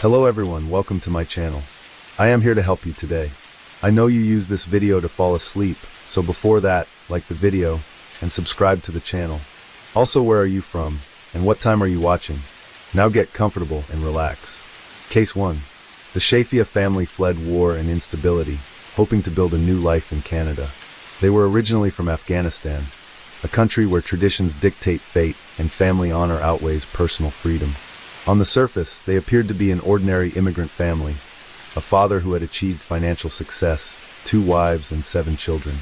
Hello everyone, welcome to my channel. I am here to help you today. I know you use this video to fall asleep, so before that, like the video and subscribe to the channel. Also, where are you from and what time are you watching? Now get comfortable and relax. Case 1. The Shafia family fled war and instability, hoping to build a new life in Canada. They were originally from Afghanistan, a country where traditions dictate fate and family honor outweighs personal freedom. On the surface, they appeared to be an ordinary immigrant family, a father who had achieved financial success, 2 wives and 7 children.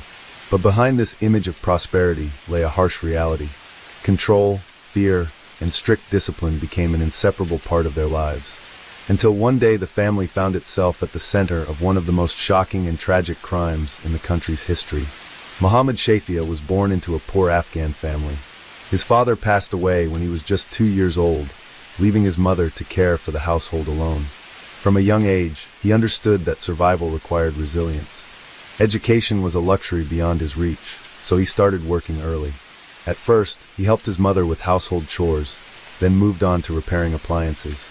But behind this image of prosperity lay a harsh reality. Control, fear, and strict discipline became an inseparable part of their lives. Until one day the family found itself at the center of one of the most shocking and tragic crimes in the country's history. Mohammed Shafia was born into a poor Afghan family. His father passed away when he was just 2 years old, leaving his mother to care for the household alone. From a young age, he understood that survival required resilience. Education was a luxury beyond his reach, so he started working early. At first, he helped his mother with household chores, then moved on to repairing appliances.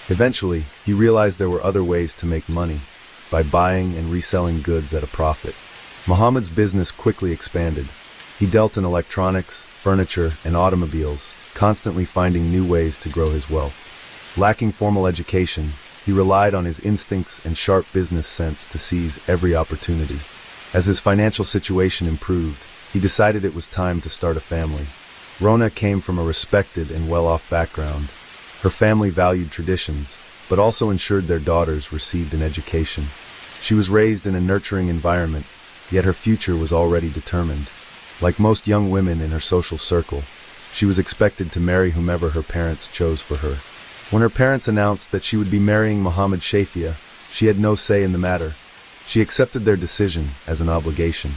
Eventually, he realized there were other ways to make money, by buying and reselling goods at a profit. Mohammed's business quickly expanded. He dealt in electronics, furniture, and automobiles, constantly finding new ways to grow his wealth. Lacking formal education, he relied on his instincts and sharp business sense to seize every opportunity. As his financial situation improved, he decided it was time to start a family. Rona came from a respected and well-off background. Her family valued traditions, but also ensured their daughters received an education. She was raised in a nurturing environment, yet her future was already determined. Like most young women in her social circle, she was expected to marry whomever her parents chose for her. When her parents announced that she would be marrying Mohammed Shafia, she had no say in the matter. She accepted their decision as an obligation.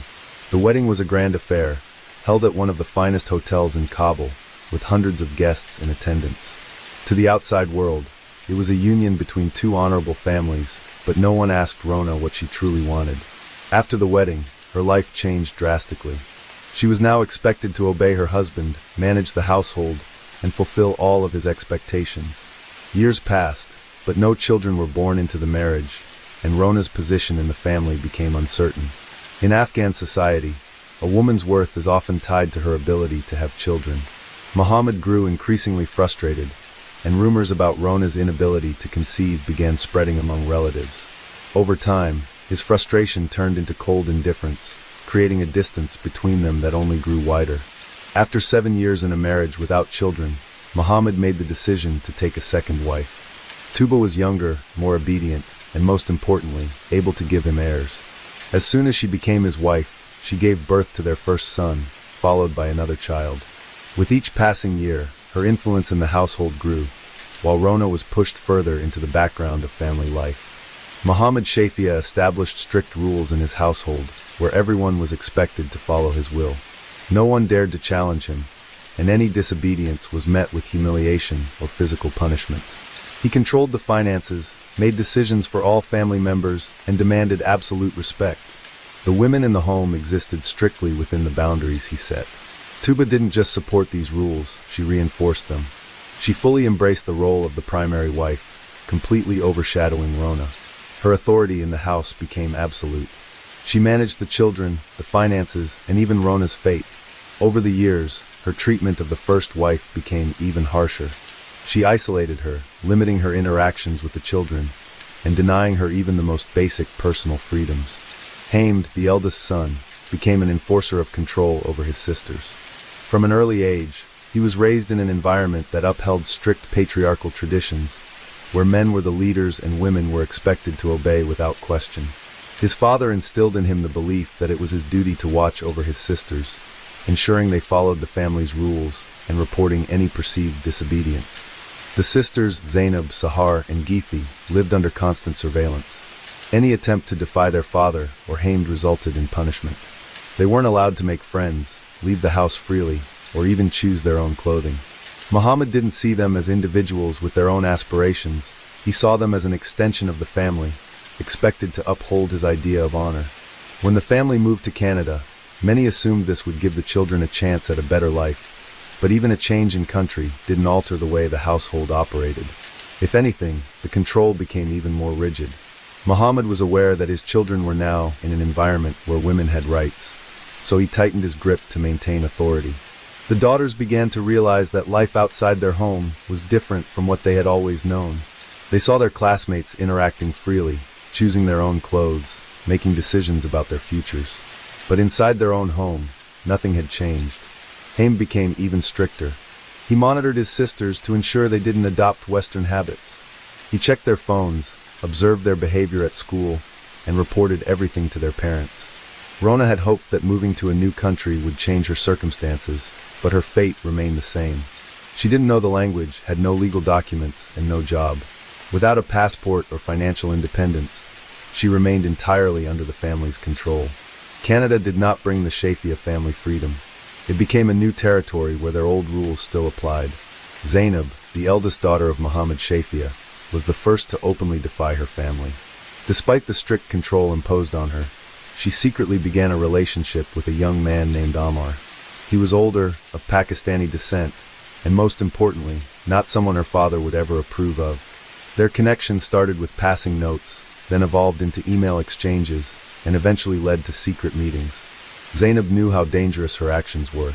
The wedding was a grand affair, held at one of the finest hotels in Kabul, with hundreds of guests in attendance. To the outside world, it was a union between 2 honorable families, but no one asked Rona what she truly wanted. After the wedding, her life changed drastically. She was now expected to obey her husband, manage the household, and fulfill all of his expectations. Years passed, but no children were born into the marriage, and Rona's position in the family became uncertain. In Afghan society, a woman's worth is often tied to her ability to have children. Mohammed grew increasingly frustrated, and rumors about Rona's inability to conceive began spreading among relatives. Over time, his frustration turned into cold indifference, creating a distance between them that only grew wider. After 7 years in a marriage without children, Mohammed made the decision to take a second wife. Tuba was younger, more obedient, and most importantly, able to give him heirs. As soon as she became his wife, she gave birth to their first son, followed by another child. With each passing year, her influence in the household grew, while Rona was pushed further into the background of family life. Mohammed Shafia established strict rules in his household, where everyone was expected to follow his will. No one dared to challenge him, and any disobedience was met with humiliation or physical punishment. He controlled the finances, made decisions for all family members, and demanded absolute respect. The women in the home existed strictly within the boundaries he set. Tuba didn't just support these rules, she reinforced them. She fully embraced the role of the primary wife, completely overshadowing Rona. Her authority in the house became absolute. She managed the children, the finances, and even Rona's fate. Over the years, her treatment of the first wife became even harsher. She isolated her, limiting her interactions with the children, and denying her even the most basic personal freedoms. Hamed, the eldest son, became an enforcer of control over his sisters. From an early age, he was raised in an environment that upheld strict patriarchal traditions, where men were the leaders and women were expected to obey without question. His father instilled in him the belief that it was his duty to watch over his sisters, ensuring they followed the family's rules and reporting any perceived disobedience. The sisters, Zainab, Sahar, and Geethi, lived under constant surveillance. Any attempt to defy their father or Hamed resulted in punishment. They weren't allowed to make friends, leave the house freely, or even choose their own clothing. Mohammed didn't see them as individuals with their own aspirations. He saw them as an extension of the family, expected to uphold his idea of honor. When the family moved to Canada, many assumed this would give the children a chance at a better life, but even a change in country didn't alter the way the household operated. If anything, the control became even more rigid. Muhammad was aware that his children were now in an environment where women had rights, so he tightened his grip to maintain authority. The daughters began to realize that life outside their home was different from what they had always known. They saw their classmates interacting freely, choosing their own clothes, making decisions about their futures. But inside their own home, nothing had changed. Haim became even stricter. He monitored his sisters to ensure they didn't adopt Western habits. He checked their phones, observed their behavior at school, and reported everything to their parents. Rona had hoped that moving to a new country would change her circumstances, but her fate remained the same. She didn't know the language, had no legal documents, and no job. Without a passport or financial independence, she remained entirely under the family's control. Canada did not bring the Shafia family freedom. It became a new territory where their old rules still applied. Zainab, the eldest daughter of Muhammad Shafia, was the first to openly defy her family. Despite the strict control imposed on her, she secretly began a relationship with a young man named Ammar. He was older, of Pakistani descent, and most importantly, not someone her father would ever approve of. Their connection started with passing notes, then evolved into email exchanges, and eventually led to secret meetings. Zainab knew how dangerous her actions were.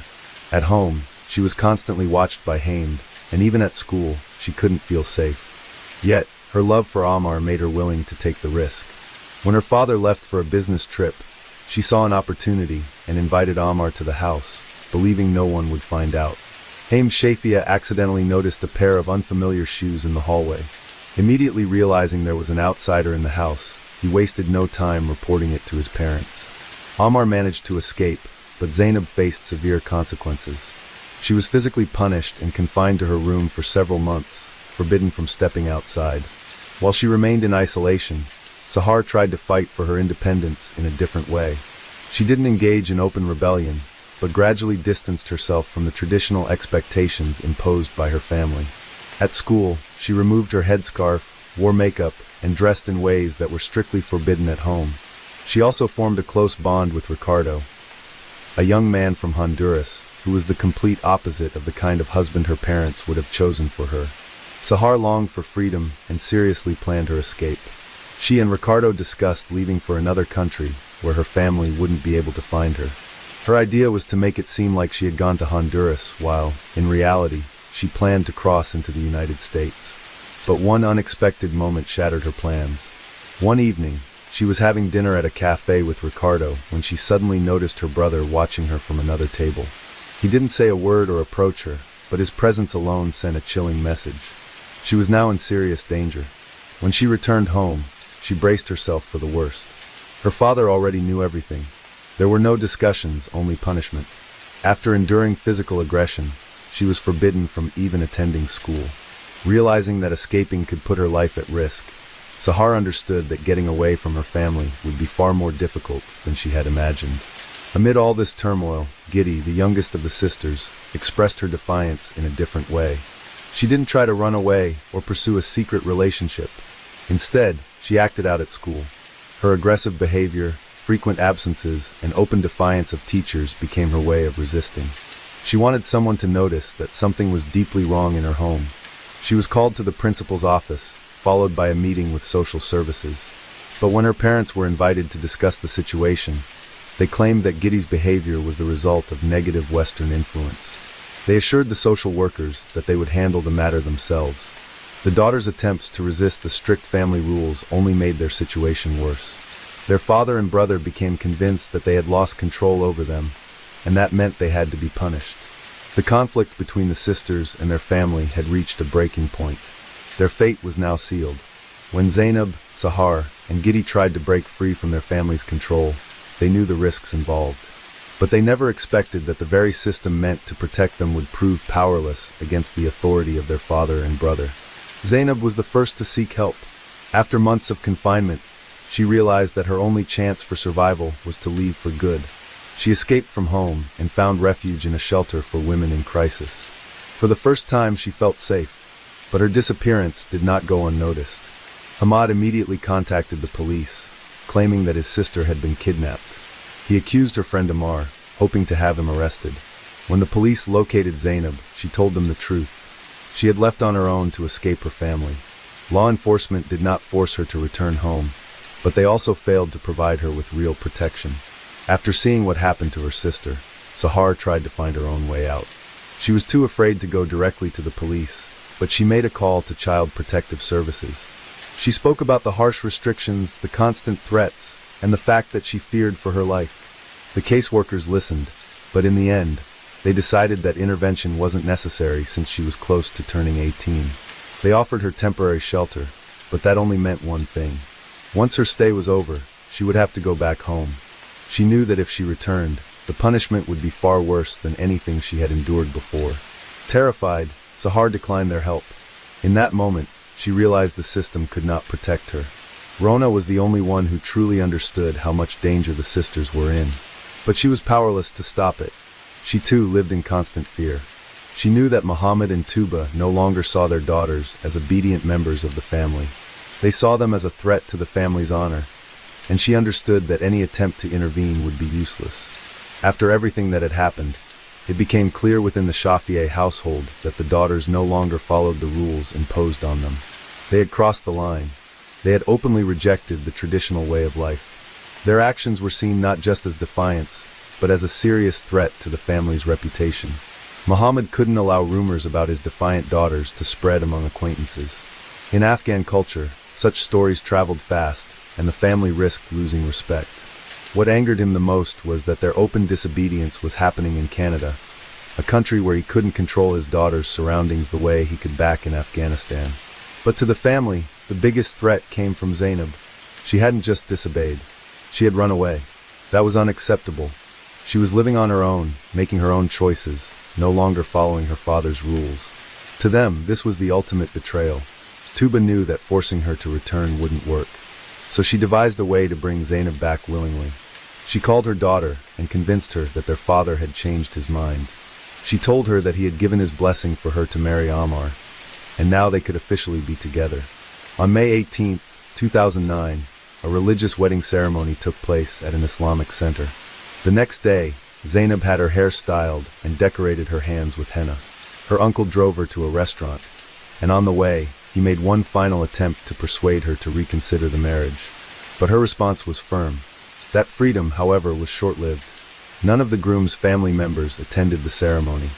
At home, she was constantly watched by Haim, and even at school, she couldn't feel safe. Yet, her love for Ammar made her willing to take the risk. When her father left for a business trip, she saw an opportunity and invited Ammar to the house, believing no one would find out. Haim Shafia accidentally noticed a pair of unfamiliar shoes in the hallway. Immediately realizing there was an outsider in the house, he wasted no time reporting it to his parents. Ammar managed to escape, but Zainab faced severe consequences. She was physically punished and confined to her room for several months, forbidden from stepping outside. While she remained in isolation, Sahar tried to fight for her independence in a different way. She didn't engage in open rebellion, but gradually distanced herself from the traditional expectations imposed by her family. At school, she removed her headscarf, wore makeup, and dressed in ways that were strictly forbidden at home. She also formed a close bond with Ricardo, a young man from Honduras, who was the complete opposite of the kind of husband her parents would have chosen for her. Sahar longed for freedom and seriously planned her escape. She and Ricardo discussed leaving for another country where her family wouldn't be able to find her. Her idea was to make it seem like she had gone to Honduras while, in reality, she planned to cross into the United States. But one unexpected moment shattered her plans. One evening, she was having dinner at a cafe with Ricardo when she suddenly noticed her brother watching her from another table. He didn't say a word or approach her, but his presence alone sent a chilling message. She was now in serious danger. When she returned home, she braced herself for the worst. Her father already knew everything. There were no discussions, only punishment. After enduring physical aggression, she was forbidden from even attending school. Realizing that escaping could put her life at risk, Sahar understood that getting away from her family would be far more difficult than she had imagined. Amid all this turmoil, Giddy, the youngest of the sisters, expressed her defiance in a different way. She didn't try to run away or pursue a secret relationship. Instead, she acted out at school. Her aggressive behavior, frequent absences, and open defiance of teachers became her way of resisting. She wanted someone to notice that something was deeply wrong in her home. She was called to the principal's office, followed by a meeting with social services. But when her parents were invited to discuss the situation, they claimed that Giddy's behavior was the result of negative Western influence. They assured the social workers that they would handle the matter themselves. The daughters' attempts to resist the strict family rules only made their situation worse. Their father and brother became convinced that they had lost control over them, and that meant they had to be punished. The conflict between the sisters and their family had reached a breaking point. Their fate was now sealed. When Zainab, Sahar, and Giddy tried to break free from their family's control, they knew the risks involved. But they never expected that the very system meant to protect them would prove powerless against the authority of their father and brother. Zainab was the first to seek help. After months of confinement, she realized that her only chance for survival was to leave for good. She escaped from home and found refuge in a shelter for women in crisis. For the first time, she felt safe, but her disappearance did not go unnoticed. Hamad immediately contacted the police, claiming that his sister had been kidnapped. He accused her friend Ammar, hoping to have him arrested. When the police located Zainab, she told them the truth. She had left on her own to escape her family. Law enforcement did not force her to return home, but they also failed to provide her with real protection. After seeing what happened to her sister, Sahar tried to find her own way out. She was too afraid to go directly to the police, but she made a call to Child Protective Services. She spoke about the harsh restrictions, the constant threats, and the fact that she feared for her life. The caseworkers listened, but in the end, they decided that intervention wasn't necessary since she was close to turning 18. They offered her temporary shelter, but that only meant one thing. Once her stay was over, she would have to go back home. She knew that if she returned, the punishment would be far worse than anything she had endured before. Terrified, Sahar declined their help. In that moment, she realized the system could not protect her. Rona was the only one who truly understood how much danger the sisters were in. But she was powerless to stop it. She too lived in constant fear. She knew that Muhammad and Tuba no longer saw their daughters as obedient members of the family. They saw them as a threat to the family's honor, and she understood that any attempt to intervene would be useless. After everything that had happened, it became clear within the Shafieh household that the daughters no longer followed the rules imposed on them. They had crossed the line. They had openly rejected the traditional way of life. Their actions were seen not just as defiance, but as a serious threat to the family's reputation. Muhammad couldn't allow rumors about his defiant daughters to spread among acquaintances. In Afghan culture, such stories traveled fast, and the family risked losing respect. What angered him the most was that their open disobedience was happening in Canada, a country where he couldn't control his daughter's surroundings the way he could back in Afghanistan. But to the family, the biggest threat came from Zainab. She hadn't just disobeyed. She had run away. That was unacceptable. She was living on her own, making her own choices, no longer following her father's rules. To them, this was the ultimate betrayal. Tuba knew that forcing her to return wouldn't work, so she devised a way to bring Zainab back willingly. She called her daughter and convinced her that their father had changed his mind. She told her that he had given his blessing for her to marry Ammar, and now they could officially be together. On May 18, 2009, a religious wedding ceremony took place at an Islamic center. The next day, Zainab had her hair styled and decorated her hands with henna. Her uncle drove her to a restaurant, and on the way, he made one final attempt to persuade her to reconsider the marriage. But her response was firm. That freedom, however, was short-lived. None of the groom's family members attended the ceremony.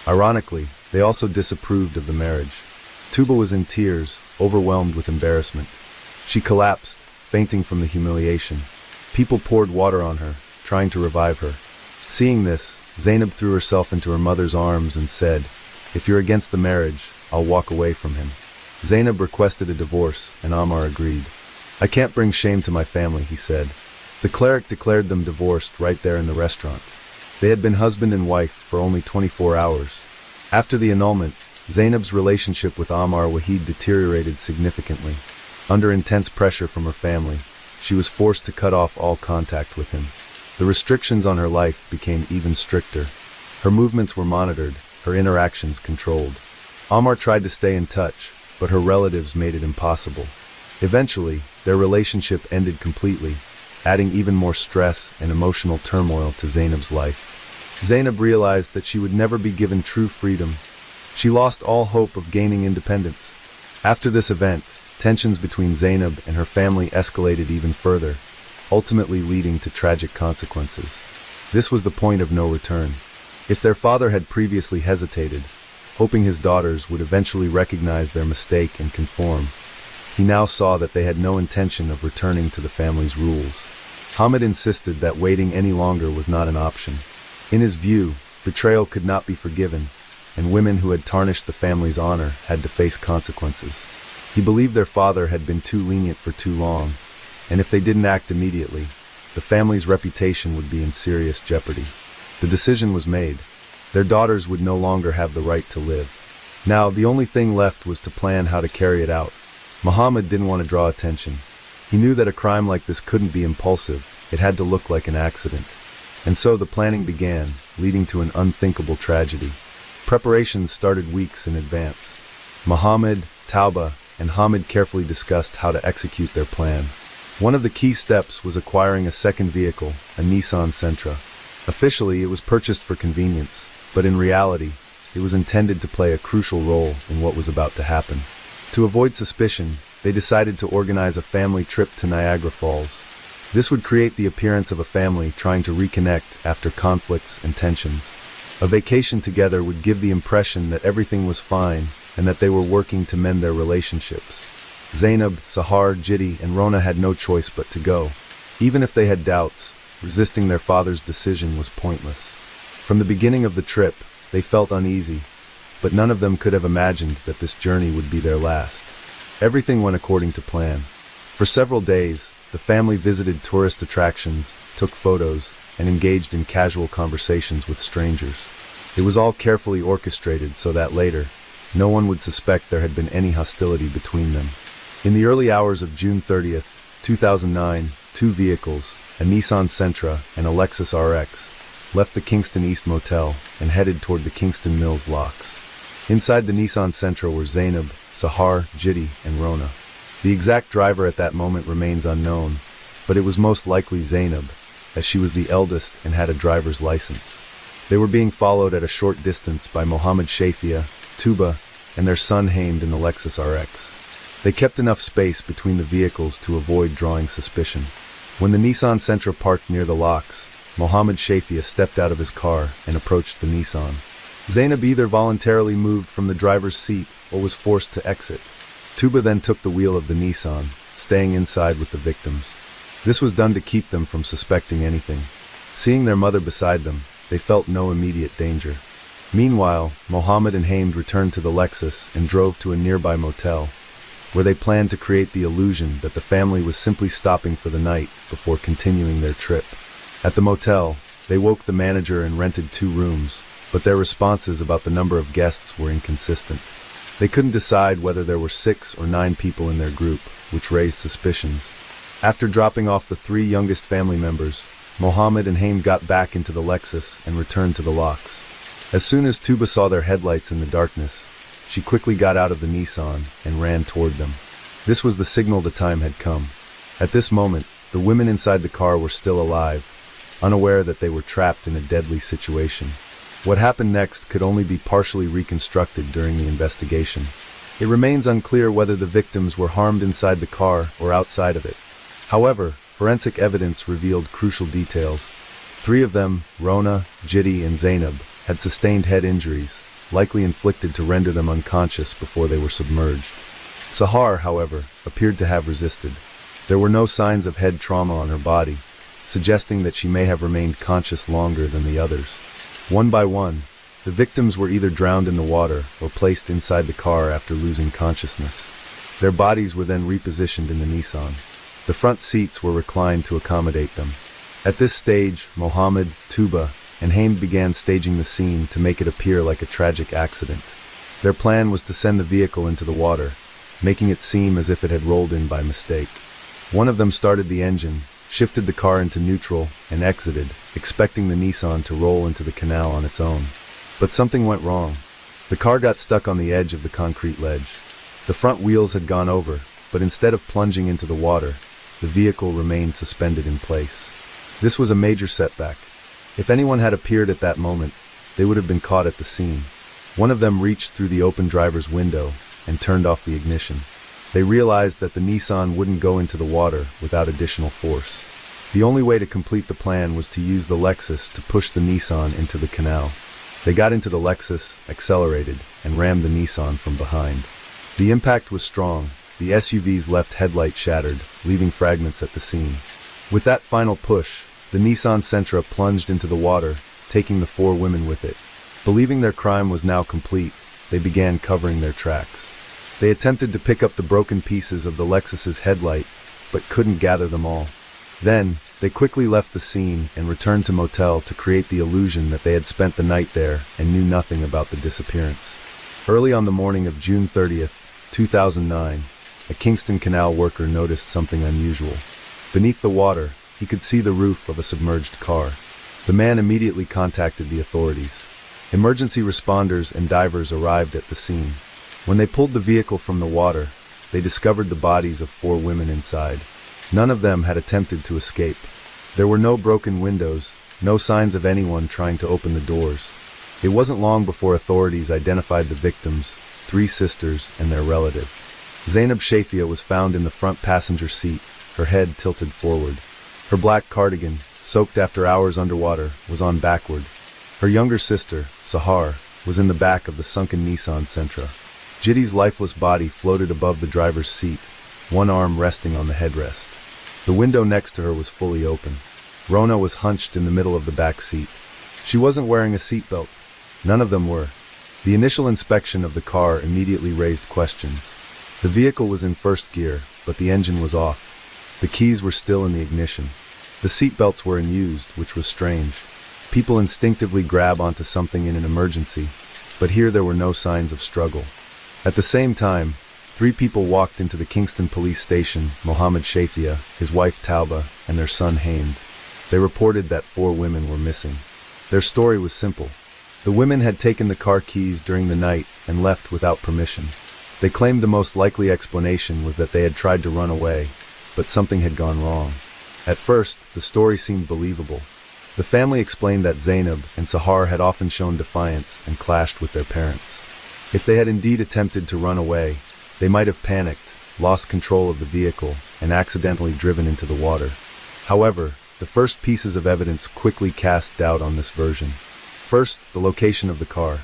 Ironically, they also disapproved of the marriage. Tuba was in tears, overwhelmed with embarrassment. She collapsed, fainting from the humiliation. People poured water on her, trying to revive her. Seeing this, Zainab threw herself into her mother's arms and said, "If you're against the marriage, I'll walk away from him." Zainab requested a divorce, and Ammar agreed. "I can't bring shame to my family," he said. The cleric declared them divorced right there in the restaurant. They had been husband and wife for only 24 hours. After the annulment, Zainab's relationship with Ammar Wahid deteriorated significantly. Under intense pressure from her family, she was forced to cut off all contact with him. The restrictions on her life became even stricter. Her movements were monitored, her interactions controlled. Ammar tried to stay in touch, but her relatives made it impossible. Eventually, their relationship ended completely, adding even more stress and emotional turmoil to Zainab's life. Zainab realized that she would never be given true freedom. She lost all hope of gaining independence. After this event, tensions between Zainab and her family escalated even further, ultimately leading to tragic consequences. This was the point of no return. If their father had previously hesitated, hoping his daughters would eventually recognize their mistake and conform, he now saw that they had no intention of returning to the family's rules. Hamid insisted that waiting any longer was not an option. In his view, betrayal could not be forgiven, and women who had tarnished the family's honor had to face consequences. He believed their father had been too lenient for too long, and if they didn't act immediately, the family's reputation would be in serious jeopardy. The decision was made. Their daughters would no longer have the right to live. Now, the only thing left was to plan how to carry it out. Muhammad didn't want to draw attention. He knew that a crime like this couldn't be impulsive, it had to look like an accident. And so the planning began, leading to an unthinkable tragedy. Preparations started weeks in advance. Muhammad, Tauba, and Hamid carefully discussed how to execute their plan. One of the key steps was acquiring a second vehicle, a Nissan Sentra. Officially, it was purchased for convenience, but in reality, it was intended to play a crucial role in what was about to happen. To avoid suspicion, they decided to organize a family trip to Niagara Falls. This would create the appearance of a family trying to reconnect after conflicts and tensions. A vacation together would give the impression that everything was fine and that they were working to mend their relationships. Zainab, Sahar, Jiddy, and Rona had no choice but to go. Even if they had doubts, resisting their father's decision was pointless. From the beginning of the trip, they felt uneasy, but none of them could have imagined that this journey would be their last. Everything went according to plan. For several days, the family visited tourist attractions, took photos, and engaged in casual conversations with strangers. It was all carefully orchestrated so that later, no one would suspect there had been any hostility between them. In the early hours of June 30th, 2009, two vehicles, a Nissan Sentra and a Lexus RX, left the Kingston East Motel and headed toward the Kingston Mills locks. Inside the Nissan Sentra were Zainab, Sahar, Jiddy, and Rona. The exact driver at that moment remains unknown, but it was most likely Zainab, as she was the eldest and had a driver's license. They were being followed at a short distance by Mohammed Shafia, Tuba, and their son Hamed in the Lexus RX. They kept enough space between the vehicles to avoid drawing suspicion. When the Nissan Sentra parked near the locks, Mohammed Shafia stepped out of his car and approached the Nissan. Zainab either voluntarily moved from the driver's seat or was forced to exit. Tuba then took the wheel of the Nissan, staying inside with the victims. This was done to keep them from suspecting anything. Seeing their mother beside them, they felt no immediate danger. Meanwhile, Mohammed and Hamed returned to the Lexus and drove to a nearby motel, where they planned to create the illusion that the family was simply stopping for the night before continuing their trip. At the motel, they woke the manager and rented 2 rooms, but their responses about the number of guests were inconsistent. They couldn't decide whether there were 6 or 9 people in their group, which raised suspicions. After dropping off the 3 youngest family members, Mohammed and Hamed got back into the Lexus and returned to the locks. As soon as Tuba saw their headlights in the darkness, she quickly got out of the Nissan and ran toward them. This was the signal the time had come. At this moment, the women inside the car were still alive, unaware that they were trapped in a deadly situation. What happened next could only be partially reconstructed during the investigation. It remains unclear whether the victims were harmed inside the car or outside of it. However, forensic evidence revealed crucial details. 3 of them, Rona, Jiddy, and Zainab, had sustained head injuries, likely inflicted to render them unconscious before they were submerged. Sahar, however, appeared to have resisted. There were no signs of head trauma on her body, suggesting that she may have remained conscious longer than the others. One by one, the victims were either drowned in the water or placed inside the car after losing consciousness. Their bodies were then repositioned in the Nissan. The front seats were reclined to accommodate them. At this stage, Mohammed, Tuba, and Hamed began staging the scene to make it appear like a tragic accident. Their plan was to send the vehicle into the water, making it seem as if it had rolled in by mistake. One of them started the engine, shifted the car into neutral, and exited, expecting the Nissan to roll into the canal on its own. But something went wrong. The car got stuck on the edge of the concrete ledge. The front wheels had gone over, but instead of plunging into the water, the vehicle remained suspended in place. This was a major setback. If anyone had appeared at that moment, they would have been caught at the scene. One of them reached through the open driver's window and turned off the ignition. They realized that the Nissan wouldn't go into the water without additional force. The only way to complete the plan was to use the Lexus to push the Nissan into the canal. They got into the Lexus, accelerated, and rammed the Nissan from behind. The impact was strong. The SUV's left headlight shattered, leaving fragments at the scene. With that final push, the Nissan Sentra plunged into the water, taking the 4 women with it. Believing their crime was now complete, they began covering their tracks. They attempted to pick up the broken pieces of the Lexus's headlight, but couldn't gather them all. Then, they quickly left the scene and returned to motel to create the illusion that they had spent the night there and knew nothing about the disappearance. Early on the morning of June 30th, 2009, a Kingston Canal worker noticed something unusual. Beneath the water, he could see the roof of a submerged car. The man immediately contacted the authorities. Emergency responders and divers arrived at the scene. When they pulled the vehicle from the water, they discovered the bodies of 4 women inside. None of them had attempted to escape. There were no broken windows, no signs of anyone trying to open the doors. It wasn't long before authorities identified the victims, 3 sisters and their relative. Zainab Shafia was found in the front passenger seat, her head tilted forward. Her black cardigan, soaked after hours underwater, was on backward. Her younger sister, Sahar, was in the back of the sunken Nissan Sentra. Jitty's lifeless body floated above the driver's seat, one arm resting on the headrest. The window next to her was fully open. Rona was hunched in the middle of the back seat. She wasn't wearing a seatbelt. None of them were. The initial inspection of the car immediately raised questions. The vehicle was in first gear, but the engine was off. The keys were still in the ignition. The seatbelts were unused, which was strange. People instinctively grab onto something in an emergency, but here there were no signs of struggle. At the same time, 3 people walked into the Kingston police station: Mohammed Shafia, his wife Tauba, and their son Hamed. They reported that 4 women were missing. Their story was simple. The women had taken the car keys during the night and left without permission. They claimed the most likely explanation was that they had tried to run away, but something had gone wrong. At first, the story seemed believable. The family explained that Zainab and Sahar had often shown defiance and clashed with their parents. If they had indeed attempted to run away, they might have panicked, lost control of the vehicle, and accidentally driven into the water. However, the first pieces of evidence quickly cast doubt on this version. First, the location of the car.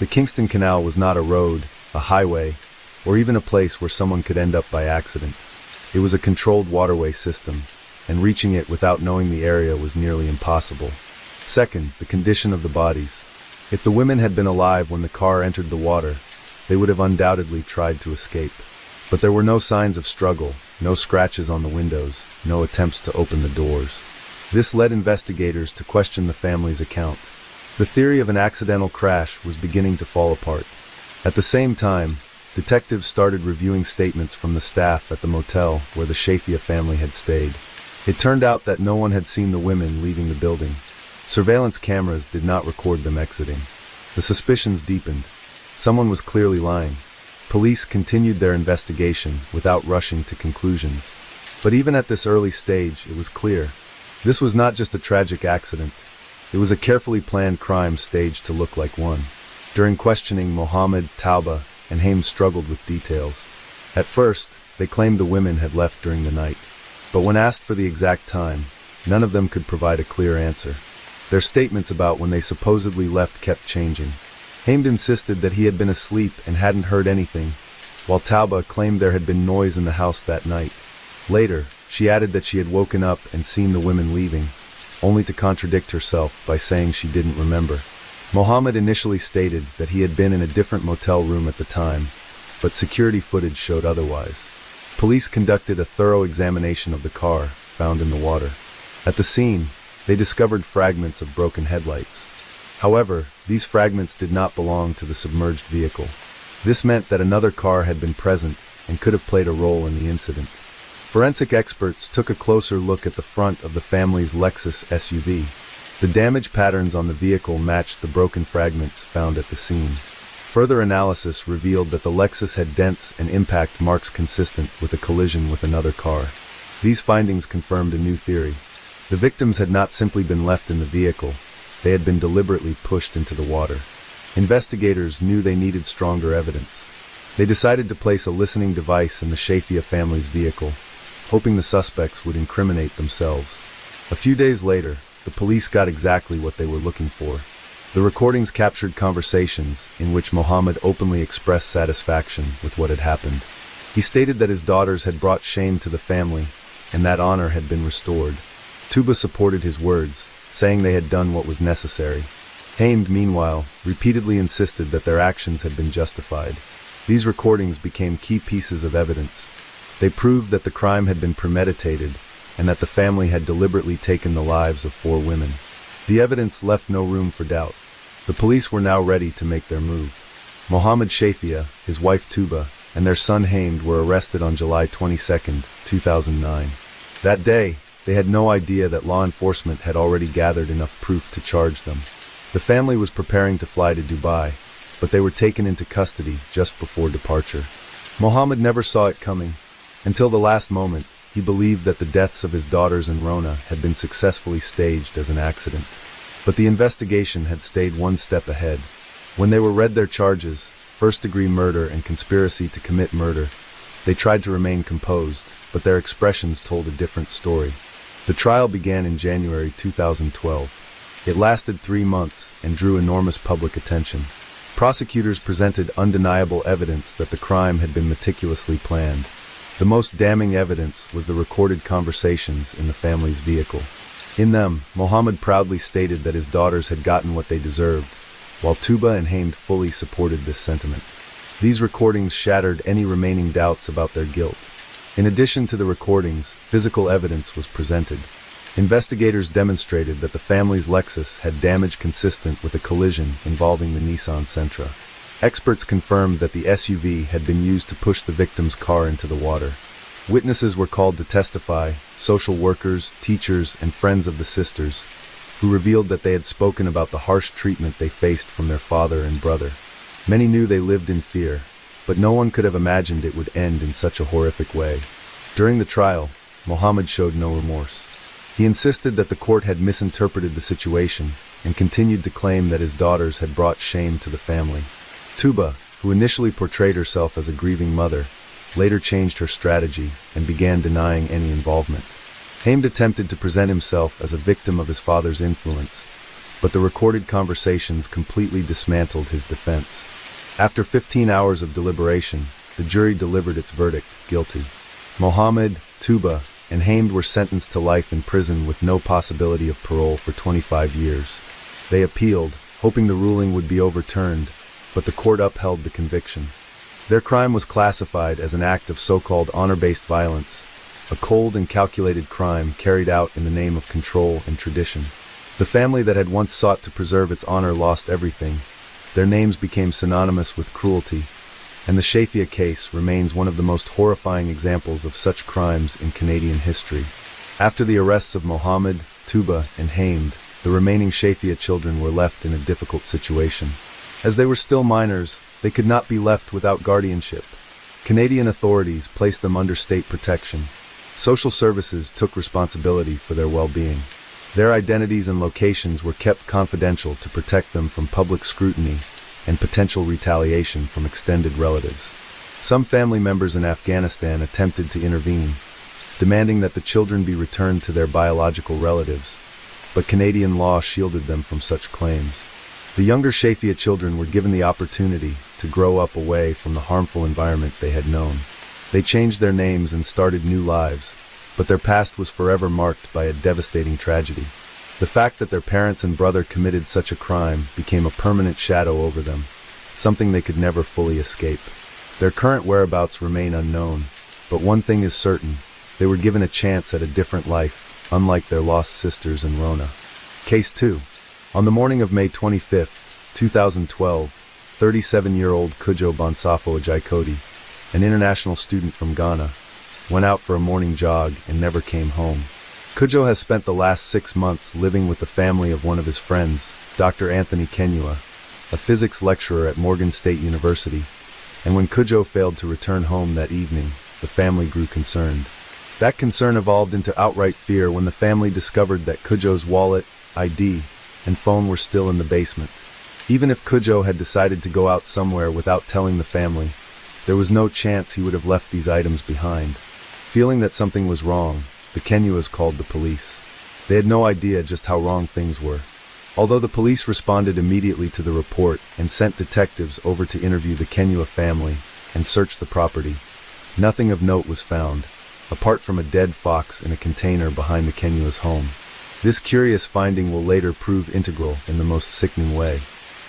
The Kingston Canal was not a road, a highway, or even a place where someone could end up by accident. It was a controlled waterway system, and reaching it without knowing the area was nearly impossible. Second, the condition of the bodies. If the women had been alive when the car entered the water, they would have undoubtedly tried to escape. But there were no signs of struggle, no scratches on the windows, no attempts to open the doors. This led investigators to question the family's account. The theory of an accidental crash was beginning to fall apart. At the same time, detectives started reviewing statements from the staff at the motel where the Shafia family had stayed. It turned out that no one had seen the women leaving the building. Surveillance cameras did not record them exiting. The suspicions deepened. Someone was clearly lying. Police continued their investigation without rushing to conclusions. But even at this early stage, it was clear. This was not just a tragic accident. It was a carefully planned crime staged to look like one. During questioning, Mohammed, Tauba, and Haim struggled with details. At first, they claimed the women had left during the night. But when asked for the exact time, none of them could provide a clear answer. Their statements about when they supposedly left kept changing. Haim insisted that he had been asleep and hadn't heard anything, while Tauba claimed there had been noise in the house that night. Later, she added that she had woken up and seen the women leaving, only to contradict herself by saying she didn't remember. Mohammed initially stated that he had been in a different motel room at the time, but security footage showed otherwise. Police conducted a thorough examination of the car found in the water. At the scene, they discovered fragments of broken headlights. However, these fragments did not belong to the submerged vehicle. This meant that another car had been present and could have played a role in the incident. Forensic experts took a closer look at the front of the family's Lexus SUV. The damage patterns on the vehicle matched the broken fragments found at the scene. Further analysis revealed that the Lexus had dents and impact marks consistent with a collision with another car. These findings confirmed a new theory. The victims had not simply been left in the vehicle, they had been deliberately pushed into the water. Investigators knew they needed stronger evidence. They decided to place a listening device in the Shafia family's vehicle, hoping the suspects would incriminate themselves. A few days later, the police got exactly what they were looking for. The recordings captured conversations in which Mohammed openly expressed satisfaction with what had happened. He stated that his daughters had brought shame to the family and that honor had been restored. Tuba supported his words, saying they had done what was necessary. Hamed, meanwhile, repeatedly insisted that their actions had been justified. These recordings became key pieces of evidence. They proved that the crime had been premeditated and that the family had deliberately taken the lives of 4 women. The evidence left no room for doubt. The police were now ready to make their move. Mohammed Shafia, his wife Tuba, and their son Hamed were arrested on July 22, 2009. That day, they had no idea that law enforcement had already gathered enough proof to charge them. The family was preparing to fly to Dubai, but they were taken into custody just before departure. Mohammed never saw it coming. Until the last moment, he believed that the deaths of his daughters and Rona had been successfully staged as an accident. But the investigation had stayed one step ahead. When they were read their charges, first-degree murder and conspiracy to commit murder, They tried to remain composed, but their expressions told a different story. The trial began in January 2012. It lasted 3 months and drew enormous public attention. Prosecutors presented undeniable evidence that the crime had been meticulously planned. The most damning evidence was the recorded conversations in the family's vehicle. In them, Mohammed proudly stated that his daughters had gotten what they deserved, while Tuba and Hamd fully supported this sentiment. These recordings shattered any remaining doubts about their guilt. In addition to the recordings, physical evidence was presented. Investigators demonstrated that the family's Lexus had damage consistent with a collision involving the Nissan Sentra. Experts confirmed that the SUV had been used to push the victim's car into the water. Witnesses were called to testify, social workers, teachers, and friends of the sisters, who revealed that they had spoken about the harsh treatment they faced from their father and brother. Many knew they lived in fear, but no one could have imagined it would end in such a horrific way. During the trial, Mohammed showed no remorse. He insisted that the court had misinterpreted the situation and continued to claim that his daughters had brought shame to the family. Tuba, who initially portrayed herself as a grieving mother, later changed her strategy and began denying any involvement. Hamd attempted to present himself as a victim of his father's influence, but the recorded conversations completely dismantled his defense. After 15 hours of deliberation, the jury delivered its verdict, guilty. Mohammed, Tuba, and Hamd were sentenced to life in prison with no possibility of parole for 25 years. They appealed, hoping the ruling would be overturned, but the court upheld the conviction. Their crime was classified as an act of so-called honor-based violence, a cold and calculated crime carried out in the name of control and tradition. The family that had once sought to preserve its honor lost everything. Their names became synonymous with cruelty, and the Shafia case remains one of the most horrifying examples of such crimes in Canadian history. After the arrests of Mohammed, Tuba, and Hamd, the remaining Shafia children were left in a difficult situation. As they were still minors, they could not be left without guardianship. Canadian authorities placed them under state protection. Social services took responsibility for their well-being. Their identities and locations were kept confidential to protect them from public scrutiny and potential retaliation from extended relatives. Some family members in Afghanistan attempted to intervene, demanding that the children be returned to their biological relatives, but Canadian law shielded them from such claims. The younger Shafia children were given the opportunity to grow up away from the harmful environment they had known. They changed their names and started new lives, but their past was forever marked by a devastating tragedy. The fact that their parents and brother committed such a crime became a permanent shadow over them, something they could never fully escape. Their current whereabouts remain unknown, but one thing is certain: they were given a chance at a different life, unlike their lost sisters and Rona. Case 2. On the morning of May 25, 2012, 37-year-old Kujo Bonsafo Ajaikoti, an international student from Ghana, went out for a morning jog and never came home. Kujo has spent the last 6 months living with the family of one of his friends, Dr. Anthony Kenyua, a physics lecturer at Morgan State University, and when Kujo failed to return home that evening, the family grew concerned. That concern evolved into outright fear when the family discovered that Kujo's wallet, ID, and phone were still in the basement. Even if Kujo had decided to go out somewhere without telling the family, there was no chance he would have left these items behind. Feeling that something was wrong, the Kenyuas called the police. They had no idea just how wrong things were. Although the police responded immediately to the report and sent detectives over to interview the Kenyua family and search the property, nothing of note was found, apart from a dead fox in a container behind the Kenyua's home. This curious finding will later prove integral in the most sickening way.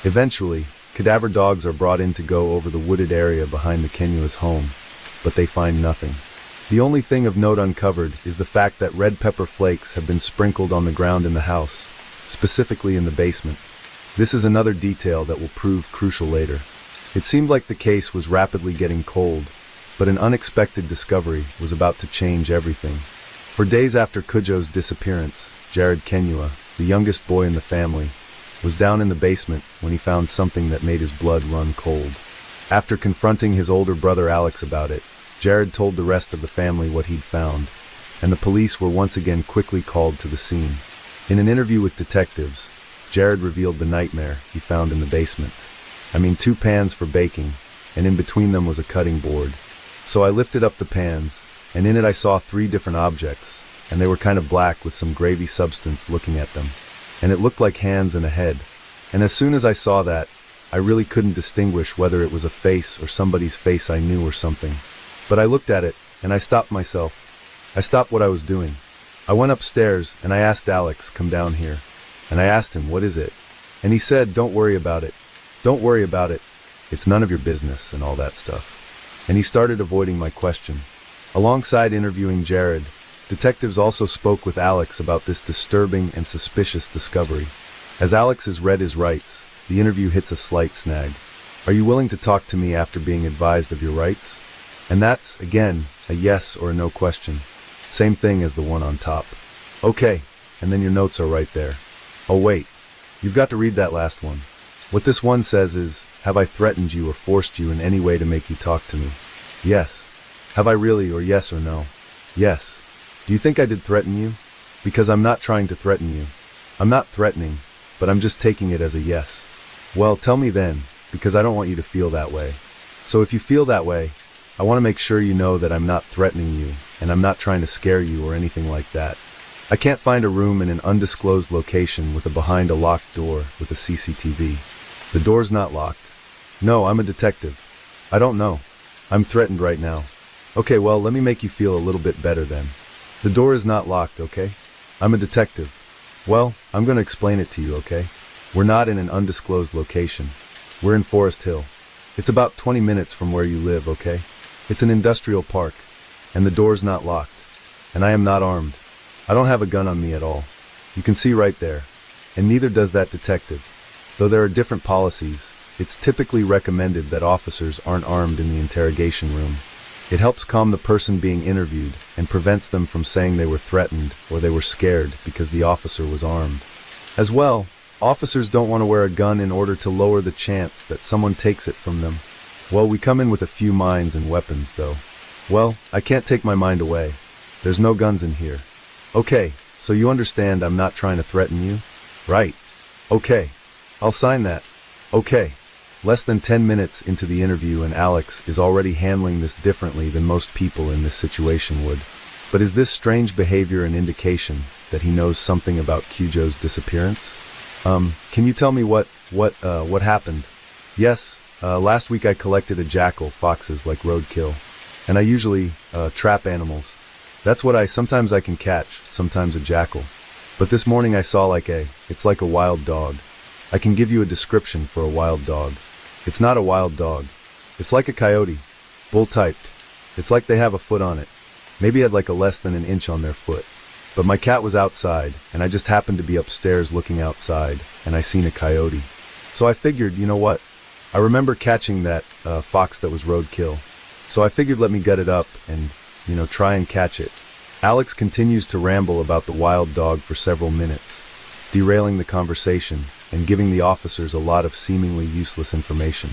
Eventually, cadaver dogs are brought in to go over the wooded area behind the Kenyua's home, but they find nothing. The only thing of note uncovered is the fact that red pepper flakes have been sprinkled on the ground in the house, specifically in the basement. This is another detail that will prove crucial later. It seemed like the case was rapidly getting cold, but an unexpected discovery was about to change everything. For days after Kujo's disappearance, Jared Kenyua, the youngest boy in the family, was down in the basement when he found something that made his blood run cold. After confronting his older brother Alex about it, Jared told the rest of the family what he'd found, and the police were once again quickly called to the scene. In an interview with detectives, Jared revealed the nightmare he found in the basement. 2 pans for baking, and in between them was a cutting board. So I lifted up the pans, and in it I saw 3 different objects, and they were kind of black with some gravy substance looking at them. And it looked like hands and a head. And as soon as I saw that, I really couldn't distinguish whether it was a face or somebody's face I knew or something. But I looked at it, and I stopped myself. I stopped what I was doing. I went upstairs, and I asked Alex, come down here. And I asked him, what is it? And he said, don't worry about it. Don't worry about it. It's none of your business and all that stuff. And he started avoiding my question. Alongside interviewing Jared, detectives also spoke with Alex about this disturbing and suspicious discovery. As Alex has read his rights, the interview hits a slight snag. Are you willing to talk to me after being advised of your rights? And that's, again, a yes or a no question. Same thing as the one on top. Okay, and then your notes are right there. Oh wait, you've got to read that last one. What this one says is, have I threatened you or forced you in any way to make you talk to me? Yes. Have I really, or yes or no? Yes. Do you think I did threaten you? Because I'm not trying to threaten you. I'm not threatening, but I'm just taking it as a yes. Well, tell me then, because I don't want you to feel that way. So if you feel that way, I want to make sure you know that I'm not threatening you, and I'm not trying to scare you or anything like that. I can't find a room in an undisclosed location with behind a locked door with a CCTV. The door's not locked. No, I'm a detective. I don't know. I'm threatened right now. Okay, well, let me make you feel a little bit better then. The door is not locked, okay? I'm a detective. Well, I'm going to explain it to you, okay? We're not in an undisclosed location. We're in Forest Hill. It's about 20 minutes from where you live, okay? It's an industrial park, and the door's not locked. And I am not armed. I don't have a gun on me at all. You can see right there. And neither does that detective. Though there are different policies, it's typically recommended that officers aren't armed in the interrogation room. It helps calm the person being interviewed and prevents them from saying they were threatened or they were scared because the officer was armed. As well, officers don't want to wear a gun in order to lower the chance that someone takes it from them. Well, we come in with a few mines and weapons, though. Well, I can't take my mind away. There's no guns in here. Okay, so you understand I'm not trying to threaten you? Right. Okay. I'll sign that. Okay. Less than 10 minutes into the interview and Alex is already handling this differently than most people in this situation would. But is this strange behavior an indication that he knows something about Cujo's disappearance? Can you tell me what happened? Yes, last week I collected a jackal, foxes like roadkill. And I usually, trap animals. That's what sometimes I can catch, sometimes a jackal. But this morning I saw it's like a wild dog. I can give you a description for a wild dog. It's not a wild dog. It's like a coyote. Bull-typed. It's like they have a foot on it. Maybe had like a less than an inch on their foot. But my cat was outside, and I just happened to be upstairs looking outside, and I seen a coyote. So I figured, you know what? I remember catching that fox that was roadkill. So I figured let me gut it up and, try and catch it. Alex continues to ramble about the wild dog for several minutes, derailing the conversation and giving the officers a lot of seemingly useless information.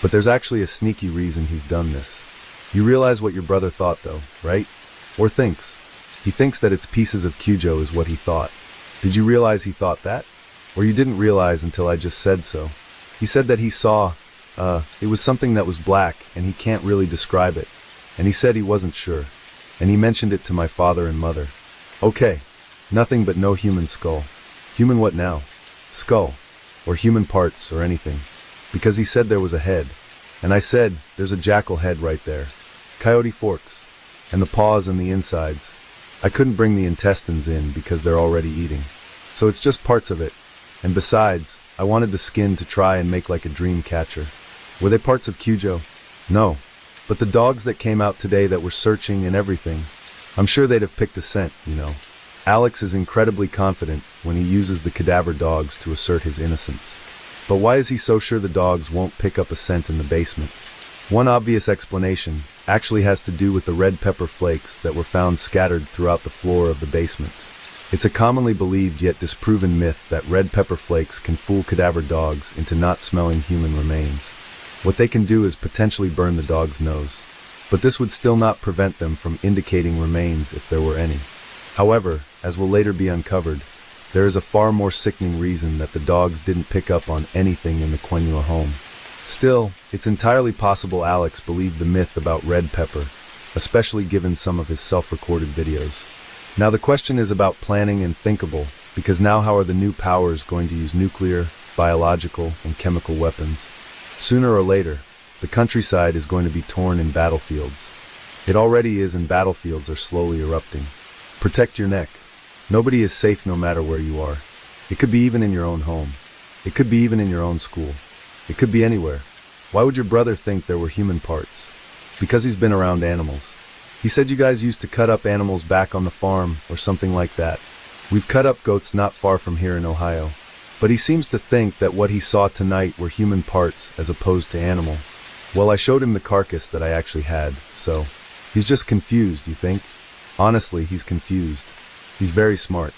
But there's actually a sneaky reason he's done this. You realize what your brother thought though, right? Or thinks. He thinks that it's pieces of Cujo is what he thought. Did you realize he thought that? Or you didn't realize until I just said so? He said that he saw, it was something that was black and he can't really describe it. And he said he wasn't sure. And he mentioned it to my father and mother. Okay, nothing but no human skull. Human what now? Skull, or human parts, or anything. Because he said there was a head. And I said, there's a jackal head right there. Coyote forks. And the paws and the insides. I couldn't bring the intestines in because they're already eating. So it's just parts of it. And besides, I wanted the skin to try and make like a dream catcher. Were they parts of Cujo? No. But the dogs that came out today that were searching and everything, I'm sure they'd have picked a scent, Alex is incredibly confident when he uses the cadaver dogs to assert his innocence. But why is he so sure the dogs won't pick up a scent in the basement? One obvious explanation actually has to do with the red pepper flakes that were found scattered throughout the floor of the basement. It's a commonly believed yet disproven myth that red pepper flakes can fool cadaver dogs into not smelling human remains. What they can do is potentially burn the dog's nose. But this would still not prevent them from indicating remains if there were any. However, as will later be uncovered, there is a far more sickening reason that the dogs didn't pick up on anything in the Quenua home. Still, it's entirely possible Alex believed the myth about red pepper, especially given some of his self-recorded videos. Now the question is about planning and thinkable, because now how are the new powers going to use nuclear, biological, and chemical weapons? Sooner or later, the countryside is going to be torn in battlefields. It already is, and battlefields are slowly erupting. Protect your neck. Nobody is safe no matter where you are. It could be even in your own home. It could be even in your own school. It could be anywhere. Why would your brother think there were human parts? Because he's been around animals. He said you guys used to cut up animals back on the farm or something like that. We've cut up goats not far from here in Ohio. But he seems to think that what he saw tonight were human parts as opposed to animal. Well, I showed him the carcass that I actually had, so he's just confused, you think? Honestly, he's confused. He's very smart.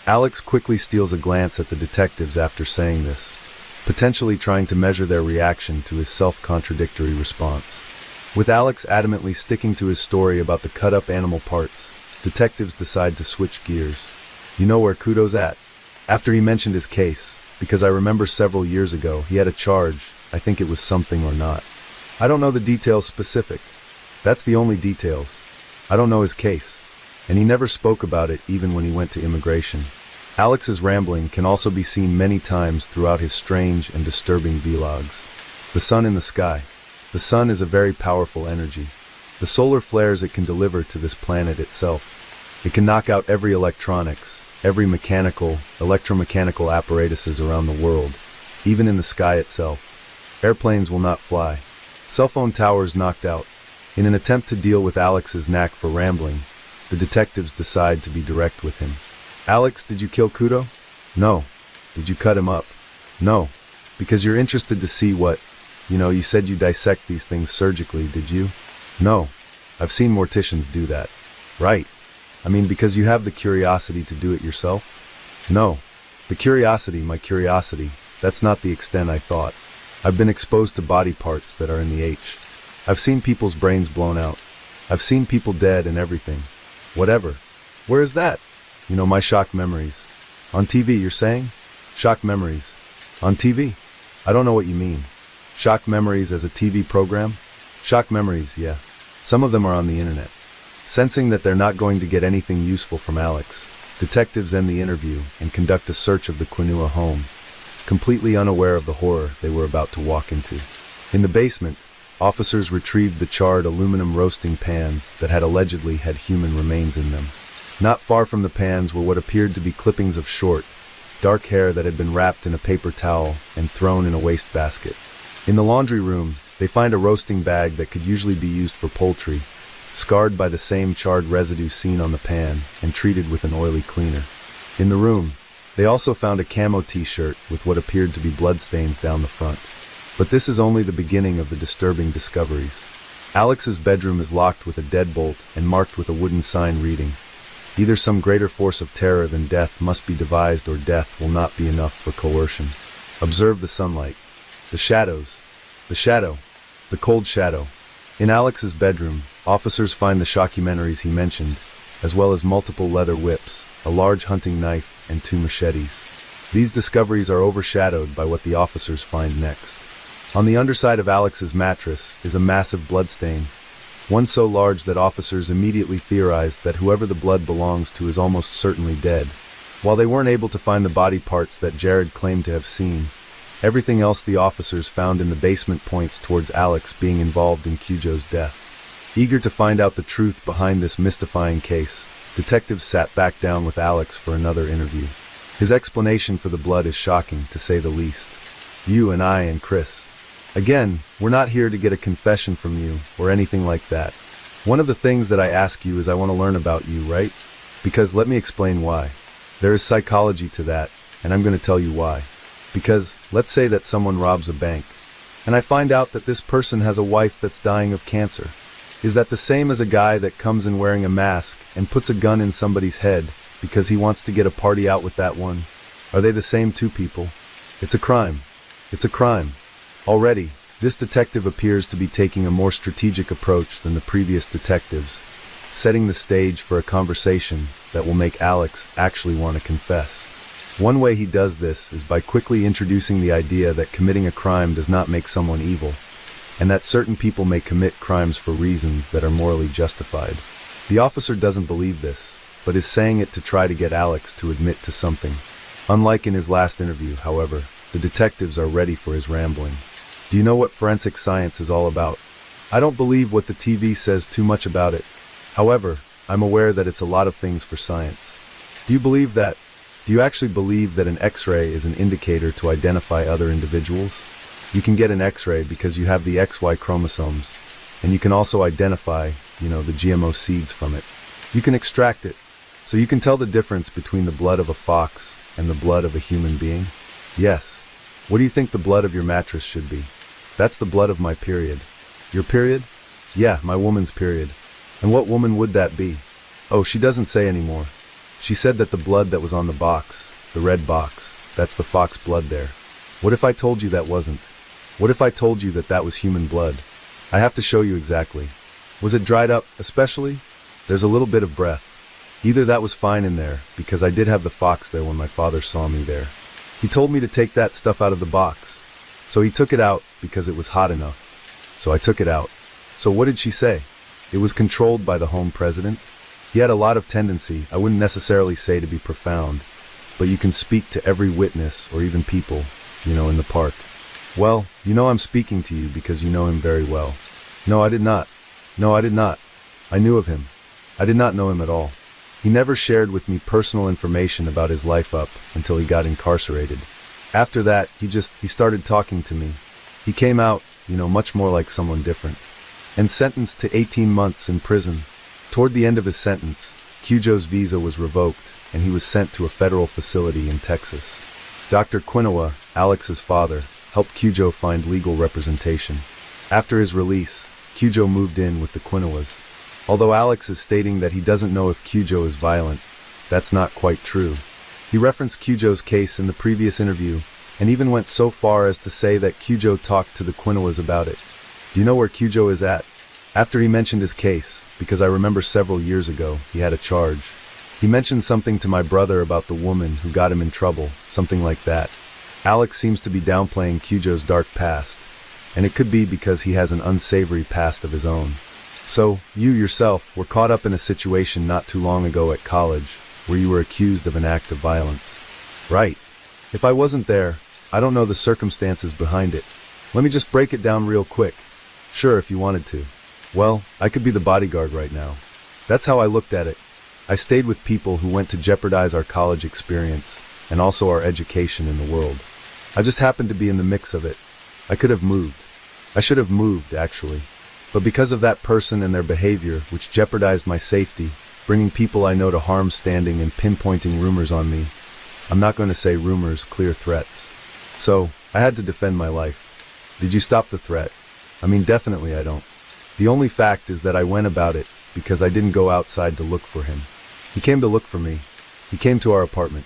Alex quickly steals a glance at the detectives after saying this, potentially trying to measure their reaction to his self-contradictory response. With Alex adamantly sticking to his story about the cut-up animal parts, detectives decide to switch gears. You know where Kudo's at? After he mentioned his case, because I remember several years ago he had a charge, I think it was something or not. I don't know the details specific. That's the only details. I don't know his case. And he never spoke about it even when he went to immigration. Alex's rambling can also be seen many times throughout his strange and disturbing vlogs. The sun in the sky. The sun is a very powerful energy. The solar flares it can deliver to this planet itself. It can knock out every electronics, every mechanical, electromechanical apparatuses around the world, even in the sky itself. Airplanes will not fly. Cell phone towers knocked out. In an attempt to deal with Alex's knack for rambling, the detectives decide to be direct with him. Alex, did you kill Kudo? No. Did you cut him up? No. Because you're interested to see what, you said you dissect these things surgically, did you? No. I've seen morticians do that. Right. I mean, because you have the curiosity to do it yourself? No. My curiosity, that's not the extent I thought. I've been exposed to body parts that are in the H. I've seen people's brains blown out. I've seen people dead and everything. Whatever. Where is that? My shock memories. On TV, you're saying? Shock memories. On TV? I don't know what you mean. Shock memories as a TV program? Shock memories, yeah. Some of them are on the internet. Sensing that they're not going to get anything useful from Alex, detectives end the interview and conduct a search of the Quinua home, completely unaware of the horror they were about to walk into. In the basement, officers retrieved the charred aluminum roasting pans that had allegedly had human remains in them. Not far from the pans were what appeared to be clippings of short, dark hair that had been wrapped in a paper towel and thrown in a wastebasket. In the laundry room, they find a roasting bag that could usually be used for poultry, scarred by the same charred residue seen on the pan and treated with an oily cleaner. In the room, they also found a camo t-shirt with what appeared to be bloodstains down the front. But this is only the beginning of the disturbing discoveries. Alex's bedroom is locked with a deadbolt and marked with a wooden sign reading, "Either some greater force of terror than death must be devised, or death will not be enough for coercion." Observe the sunlight. The shadows. The shadow. The cold shadow. In Alex's bedroom, officers find the shockumentaries he mentioned, as well as multiple leather whips, a large hunting knife, and 2 machetes. These discoveries are overshadowed by what the officers find next. On the underside of Alex's mattress is a massive bloodstain, one so large that officers immediately theorized that whoever the blood belongs to is almost certainly dead. While they weren't able to find the body parts that Jared claimed to have seen, everything else the officers found in the basement points towards Alex being involved in Kujo's death. Eager to find out the truth behind this mystifying case, detectives sat back down with Alex for another interview. His explanation for the blood is shocking, to say the least. You and I and Chris. Again, we're not here to get a confession from you or anything like that. One of the things that I ask you is I want to learn about you, right? Because let me explain why. There is psychology to that, and I'm going to tell you why. Because, let's say that someone robs a bank, and I find out that this person has a wife that's dying of cancer. Is that the same as a guy that comes in wearing a mask and puts a gun in somebody's head because he wants to get a party out with that one? Are they the same two people? It's a crime. It's a crime. Already, this detective appears to be taking a more strategic approach than the previous detectives, setting the stage for a conversation that will make Alex actually want to confess. One way he does this is by quickly introducing the idea that committing a crime does not make someone evil, and that certain people may commit crimes for reasons that are morally justified. The officer doesn't believe this, but is saying it to try to get Alex to admit to something. Unlike in his last interview, however, the detectives are ready for his rambling. Do you know what forensic science is all about? I don't believe what the TV says too much about it. However, I'm aware that it's a lot of things for science. Do you believe that? Do you actually believe that an X-ray is an indicator to identify other individuals? You can get an X-ray because you have the XY chromosomes, and you can also identify, the GMO seeds from it. You can extract it, so you can tell the difference between the blood of a fox and the blood of a human being? Yes. What do you think the blood of your mattress should be? That's the blood of my period. Your period? Yeah, my woman's period. And what woman would that be? Oh, she doesn't say anymore. She said that the blood that was on the box, the red box, that's the fox blood there. What if I told you that wasn't? What if I told you that that was human blood? I have to show you exactly. Was it dried up, especially? There's a little bit of breath. Either that was fine in there, because I did have the fox there when my father saw me there. He told me to take that stuff out of the box. So he took it out because it was hot enough. So I took it out. So what did she say? It was controlled by the home president. He had a lot of tendency, I wouldn't necessarily say to be profound, but you can speak to every witness or even people, in the park. Well, I'm speaking to you because you know him very well. No, I did not. No, I did not. I knew of him. I did not know him at all. He never shared with me personal information about his life up until he got incarcerated. After that, he started talking to me. He came out, much more like someone different. And sentenced to 18 months in prison. Toward the end of his sentence, Cujo's visa was revoked, and he was sent to a federal facility in Texas. Dr. Quinoa, Alex's father, helped Cujo find legal representation. After his release, Cujo moved in with the Quinoas. Although Alex is stating that he doesn't know if Cujo is violent, that's not quite true. He referenced Cujo's case in the previous interview, and even went so far as to say that Cujo talked to the Quinoas about it. Do you know where Cujo is at? After he mentioned his case, because I remember several years ago, he had a charge. He mentioned something to my brother about the woman who got him in trouble, something like that. Alex seems to be downplaying Cujo's dark past, and it could be because he has an unsavory past of his own. So, you yourself were caught up in a situation not too long ago at college, where you were accused of an act of violence. Right. If I wasn't there, I don't know the circumstances behind it. Let me just break it down real quick. Sure, if you wanted to. Well, I could be the bodyguard right now. That's how I looked at it. I stayed with people who went to jeopardize our college experience, and also our education in the world. I just happened to be in the mix of it. I could have moved. I should have moved, actually. But because of that person and their behavior, which jeopardized my safety, bringing people I know to harm standing and pinpointing rumors on me, I'm not going to say rumors, clear threats. So, I had to defend my life. Did you stop the threat? I mean, definitely I don't. The only fact is that I went about it because I didn't go outside to look for him. He came to look for me. He came to our apartment.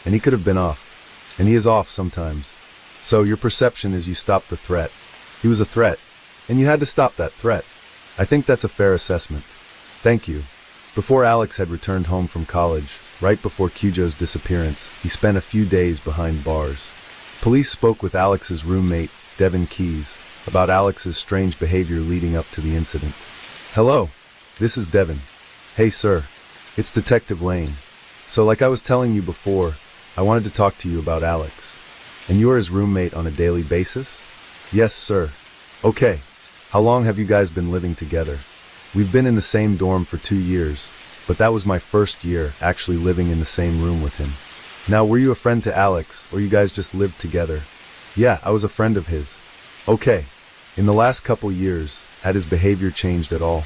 And he could have been off. And he is off sometimes. So your perception is you stopped the threat. He was a threat. And you had to stop that threat. I think that's a fair assessment. Thank you. Before Alex had returned home from college, right before Cujo's disappearance, he spent a few days behind bars. Police spoke with Alex's roommate, Devin Keyes, about Alex's strange behavior leading up to the incident. Hello, this is Devin. Hey sir, it's Detective Lane. So like I was telling you before, I wanted to talk to you about Alex. And you're his roommate on a daily basis? Yes sir. Okay, how long have you guys been living together? We've been in the same dorm for 2 years, but that was my first year actually living in the same room with him. Now were you a friend to Alex, or you guys just lived together? Yeah, I was a friend of his. Okay. In the last couple years, had his behavior changed at all?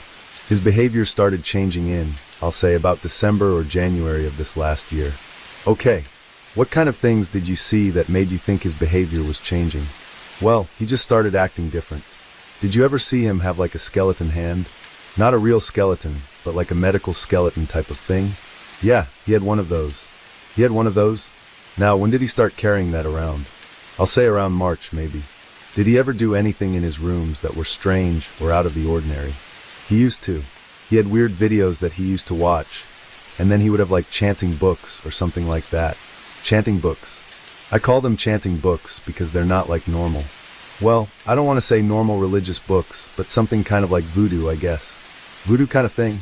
His behavior started changing in, I'll say, about December or January of this last year. Okay. What kind of things did you see that made you think his behavior was changing? Well, he just started acting different. Did you ever see him have like a skeleton hand? Not a real skeleton, but like a medical skeleton type of thing? Yeah, he had one of those. He had one of those? Now, when did he start carrying that around? I'll say around March, maybe. Did he ever do anything in his rooms that were strange or out of the ordinary? He used to. He had weird videos that he used to watch, and then he would have like chanting books or something like that. Chanting books. I call them chanting books because they're not like normal. Well, I don't want to say normal religious books, but something kind of like voodoo, I guess. Voodoo kind of thing?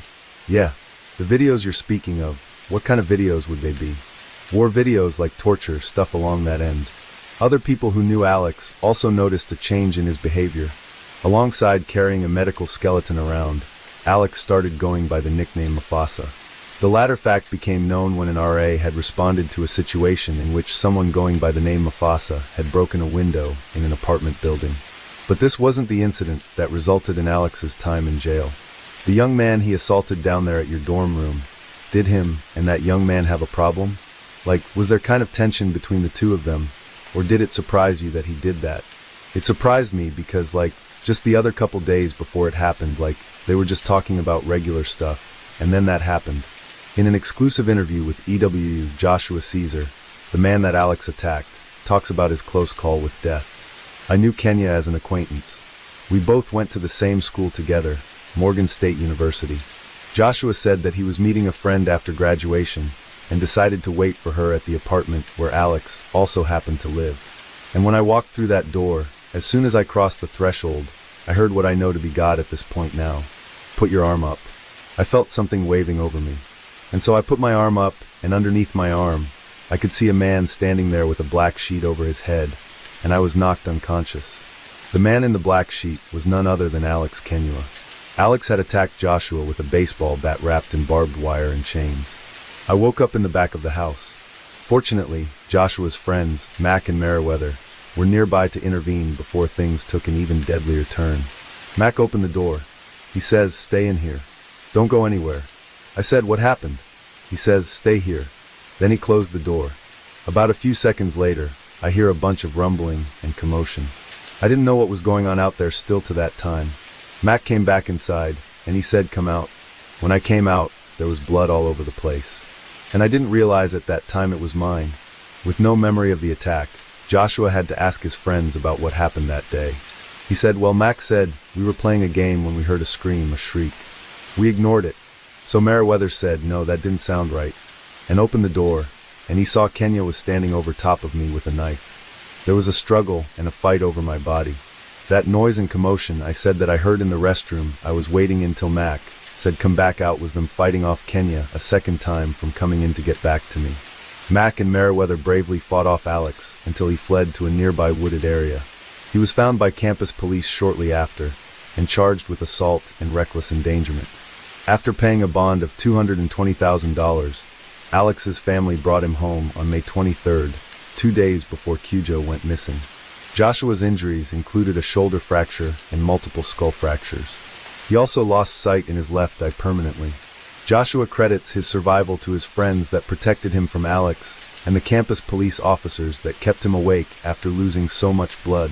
Yeah. The videos you're speaking of, what kind of videos would they be? War videos like torture, stuff along that end. Other people who knew Alex also noticed a change in his behavior. Alongside carrying a medical skeleton around, Alex started going by the nickname Mufasa. The latter fact became known when an RA had responded to a situation in which someone going by the name Mufasa had broken a window in an apartment building. But this wasn't the incident that resulted in Alex's time in jail. The young man he assaulted down there at your dorm room, did him and that young man have a problem? Like, was there kind of tension between the two of them? Or did it surprise you that he did that? It surprised me because, just the other couple days before it happened, they were just talking about regular stuff, and then that happened. In an exclusive interview with EW, Joshua Caesar, the man that Alex attacked, talks about his close call with death. I knew Kenya as an acquaintance. We both went to the same school together, Morgan State University. Joshua said that he was meeting a friend after graduation and decided to wait for her at the apartment where Alex also happened to live. And when I walked through that door, as soon as I crossed the threshold, I heard what I know to be God at this point now. Put your arm up. I felt something waving over me. And so I put my arm up, and underneath my arm, I could see a man standing there with a black sheet over his head, and I was knocked unconscious. The man in the black sheet was none other than Alex Kenua. Alex had attacked Joshua with a baseball bat wrapped in barbed wire and chains. I woke up in the back of the house. Fortunately, Joshua's friends, Mac and Meriwether, were nearby to intervene before things took an even deadlier turn. Mac opened the door. He says, "Stay in here. Don't go anywhere." I said, "What happened?" He says, "Stay here." Then he closed the door. About a few seconds later, I hear a bunch of rumbling and commotion. I didn't know what was going on out there still to that time. Mac came back inside, and he said, "Come out." When I came out, there was blood all over the place. And I didn't realize at that time it was mine. With no memory of the attack, Joshua had to ask his friends about what happened that day. He said, "Well, Mac said we were playing a game when we heard a scream, a shriek. We ignored it. So Meriwether said, no, that didn't sound right, and opened the door, and he saw Kenya was standing over top of me with a knife. There was a struggle and a fight over my body. That noise and commotion I said that I heard in the restroom, I was waiting until Mac said come back out, was them fighting off Kenya a second time from coming in to get back to me. Mac and Meriwether bravely fought off Alex until he fled to a nearby wooded area. He was found by campus police shortly after and charged with assault and reckless endangerment. After paying a bond of $220,000, Alex's family brought him home on May 23rd, 2 days before Cujo went missing. Joshua's injuries included a shoulder fracture and multiple skull fractures. He also lost sight in his left eye permanently. Joshua credits his survival to his friends that protected him from Alex and the campus police officers that kept him awake after losing so much blood.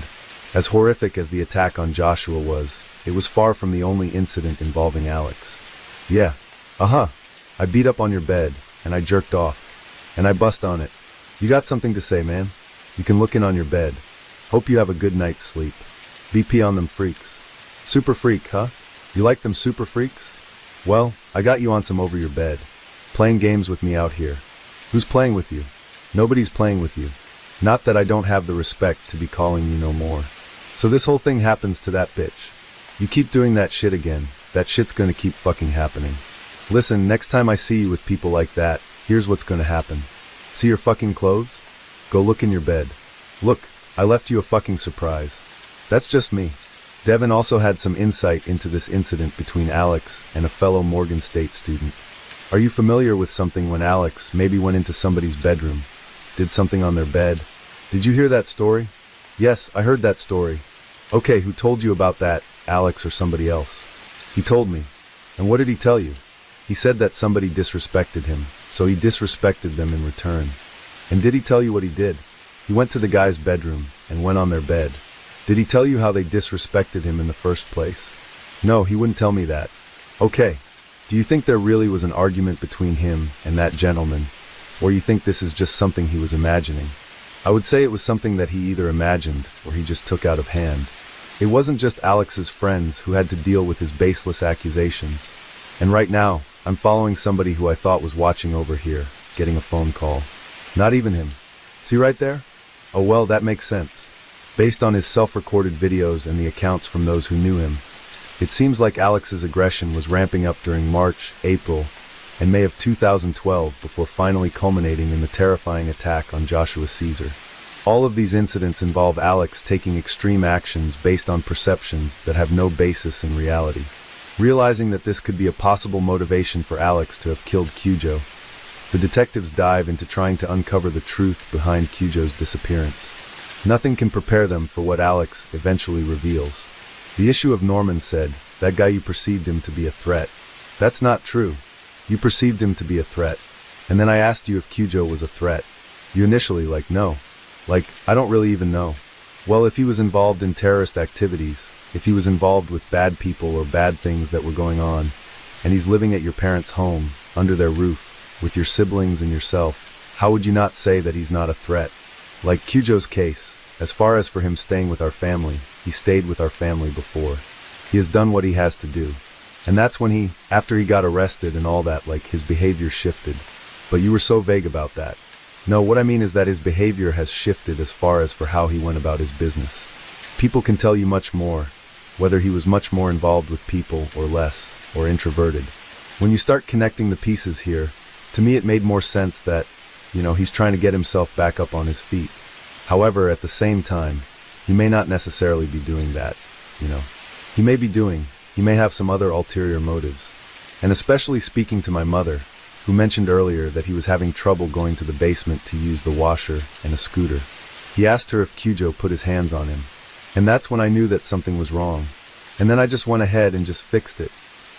As horrific as the attack on Joshua was, it was far from the only incident involving Alex. Yeah. I beat up on your bed, and I jerked off. And I bust on it. You got something to say, man? You can look in on your bed. Hope you have a good night's sleep. BP on them freaks. Super freak, huh? You like them super freaks? Well, I got you on some over your bed. Playing games with me out here. Who's playing with you? Nobody's playing with you. Not that I don't have the respect to be calling you no more. So this whole thing happens to that bitch. You keep doing that shit again. That shit's gonna keep fucking happening. Listen, next time I see you with people like that, here's what's gonna happen. See your fucking clothes? Go look in your bed. Look, I left you a fucking surprise. That's just me. Devin also had some insight into this incident between Alex and a fellow Morgan State student. Are you familiar with something when Alex maybe went into somebody's bedroom, did something on their bed? Did you hear that story? Yes, I heard that story. Okay, who told you about that, Alex or somebody else? He told me. And what did he tell you? He said that somebody disrespected him, so he disrespected them in return. And did he tell you what he did? He went to the guy's bedroom and went on their bed. Did he tell you how they disrespected him in the first place? No, he wouldn't tell me that. Okay. Do you think there really was an argument between him and that gentleman? Or you think this is just something he was imagining? I would say it was something that he either imagined or he just took out of hand. It wasn't just Alex's friends who had to deal with his baseless accusations. And right now, I'm following somebody who I thought was watching over here, getting a phone call. Not even him. See right there? Oh well, that makes sense. Based on his self-recorded videos and the accounts from those who knew him, it seems like Alex's aggression was ramping up during March, April, and May of 2012 before finally culminating in the terrifying attack on Joshua Caesar. All of these incidents involve Alex taking extreme actions based on perceptions that have no basis in reality. Realizing that this could be a possible motivation for Alex to have killed Cujo, the detectives dive into trying to uncover the truth behind Cujo's disappearance. Nothing can prepare them for what Alex eventually reveals. The issue of Norman said, "That guy, you perceived him to be a threat." That's not true. You perceived him to be a threat. And then I asked you if Cujo was a threat. You initially, no. I don't really even know. Well, if he was involved in terrorist activities, if he was involved with bad people or bad things that were going on, and he's living at your parents' home, under their roof, with your siblings and yourself, how would you not say that he's not a threat? Like Cujo's case, as far as for him staying with our family, he stayed with our family before. He has done what he has to do. And that's when after he got arrested and all that, his behavior shifted. But you were so vague about that. No, what I mean is that his behavior has shifted as far as for how he went about his business. People can tell you much more, whether he was much more involved with people or less, or introverted. When you start connecting the pieces here, to me it made more sense that, he's trying to get himself back up on his feet. However, at the same time, he may not necessarily be doing that, He may have some other ulterior motives. And especially speaking to my mother, who mentioned earlier that he was having trouble going to the basement to use the washer and a scooter. He asked her if Cujo put his hands on him. And that's when I knew that something was wrong. And then I just went ahead and just fixed it.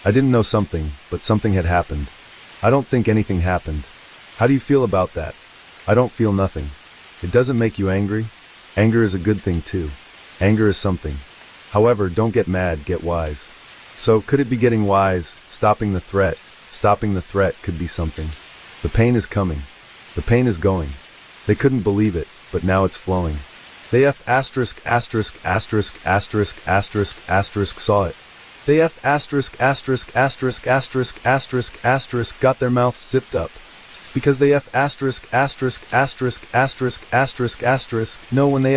I didn't know something, but something had happened. I don't think anything happened. How do you feel about that? I don't feel nothing. It doesn't make you angry? Anger is a good thing too. Anger is something. However, don't get mad, get wise. So, could it be getting wise, stopping the threat? Stopping the threat could be something. The pain is coming. The pain is going. They couldn't believe it, but now it's flowing. They saw it. They got their mouths zipped up. Because they know when they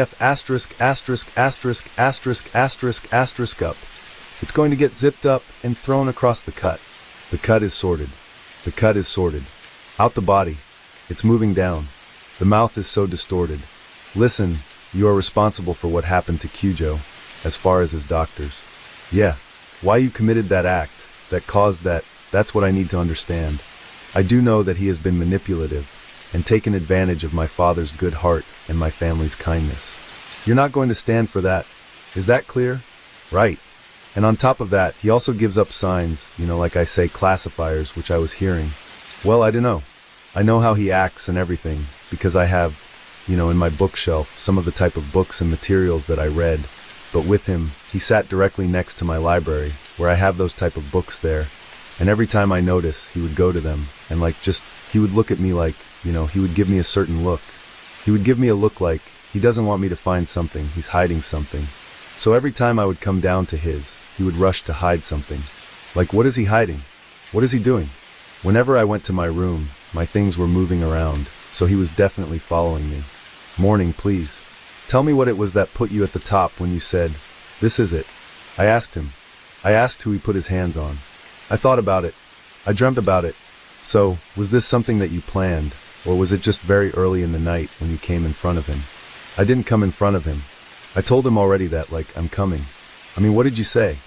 up. It's going to get zipped up and thrown across the cut. The cut is sorted. The cut is sorted. Out the body. It's moving down. The mouth is so distorted. Listen, you are responsible for what happened to Cujo, as far as his doctors. Yeah. Why you committed that act, that caused that's what I need to understand. I do know that he has been manipulative and taken advantage of my father's good heart and my family's kindness. You're not going to stand for that. Is that clear? Right. And on top of that, he also gives up signs, like I say, classifiers, which I was hearing. Well, I don't know. I know how he acts and everything, because I have, in my bookshelf, some of the type of books and materials that I read. But with him, he sat directly next to my library, where I have those type of books there. And every time I notice, he would go to them, and he would look at me he would give me a certain look. He would give me a look like, he doesn't want me to find something, he's hiding something. So every time I would come down to his, he would rush to hide something. What is he hiding? What is he doing? Whenever I went to my room, my things were moving around, so he was definitely following me. Morning, please. Tell me what it was that put you at the top when you said, "This is it." I asked him. I asked who he put his hands on. I thought about it. I dreamt about it. So, was this something that you planned, or was it just very early in the night when you came in front of him? I didn't come in front of him. I told him already that, I'm coming. I mean, what did you say?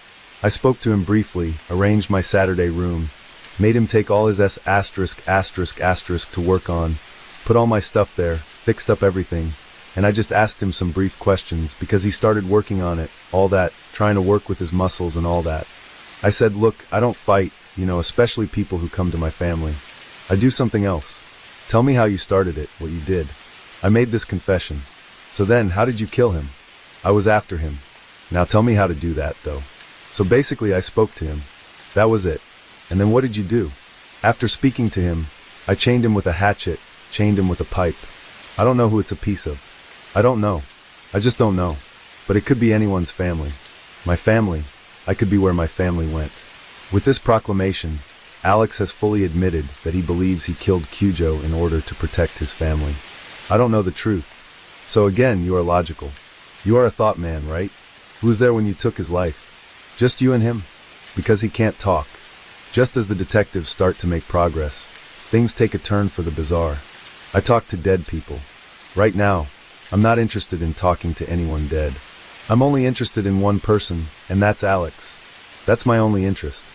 I spoke to him briefly, arranged my Saturday room, made him take all his to work on, put all my stuff there, fixed up everything, and I just asked him some brief questions because he started working on it, all that, trying to work with his muscles and all that. I said, look, I don't fight, especially people who come to my family. I do something else. Tell me how you started it, what you did. I made this confession. So then, how did you kill him? I was after him. Now tell me how to do that, though. So basically I spoke to him. That was it. And then what did you do? After speaking to him, I chained him with a hatchet, chained him with a pipe. I don't know who it's a piece of. I don't know. I just don't know. But it could be anyone's family. My family. I could be where my family went. With this proclamation, Alex has fully admitted that he believes he killed Cujo in order to protect his family. I don't know the truth. So again, you are logical. You are a thought man, right? Who was there when you took his life? Just you and him? Because he can't talk. Just as the detectives start to make progress, things take a turn for the bizarre. I talk to dead people. Right now, I'm not interested in talking to anyone dead. I'm only interested in one person, and that's Alex. That's my only interest.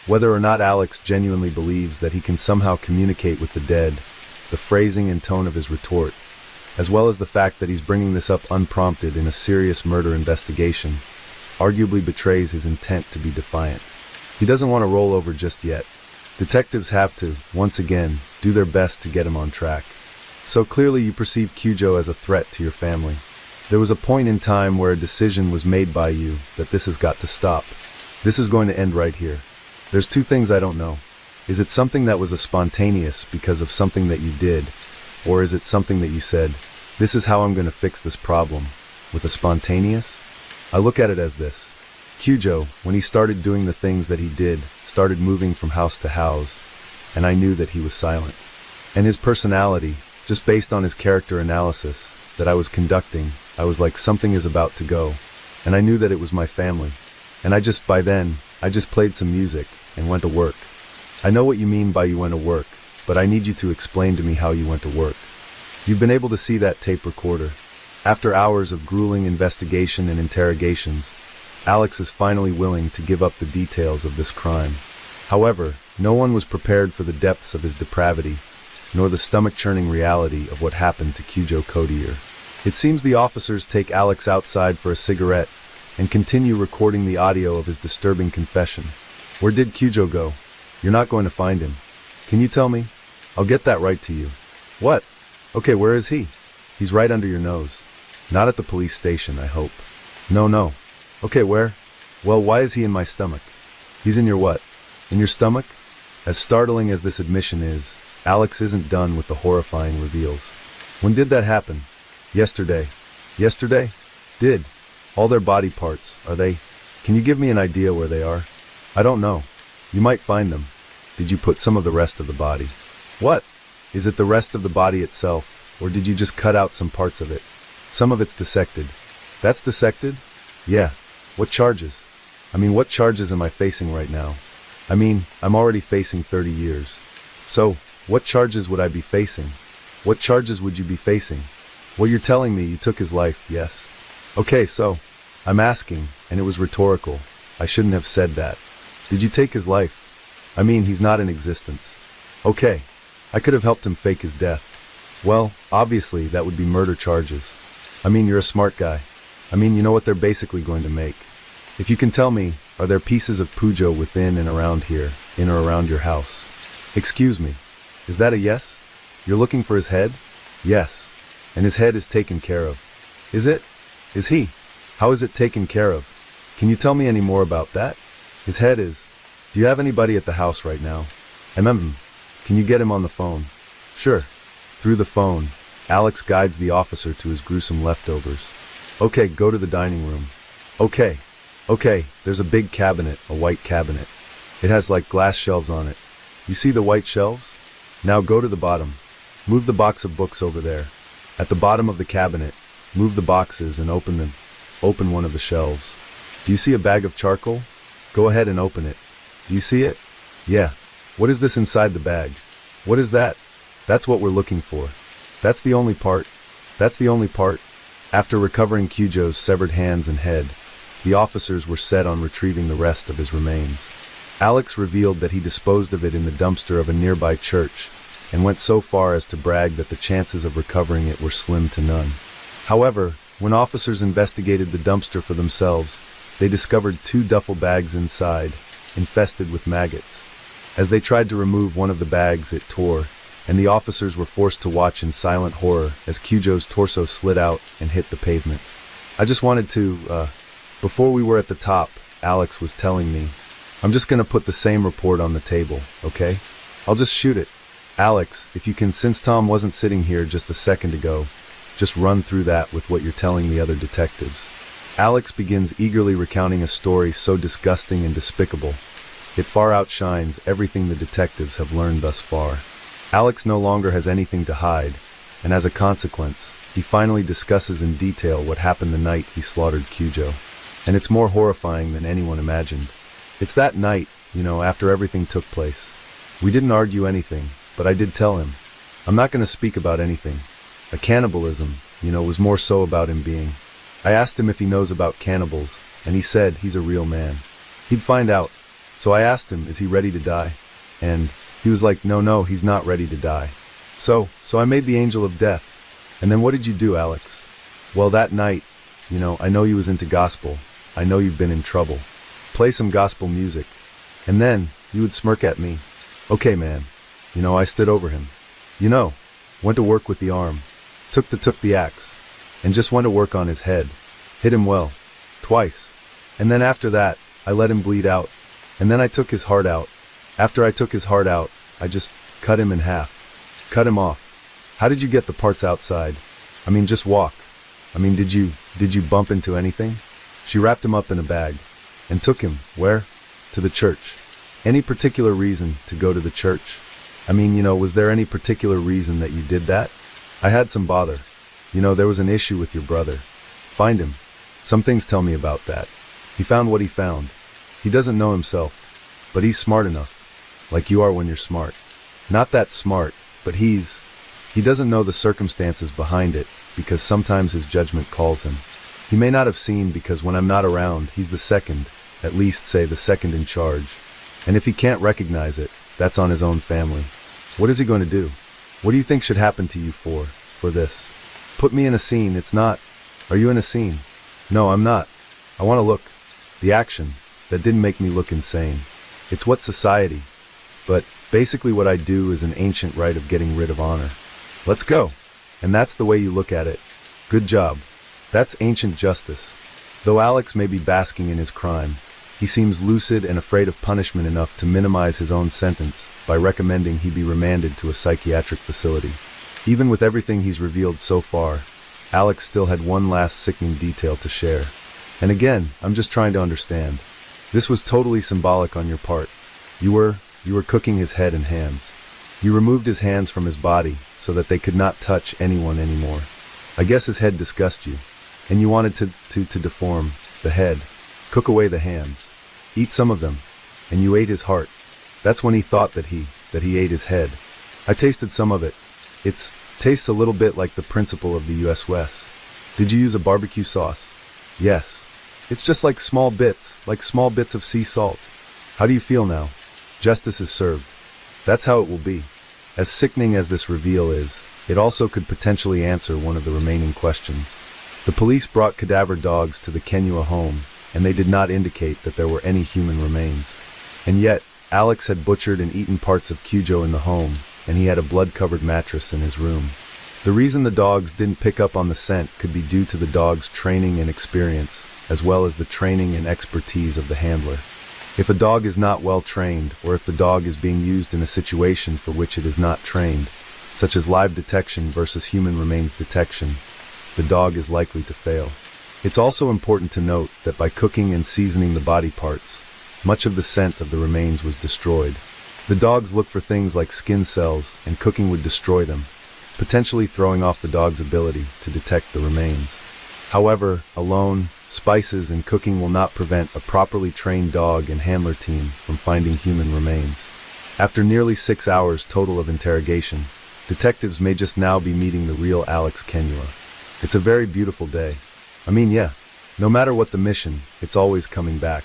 Whether or not Alex genuinely believes that he can somehow communicate with the dead, the phrasing and tone of his retort, as well as the fact that he's bringing this up unprompted in a serious murder investigation, arguably betrays his intent to be defiant. He doesn't want to roll over just yet. Detectives have to, once again, do their best to get him on track. So clearly you perceive Cujo as a threat to your family. There was a point in time where a decision was made by you that this has got to stop. This is going to end right here. There's two things I don't know. Is it something that was a spontaneous because of something that you did, or is it something that you said, this is how I'm going to fix this problem, with a spontaneous? I look at it as this. Cujo, when he started doing the things that he did, started moving from house to house, and I knew that he was silent. And his personality, just based on his character analysis that I was conducting, I was like, something is about to go. And I knew that it was my family. And by then, I just played some music and went to work. I know what you mean by you went to work, but I need you to explain to me how you went to work. You've been able to see that tape recorder. After hours of grueling investigation and interrogations, Alex is finally willing to give up the details of this crime. However, no one was prepared for the depths of his depravity, nor the stomach-churning reality of what happened to Cujo Codier. It seems the officers take Alex outside for a cigarette and continue recording the audio of his disturbing confession. Where did Cujo go? You're not going to find him. Can you tell me? I'll get that right to you. What? Okay, where is he? He's right under your nose. Not at the police station, I hope. No. Okay, where? Well, why is he in my stomach? He's in your what? In your stomach? As startling as this admission is, Alex isn't done with the horrifying reveals. When did that happen? Yesterday. Yesterday? Did. All their body parts, are they? Can you give me an idea where they are? I don't know. You might find them. Did you put some of the rest of the body? What? Is it the rest of the body itself, or did you just cut out some parts of it? Some of it's dissected. That's dissected? Yeah. What charges? What charges am I facing right now? I'm already facing 30 years. So, what charges would I be facing? What charges would you be facing? Well, you're telling me you took his life, yes. Okay, so, I'm asking, and it was rhetorical. I shouldn't have said that. Did you take his life? He's not in existence. Okay, I could have helped him fake his death. Well, obviously, that would be murder charges. You're a smart guy. You know what they're basically going to make. If you can tell me, are there pieces of Pujo within and around here, in or around your house? Excuse me, is that a yes? You're looking for his head? Yes. And his head is taken care of. Is it? Is he? How is it taken care of? Can you tell me any more about that? His head is. Do you have anybody at the house right now? Can you get him on the phone? Sure. Through the phone, Alex guides the officer to his gruesome leftovers. Okay, go to the dining room. Okay, there's a big cabinet, a white cabinet. It has like glass shelves on it. You see the white shelves? Now go to the bottom. Move the box of books over there. At the bottom of the cabinet, move the boxes and open them. Open one of the shelves. Do you see a bag of charcoal? Go ahead and open it. Do you see it? Yeah. What is this inside the bag? What is that? That's what we're looking for. That's the only part. After recovering Cujo's severed hands and head, the officers were set on retrieving the rest of his remains. Alex revealed that he disposed of it in the dumpster of a nearby church, and went so far as to brag that the chances of recovering it were slim to none. However, when officers investigated the dumpster for themselves, they discovered 2 duffel bags inside, infested with maggots. As they tried to remove one of the bags, it tore, and the officers were forced to watch in silent horror as Cujo's torso slid out and hit the pavement. I just wanted to, before we were at the top, Alex was telling me, I'm just gonna put the same report on the table, okay? I'll just shoot it. Alex, if you can, since Tom wasn't sitting here just a second ago, just run through that with what you're telling the other detectives. Alex begins eagerly recounting a story so disgusting and despicable. It far outshines everything the detectives have learned thus far. Alex no longer has anything to hide, and as a consequence, he finally discusses in detail what happened the night he slaughtered Cujo. And it's more horrifying than anyone imagined. It's that night, after everything took place. We didn't argue anything, but I did tell him. I'm not going to speak about anything. A cannibalism, was more so about him being. I asked him if he knows about cannibals, and he said he's a real man. He'd find out. So I asked him, is he ready to die? And he was like, no, he's not ready to die. So I made the angel of death. And then what did you do, Alex? Well, that night, I know you was into gospel. I know you've been in trouble. Play some gospel music. And then, you would smirk at me. Okay, man. I stood over him. Went to work with the arm. Took the axe. And just went to work on his head. Hit him well. Twice. And then after that, I let him bleed out. And then I took his heart out. After I took his heart out, I just cut him in half. Cut him off. How did you get the parts outside? Just walk. Did you bump into anything? She wrapped him up in a bag. And took him, where? To the church. Any particular reason to go to the church? Was there any particular reason that you did that? I had some bother. There was an issue with your brother. Find him. Some things tell me about that. He found what he found. He doesn't know himself. But he's smart enough. Like you are when you're smart. Not that smart, but he doesn't know the circumstances behind it, because sometimes his judgment calls him. He may not have seen because when I'm not around, he's the second, at least say the second in charge. And if he can't recognize it, that's on his own family. What is he going to do? What do you think should happen to you for this? Put me in a scene, it's not. Are you in a scene? No, I'm not. I want to look. The action. That didn't make me look insane. It's what society. But basically what I do is an ancient rite of getting rid of honor. Let's go. And that's the way you look at it. Good job. That's ancient justice. Though Alex may be basking in his crime, he seems lucid and afraid of punishment enough to minimize his own sentence by recommending he be remanded to a psychiatric facility. Even with everything he's revealed so far, Alex still had one last sickening detail to share. And again, I'm just trying to understand. This was totally symbolic on your part. You were cooking his head and hands. You removed his hands from his body so that they could not touch anyone anymore. I guess his head disgusted you, and you wanted to deform the head, cook away the hands, eat some of them, and you ate his heart. That's when he thought that he ate his head. I tasted some of it. It tastes a little bit like the principle of the U.S. West. Did you use a barbecue sauce? Yes. It's just like small bits of sea salt. How do you feel now? Justice is served. That's how it will be. As sickening as this reveal is, it also could potentially answer one of the remaining questions. The police brought cadaver dogs to the Kenua home, and they did not indicate that there were any human remains. And yet, Alex had butchered and eaten parts of Cujo in the home, and he had a blood-covered mattress in his room. The reason the dogs didn't pick up on the scent could be due to the dog's training and experience, as well as the training and expertise of the handler. If a dog is not well trained, or if the dog is being used in a situation for which it is not trained, such as live detection versus human remains detection, the dog is likely to fail. It's also important to note that by cooking and seasoning the body parts, much of the scent of the remains was destroyed. The dogs look for things like skin cells, and cooking would destroy them, potentially throwing off the dog's ability to detect the remains. However, alone, spices and cooking will not prevent a properly trained dog and handler team from finding human remains. After nearly 6 hours total of interrogation, detectives may just now be meeting the real Alex Kenua. It's a very beautiful day. No matter what the mission, it's always coming back.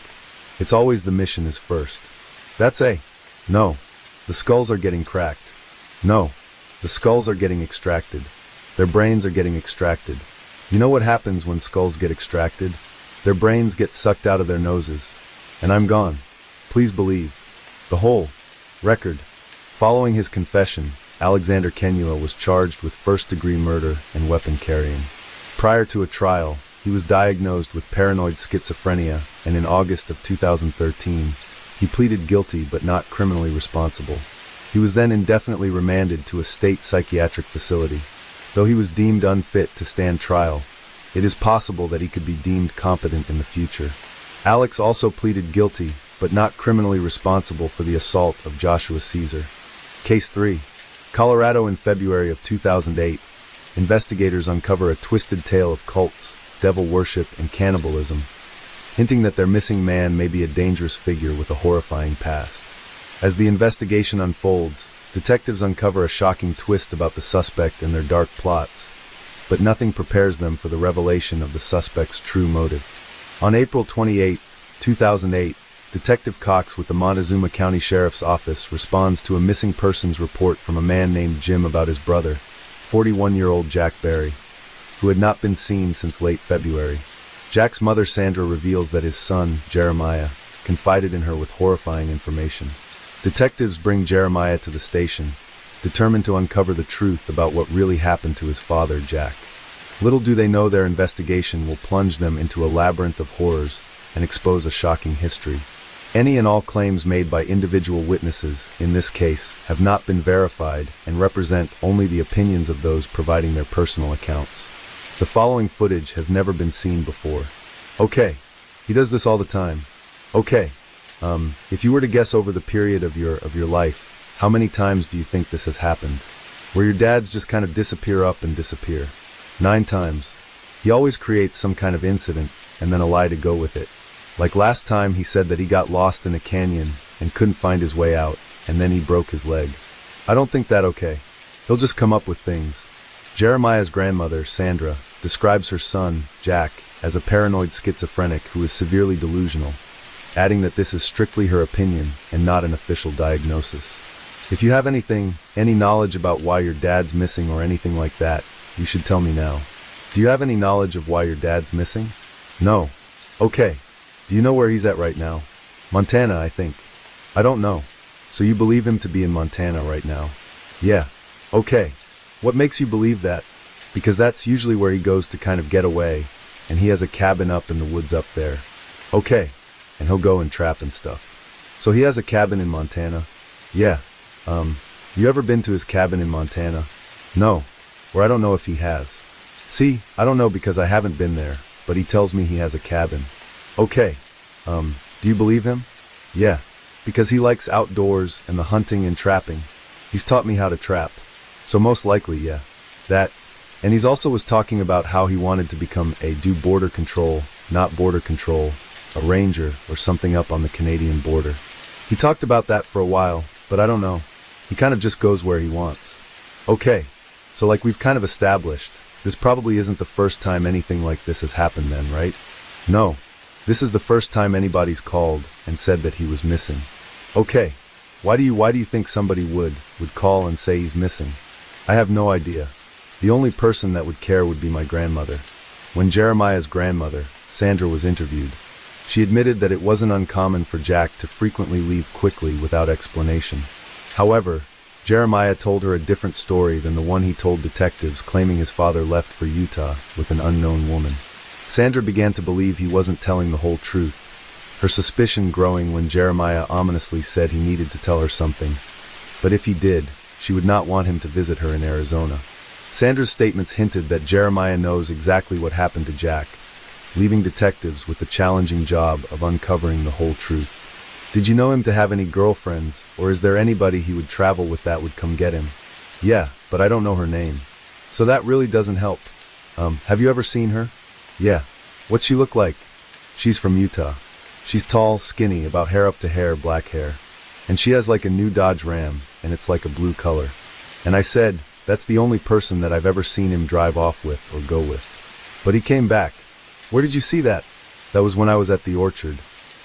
It's always the mission is first. No, the skulls are getting cracked. No, the skulls are getting extracted. Their brains are getting extracted. You know what happens when skulls get extracted? Their brains get sucked out of their noses. And I'm gone. Please believe. The whole record. Following his confession, Alexander Kenua was charged with first-degree murder and weapon carrying. Prior to a trial, he was diagnosed with paranoid schizophrenia, and in August of 2013, he pleaded guilty but not criminally responsible. He was then indefinitely remanded to a state psychiatric facility. Though he was deemed unfit to stand trial, it is possible that he could be deemed competent in the future. Alex also pleaded guilty, but not criminally responsible for the assault of Joshua Caesar. Case 3. Colorado in February of 2008, investigators uncover a twisted tale of cults, devil worship, and cannibalism, hinting that their missing man may be a dangerous figure with a horrifying past. As the investigation unfolds, detectives uncover a shocking twist about the suspect and their dark plots, but nothing prepares them for the revelation of the suspect's true motive. On April 28, 2008, Detective Cox with the Montezuma County Sheriff's Office responds to a missing persons report from a man named Jim about his brother, 41-year-old Jack Barry, who had not been seen since late February. Jack's mother Sandra reveals that his son, Jeremiah, confided in her with horrifying information. Detectives bring Jeremiah to the station, determined to uncover the truth about what really happened to his father, Jack. Little do they know their investigation will plunge them into a labyrinth of horrors and expose a shocking history. Any and all claims made by individual witnesses, in this case, have not been verified and represent only the opinions of those providing their personal accounts. The following footage has never been seen before. Okay, he does this all the time. Okay, if you were to guess over the period of your life, how many times do you think this has happened? Where your dads just kind of disappear up and disappear? 9 times. He always creates some kind of incident and then a lie to go with it. Like last time he said that he got lost in a canyon and couldn't find his way out, and then he broke his leg. I don't think that okay. He'll just come up with things. Jeremiah's grandmother, Sandra, describes her son, Jack, as a paranoid schizophrenic who is severely delusional, adding that this is strictly her opinion and not an official diagnosis. If you have any knowledge about why your dad's missing or anything like that, you should tell me now. Do you have any knowledge of why your dad's missing? No. Okay. Do you know where he's at right now? Montana, I think. I don't know. So you believe him to be in Montana right now? Yeah. Okay. What makes you believe that? Because that's usually where he goes to kind of get away, and he has a cabin up in the woods up there. Okay. And he'll go and trap and stuff. So he has a cabin in Montana? Yeah. You ever been to his cabin in Montana? No. Or I don't know if he has. See, I don't know because I haven't been there, but he tells me he has a cabin. Okay. Do you believe him? Yeah. Because he likes outdoors and the hunting and trapping. He's taught me how to trap. So most likely, yeah. That. And he's also was talking about how he wanted to become do border control, not border control, a ranger or something up on the Canadian border. He talked about that for a while, but I don't know. He kind of just goes where he wants. Okay. So like we've kind of established, this probably isn't the first time anything like this has happened then, right? No. This is the first time anybody's called and said that he was missing. Okay. Why do you think somebody would call and say he's missing? I have no idea. The only person that would care would be my grandmother. When Jeremiah's grandmother, Sandra, was interviewed, she admitted that it wasn't uncommon for Jack to frequently leave quickly without explanation. However, Jeremiah told her a different story than the one he told detectives, claiming his father left for Utah with an unknown woman. Sandra began to believe he wasn't telling the whole truth, her suspicion growing when Jeremiah ominously said he needed to tell her something, but if he did, she would not want him to visit her in Arizona. Sandra's statements hinted that Jeremiah knows exactly what happened to Jack, leaving detectives with the challenging job of uncovering the whole truth. Did you know him to have any girlfriends, or is there anybody he would travel with that would come get him? Yeah, but I don't know her name. So that really doesn't help. Have you ever seen her? Yeah. What's she look like? She's from Utah. She's tall, skinny, about hair up to hair, black hair. And she has like a new Dodge Ram, and it's like a blue color. And I said, that's the only person that I've ever seen him drive off with or go with. But he came back. Where did you see that? That was when I was at the orchard.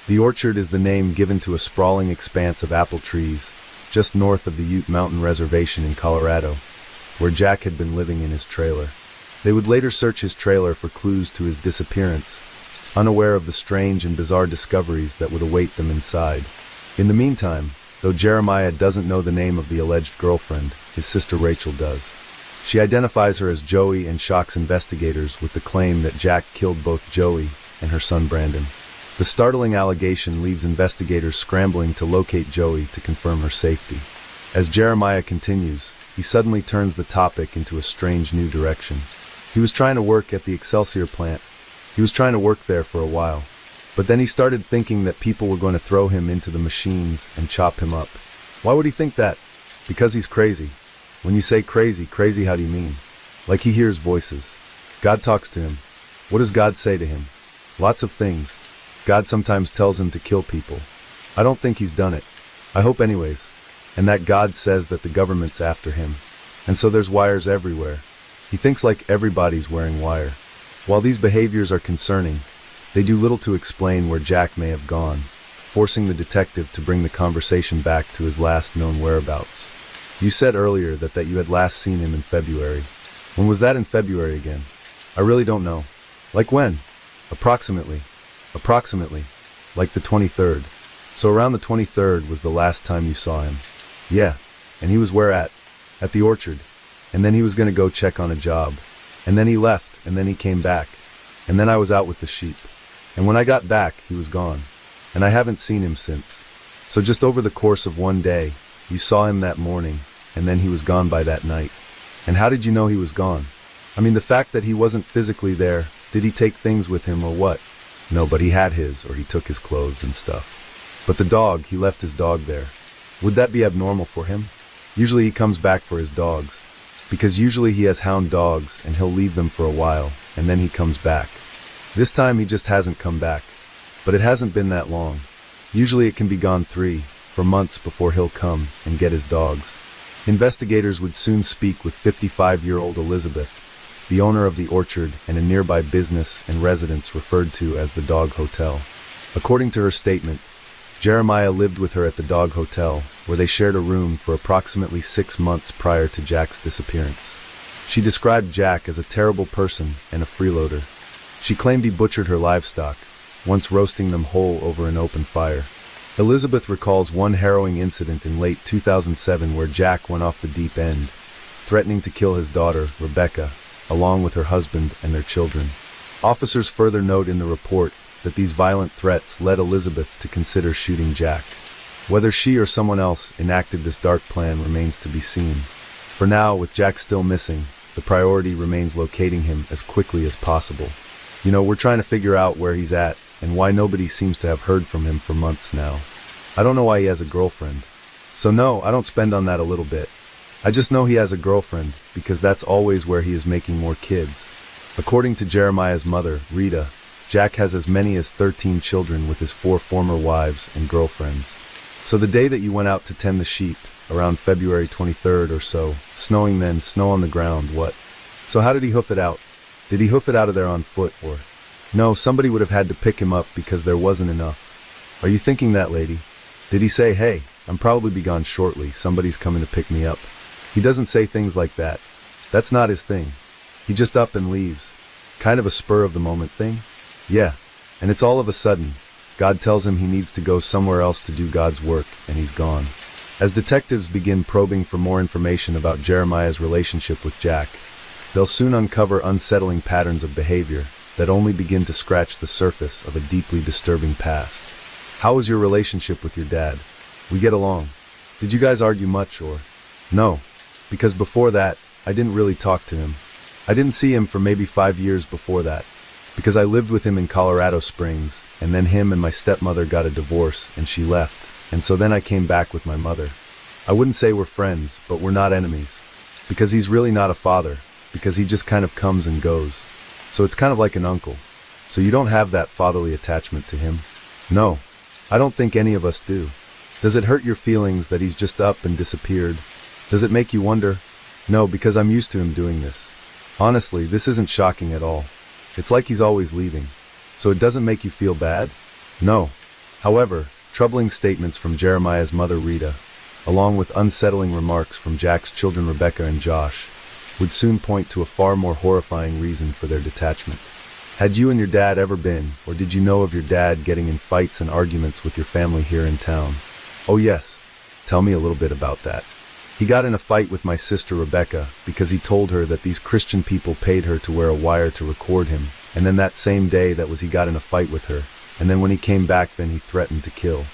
The orchard is the name given to a sprawling expanse of apple trees, just north of the Ute Mountain Reservation in Colorado, where Jack had been living in his trailer. They would later search his trailer for clues to his disappearance, unaware of the strange and bizarre discoveries that would await them inside. In the meantime, though Jeremiah doesn't know the name of the alleged girlfriend, his sister Rachel does. She identifies her as Joey and shocks investigators with the claim that Jack killed both Joey and her son Brandon. The startling allegation leaves investigators scrambling to locate Joey to confirm her safety. As Jeremiah continues, he suddenly turns the topic into a strange new direction. He was trying to work at the Excelsior plant. He was trying to work there for a while. But then he started thinking that people were going to throw him into the machines and chop him up. Why would he think that? Because he's crazy. When you say crazy, how do you mean? Like he hears voices. God talks to him. What does God say to him? Lots of things. God sometimes tells him to kill people. I don't think he's done it. I hope anyways. And that God says that the government's after him. And so there's wires everywhere. He thinks like everybody's wearing wire. While these behaviors are concerning, they do little to explain where Jack may have gone, forcing the detective to bring the conversation back to his last known whereabouts. You said earlier that you had last seen him in February. When was that in February again? I really don't know. Like when? Approximately. Like the 23rd. So around the 23rd was the last time you saw him. Yeah. And he was where at? At the orchard. And then he was gonna go check on a job. And then he left, and then he came back. And then I was out with the sheep. And when I got back, he was gone. And I haven't seen him since. So just over the course of one day, you saw him that morning, and then he was gone by that night. And how did you know he was gone? I mean, the fact that he wasn't physically there, did he take things with him or what? No, but he had his, or he took his clothes and stuff. But the dog, he left his dog there. Would that be abnormal for him? Usually he comes back for his dogs. Because usually he has hound dogs, and he'll leave them for a while, and then he comes back. This time he just hasn't come back. But it hasn't been that long. Usually it can be gone 4 months before he'll come and get his dogs. Investigators would soon speak with 55-year-old Elizabeth, the owner of the orchard and a nearby business and residence referred to as the Dog Hotel. According to her statement, Jeremiah lived with her at the Dog Hotel, where they shared a room for approximately 6 months prior to Jack's disappearance. She described Jack as a terrible person and a freeloader. She claimed he butchered her livestock, once roasting them whole over an open fire. Elizabeth recalls one harrowing incident in late 2007 where Jack went off the deep end, threatening to kill his daughter, Rebecca, along with her husband and their children. Officers further note in the report that these violent threats led Elizabeth to consider shooting Jack. Whether she or someone else enacted this dark plan remains to be seen. For now, with Jack still missing, the priority remains locating him as quickly as possible. You know, we're trying to figure out where he's at and why nobody seems to have heard from him for months now. I don't know why he has a girlfriend. So no, I don't spend on that a little bit. I just know he has a girlfriend because that's always where he is making more kids. According to Jeremiah's mother, Rita, Jack has as many as 13 children with his 4 former wives and girlfriends. So the day that you went out to tend the sheep, around February 23rd or so, snowing then, snow on the ground, what? So how did he hoof it out? Did he hoof it out of there on foot or? No, somebody would have had to pick him up because there wasn't enough. Are you thinking that, lady? Did he say, hey, I'm probably be gone shortly, somebody's coming to pick me up? He doesn't say things like that. That's not his thing. He just up and leaves. Kind of a spur of the moment thing? Yeah, and it's all of a sudden. God tells him he needs to go somewhere else to do God's work, and he's gone. As detectives begin probing for more information about Jeremiah's relationship with Jack, they'll soon uncover unsettling patterns of behavior that only begin to scratch the surface of a deeply disturbing past. How was your relationship with your dad? We get along. Did you guys argue much or? No, because before that, I didn't really talk to him. I didn't see him for maybe 5 years before that, because I lived with him in Colorado Springs, and then him and my stepmother got a divorce, and she left, and so then I came back with my mother. I wouldn't say we're friends, but we're not enemies, because he's really not a father, because he just kind of comes and goes. So it's kind of like an uncle. So you don't have that fatherly attachment to him? No, I don't think any of us do. Does it hurt your feelings that he's just up and disappeared? Does it make you wonder? No, because I'm used to him doing this. Honestly, this isn't shocking at all. It's like he's always leaving. So it doesn't make you feel bad? No. However, troubling statements from Jeremiah's mother Rita, along with unsettling remarks from Jack's children Rebecca and Josh, would soon point to a far more horrifying reason for their detachment. Had you and your dad ever been, or did you know of your dad getting in fights and arguments with your family here in town? Oh yes. Tell me a little bit about that. He got in a fight with my sister Rebecca because he told her that these Christian people paid her to wear a wire to record him, and then that same day he got in a fight with her, and then when he came back then he threatened to kill.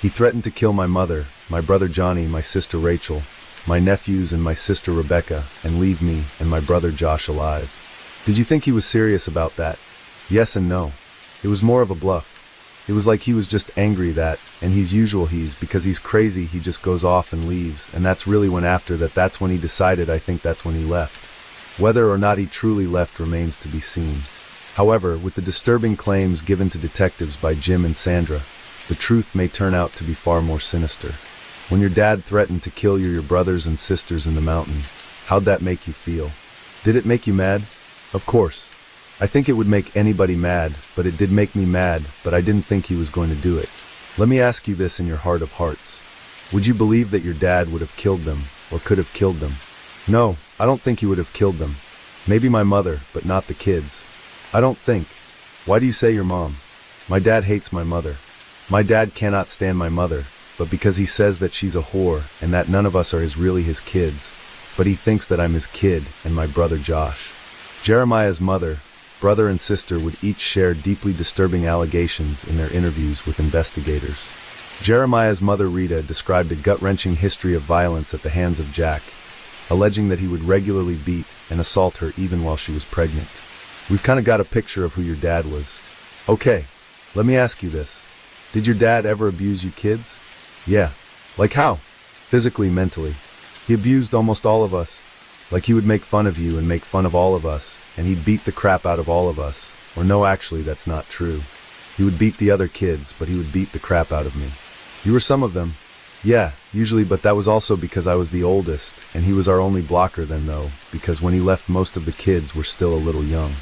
He threatened to kill my mother, my brother Johnny, my sister Rachel, my nephews and my sister Rebecca, and leave me and my brother Josh alive. Did you think he was serious about that? Yes and no. It was more of a bluff. It was like he was just angry that, and because he's crazy, he just goes off and leaves, and that's really when that's when he decided, I think that's when he left. Whether or not he truly left remains to be seen. However, with the disturbing claims given to detectives by Jim and Sandra, the truth may turn out to be far more sinister. When your dad threatened to kill your brothers and sisters in the mountain, how'd that make you feel? Did it make you mad? Of course. I think it would make anybody mad, but it did make me mad, but I didn't think he was going to do it. Let me ask you this in your heart of hearts. Would you believe that your dad would have killed them, or could have killed them? No, I don't think he would have killed them. Maybe my mother, but not the kids. I don't think. Why do you say your mom? My dad hates my mother. My dad cannot stand my mother, but because he says that she's a whore and that none of us are really his kids, but he thinks that I'm his kid and my brother Josh. Jeremiah's mother, brother and sister would each share deeply disturbing allegations in their interviews with investigators. Jeremiah's mother Rita described a gut-wrenching history of violence at the hands of Jack, alleging that he would regularly beat and assault her even while she was pregnant. We've kind of got a picture of who your dad was. Okay, let me ask you this. Did your dad ever abuse you kids? Yeah. Like how? Physically, mentally. He abused almost all of us. Like he would make fun of you and make fun of all of us, and he'd beat the crap out of all of us. Or no, actually, that's not true. He would beat the other kids, but he would beat the crap out of me. You were some of them. Yeah, usually, but that was also because I was the oldest, and he was our only blocker then though, because when he left most of the kids were still a little young.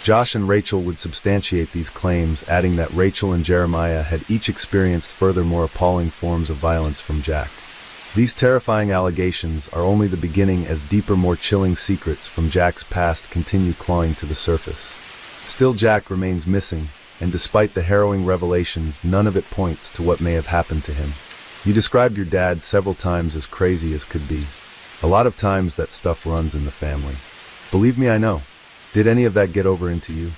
Josh and Rachel would substantiate these claims, adding that Rachel and Jeremiah had each experienced further more appalling forms of violence from Jack. These terrifying allegations are only the beginning as deeper, more chilling secrets from Jack's past continue clawing to the surface. Still, Jack remains missing, and despite the harrowing revelations, none of it points to what may have happened to him. You described your dad several times as crazy as could be. A lot of times that stuff runs in the family. Believe me, I know. Did any of that get over into you?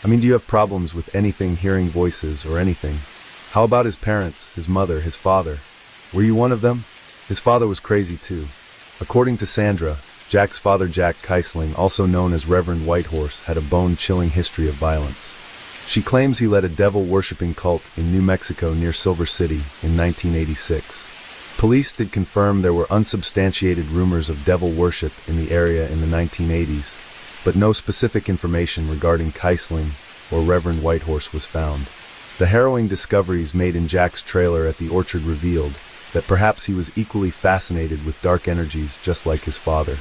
I mean, do you have problems with anything, hearing voices or anything? How about his parents, his mother, his father? Were you one of them? His father was crazy too. According to Sandra, Jack's father, Jack Keisling, also known as Reverend Whitehorse, had a bone-chilling history of violence. She claims he led a devil-worshipping cult in New Mexico near Silver City in 1986. Police did confirm there were unsubstantiated rumors of devil worship in the area in the 1980s, but no specific information regarding Keisling or Reverend Whitehorse was found. The harrowing discoveries made in Jack's trailer at the orchard revealed that perhaps he was equally fascinated with dark energies just like his father.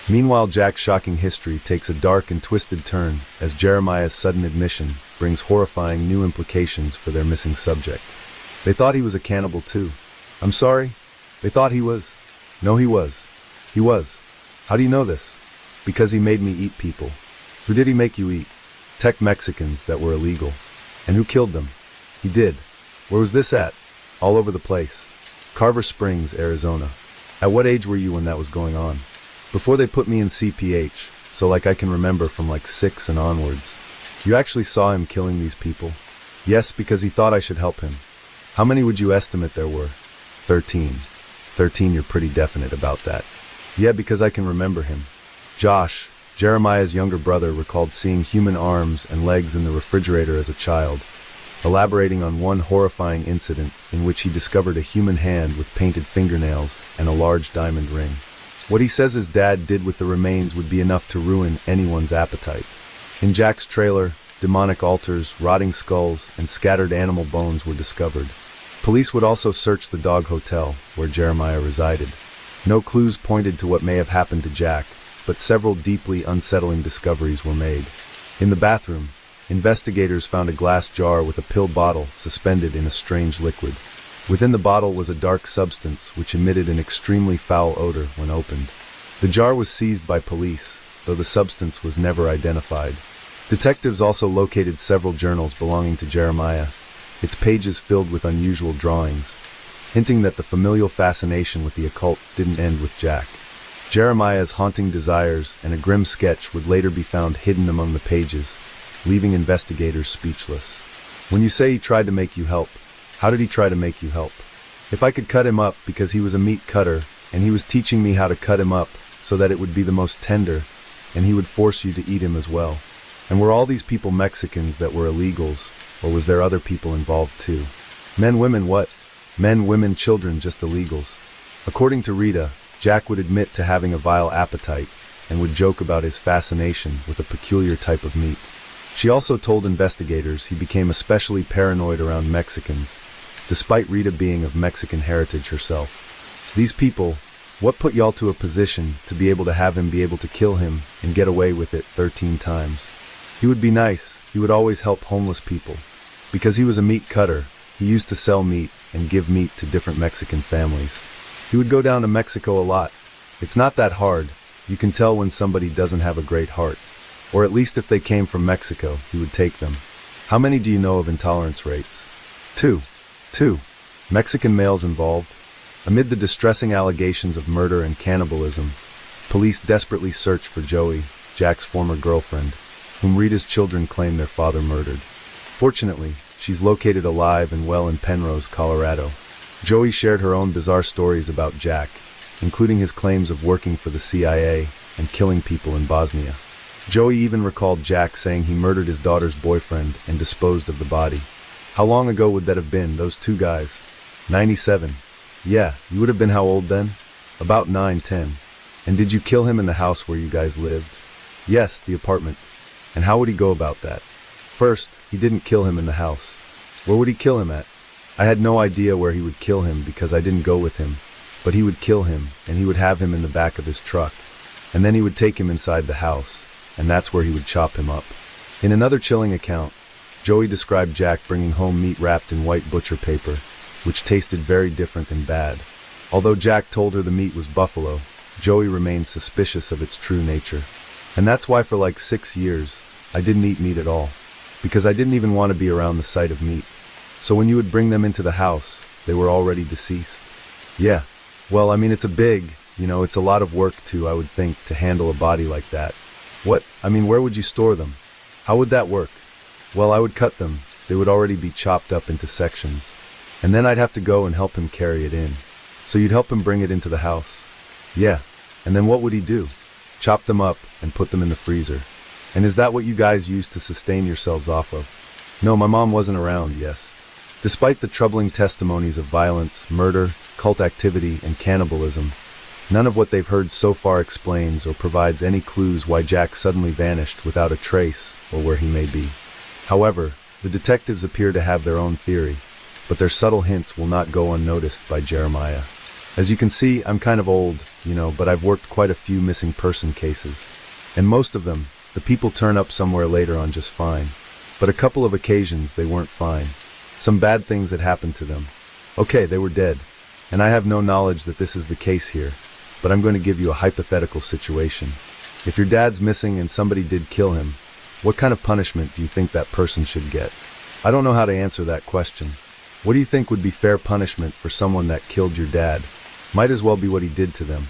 Meanwhile, Jack's shocking history takes a dark and twisted turn as Jeremiah's sudden admission brings horrifying new implications for their missing subject. They thought he was a cannibal too. I'm sorry? They thought he was. No, he was. He was. How do you know this? Because he made me eat people. Who did he make you eat? Tech Mexicans that were illegal. And who killed them? He did. Where was this at? All over the place. Carver Springs, Arizona. At what age were you when that was going on? Before they put me in CPH, so like I can remember from like 6 and onwards. You actually saw him killing these people? Yes, because he thought I should help him. How many would you estimate there were? 13. 13, you're pretty definite about that. Yeah, because I can remember him. Josh, Jeremiah's younger brother, recalled seeing human arms and legs in the refrigerator as a child, elaborating on one horrifying incident in which he discovered a human hand with painted fingernails and a large diamond ring. What he says his dad did with the remains would be enough to ruin anyone's appetite. In Jack's trailer, demonic altars, rotting skulls, and scattered animal bones were discovered. Police would also search the dog hotel where Jeremiah resided. No clues pointed to what may have happened to Jack, but several deeply unsettling discoveries were made. In the bathroom, investigators found a glass jar with a pill bottle suspended in a strange liquid. Within the bottle was a dark substance which emitted an extremely foul odor when opened. The jar was seized by police, though the substance was never identified. Detectives also located several journals belonging to Jeremiah, its pages filled with unusual drawings, hinting that the familial fascination with the occult didn't end with Jack. Jeremiah's haunting desires and a grim sketch would later be found hidden among the pages, leaving investigators speechless. When you say he tried to make you help, how did he try to make you help? If I could cut him up because he was a meat cutter, and he was teaching me how to cut him up so that it would be the most tender, and he would force you to eat him as well. And were all these people Mexicans that were illegals, or was there other people involved too? Men, women, what? Men, women, children, just illegals. According to Rita, Jack would admit to having a vile appetite, and would joke about his fascination with a peculiar type of meat. She also told investigators he became especially paranoid around Mexicans, despite Rita being of Mexican heritage herself. These people, what put y'all to a position to be able to have him be able to kill him and get away with it 13 times? He would be nice, he would always help homeless people. Because he was a meat cutter, he used to sell meat and give meat to different Mexican families. He would go down to Mexico a lot. It's not that hard. You can tell when somebody doesn't have a great heart. Or at least if they came from Mexico, he would take them. How many do you know of intolerance rates? 2. Mexican males involved. Amid the distressing allegations of murder and cannibalism, police desperately search for Joey, Jack's former girlfriend, whom Rita's children claim their father murdered. Fortunately, she's located alive and well in Penrose, Colorado. Joey shared her own bizarre stories about Jack, including his claims of working for the CIA and killing people in Bosnia. Joey even recalled Jack saying he murdered his daughter's boyfriend and disposed of the body. How long ago would that have been, those two guys? 97. Yeah, you would have been how old then? About 9, 10. And did you kill him in the house where you guys lived? Yes, the apartment. And how would he go about that? First, he didn't kill him in the house. Where would he kill him at? I had no idea where he would kill him because I didn't go with him. But he would kill him, and he would have him in the back of his truck. And then he would take him inside the house, and that's where he would chop him up. In another chilling account, Joey described Jack bringing home meat wrapped in white butcher paper, which tasted very different and bad. Although Jack told her the meat was buffalo, Joey remained suspicious of its true nature. And that's why for like 6 years, I didn't eat meat at all, because I didn't even want to be around the sight of meat. So when you would bring them into the house, they were already deceased. Yeah, well, I mean, it's it's a lot of work too, I would think, to handle a body like that. Where would you store them? How would that work? Well, I would cut them. They would already be chopped up into sections. And then I'd have to go and help him carry it in. So you'd help him bring it into the house? Yeah. And then what would he do? Chop them up and put them in the freezer. And is that what you guys used to sustain yourselves off of? No, my mom wasn't around, yes. Despite the troubling testimonies of violence, murder, cult activity, and cannibalism, none of what they've heard so far explains or provides any clues why Jack suddenly vanished without a trace or where he may be. However, the detectives appear to have their own theory, but their subtle hints will not go unnoticed by Jeremiah. As you can see, I'm kind of old, but I've worked quite a few missing person cases. And most of them, the people turn up somewhere later on just fine. But a couple of occasions they weren't fine. Some bad things had happened to them. Okay, they were dead. And I have no knowledge that this is the case here, but I'm going to give you a hypothetical situation. If your dad's missing and somebody did kill him, what kind of punishment do you think that person should get? I don't know how to answer that question. What do you think would be fair punishment for someone that killed your dad? Might as well be what he did to them.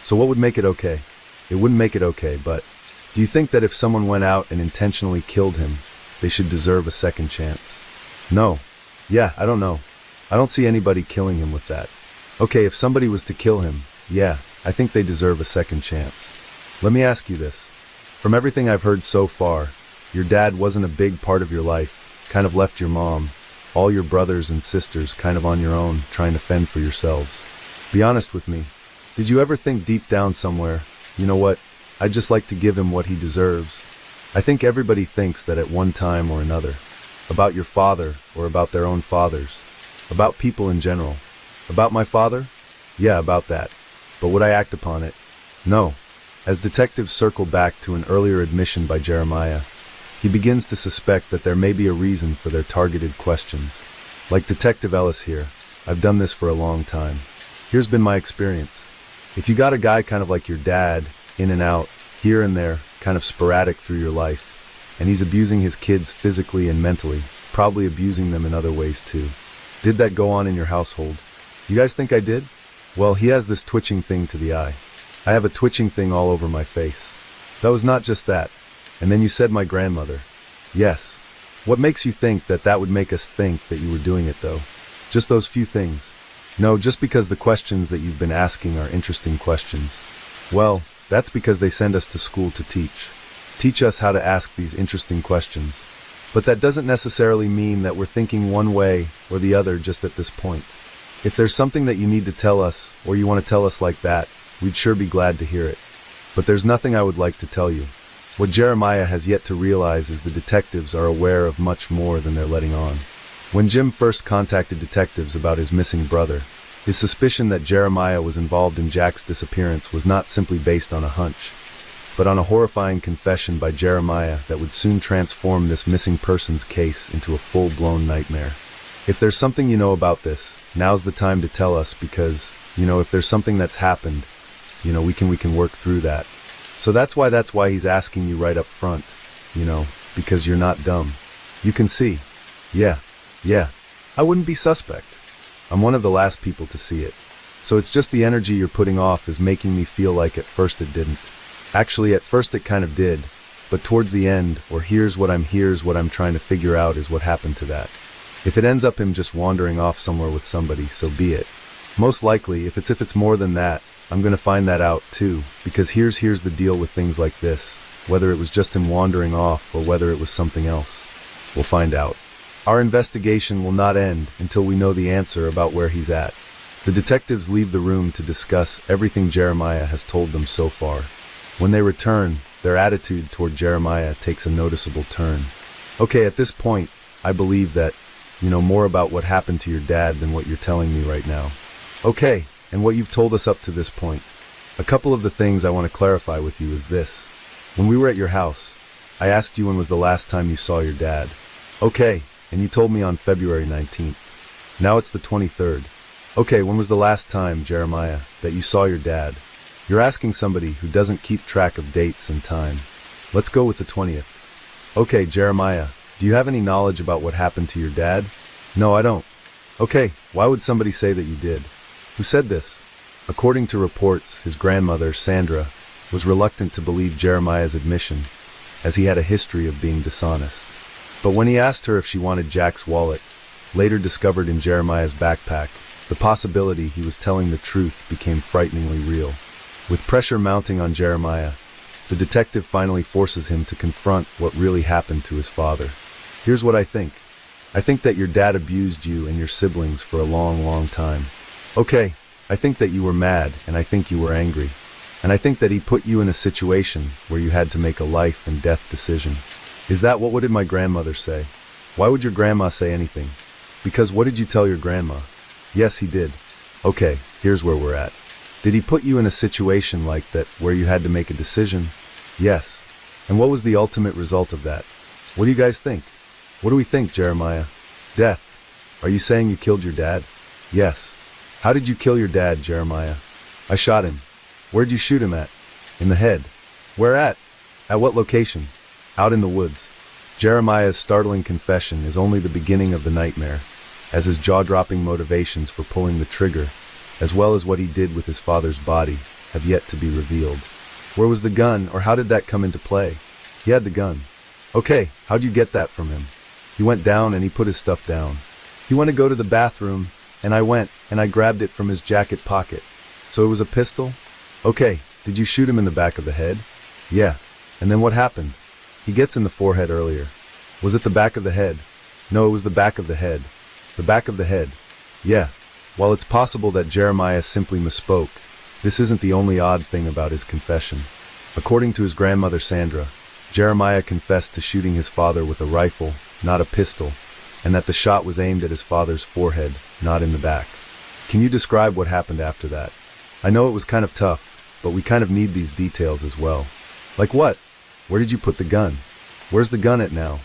So what would make it okay? It wouldn't make it okay, but do you think that if someone went out and intentionally killed him, they should deserve a second chance? No. Yeah, I don't know. I don't see anybody killing him with that. Okay, if somebody was to kill him, yeah, I think they deserve a second chance. Let me ask you this. From everything I've heard so far, your dad wasn't a big part of your life, kind of left your mom, all your brothers and sisters kind of on your own, trying to fend for yourselves. Be honest with me. Did you ever think deep down somewhere, you know what, I'd just like to give him what he deserves? I think everybody thinks that at one time or another. About your father, or about their own fathers. About people in general. About my father? Yeah, about that. But would I act upon it? No. As detectives circle back to an earlier admission by Jeremiah, he begins to suspect that there may be a reason for their targeted questions. Like Detective Ellis here, I've done this for a long time. Here's been my experience. If you got a guy kind of like your dad, in and out, here and there, kind of sporadic through your life, and he's abusing his kids physically and mentally, probably abusing them in other ways too. Did that go on in your household? You guys think I did? Well, he has this twitching thing to the eye. I have a twitching thing all over my face. That was not just that. And then you said my grandmother. Yes. What makes you think that that would make us think that you were doing it though? Just those few things. No, just because the questions that you've been asking are interesting questions. Well, that's because they send us to school to teach. Teach us how to ask these interesting questions. But that doesn't necessarily mean that we're thinking one way or the other just at this point. If there's something that you need to tell us, or you want to tell us like that, we'd sure be glad to hear it. But there's nothing I would like to tell you. What Jeremiah has yet to realize is the detectives are aware of much more than they're letting on. When Jim first contacted detectives about his missing brother, his suspicion that Jeremiah was involved in Jack's disappearance was not simply based on a hunch, but on a horrifying confession by Jeremiah that would soon transform this missing persons case into a full-blown nightmare. If there's something you know about this, now's the time to tell us because, if there's something that's happened, we can work through that. So that's why he's asking you right up front, because you're not dumb. You can see. Yeah, I wouldn't be suspect. I'm one of the last people to see it. So it's just the energy you're putting off is making me feel like at first it didn't. Actually, at first it kind of did, but towards the end, or here's what I'm trying to figure out is what happened to that. If it ends up him just wandering off somewhere with somebody, so be it. Most likely, if it's more than that, I'm gonna find that out too, because here's the deal with things like this. Whether it was just him wandering off or whether it was something else. We'll find out. Our investigation will not end until we know the answer about where he's at. The detectives leave the room to discuss everything Jeremiah has told them so far. When they return, their attitude toward Jeremiah takes a noticeable turn. Okay, at this point, I believe that, more about what happened to your dad than what you're telling me right now. Okay, and what you've told us up to this point. A couple of the things I want to clarify with you is this. When we were at your house, I asked you when was the last time you saw your dad. Okay, and you told me on February 19th. Now it's the 23rd. Okay, when was the last time, Jeremiah, that you saw your dad? You're asking somebody who doesn't keep track of dates and time. Let's go with the 20th. Okay, Jeremiah, do you have any knowledge about what happened to your dad? No, I don't. Okay, why would somebody say that you did? Who said this? According to reports, his grandmother, Sandra, was reluctant to believe Jeremiah's admission, as he had a history of being dishonest. But when he asked her if she wanted Jack's wallet, later discovered in Jeremiah's backpack, the possibility he was telling the truth became frighteningly real. With pressure mounting on Jeremiah, the detective finally forces him to confront what really happened to his father. Here's what I think. I think that your dad abused you and your siblings for a long, long time. Okay, I think that you were mad, and I think you were angry. And I think that he put you in a situation where you had to make a life and death decision. Is that what did my grandmother say? Why would your grandma say anything? Because what did you tell your grandma? Yes, he did. Okay, here's where we're at. Did he put you in a situation like that where you had to make a decision? Yes. And what was the ultimate result of that? What do you guys think? What do we think, Jeremiah? Death. Are you saying you killed your dad? Yes. How did you kill your dad, Jeremiah? I shot him. Where'd you shoot him at? In the head. Where at? At what location? Out in the woods. Jeremiah's startling confession is only the beginning of the nightmare, as his jaw-dropping motivations for pulling the trigger, as well as what he did with his father's body, have yet to be revealed. Where was the gun, or how did that come into play? He had the gun. Okay, how'd you get that from him? He went down and he put his stuff down. He went to go to the bathroom, and I went and I grabbed it from his jacket pocket. So it was a pistol? Okay, did you shoot him in the back of the head? Yeah. And then what happened? He gets in the forehead earlier. Was it the back of the head? No, it was the back of the head. The back of the head. Yeah. While it's possible that Jeremiah simply misspoke, this isn't the only odd thing about his confession. According to his grandmother Sandra, Jeremiah confessed to shooting his father with a rifle, not a pistol, and that the shot was aimed at his father's forehead, not in the back. Can you describe what happened after that? I know it was kind of tough, but we kind of need these details as well. Like what? Where did you put the gun? Where's the gun at now?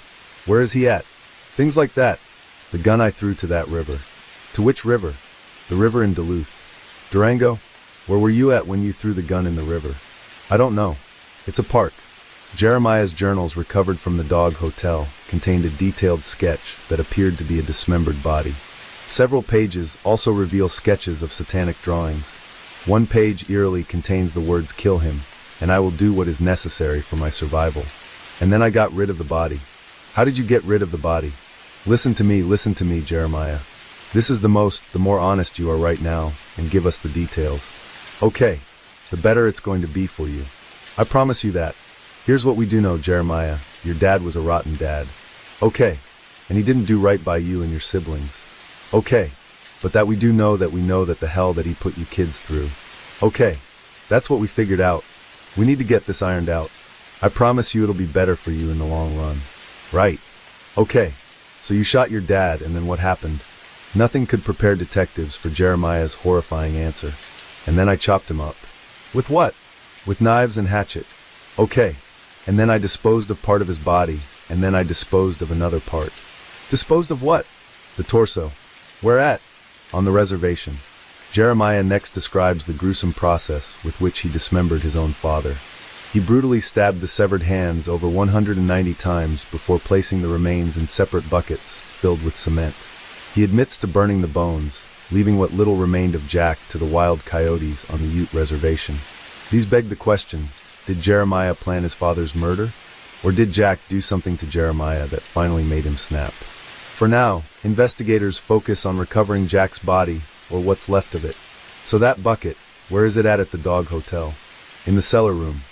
Where is he at? Things like that. The gun I threw to that river. To which river? The river in Duluth. Durango? Where were you at when you threw the gun in the river? I don't know. It's a park. Jeremiah's journals recovered from the Dog Hotel contained a detailed sketch that appeared to be a dismembered body. Several pages also reveal sketches of satanic drawings. One page eerily contains the words "kill him," and I will do what is necessary for my survival. And then I got rid of the body. How did you get rid of the body? Listen to me, Jeremiah. This is the more honest you are right now, and give us the details. Okay, the better it's going to be for you. I promise you that. Here's what we do know, Jeremiah. Your dad was a rotten dad. Okay, and he didn't do right by you and your siblings. Okay, but that we know that the hell that he put you kids through. Okay, that's what we figured out. We need to get this ironed out. I promise you it'll be better for you in the long run. Right. Okay. So you shot your dad, and then what happened? Nothing could prepare detectives for Jeremiah's horrifying answer. And then I chopped him up. With what? With knives and hatchet. Okay. And then I disposed of part of his body, and then I disposed of another part. Disposed of what? The torso. Where at? On the reservation. Jeremiah next describes the gruesome process with which he dismembered his own father. He brutally stabbed the severed hands over 190 times before placing the remains in separate buckets filled with cement. He admits to burning the bones, leaving what little remained of Jack to the wild coyotes on the Ute reservation. These beg the question, did Jeremiah plan his father's murder? Or did Jack do something to Jeremiah that finally made him snap? For now, investigators focus on recovering Jack's body, or what's left of it. So that bucket, where is it at the dog hotel? In the cellar room.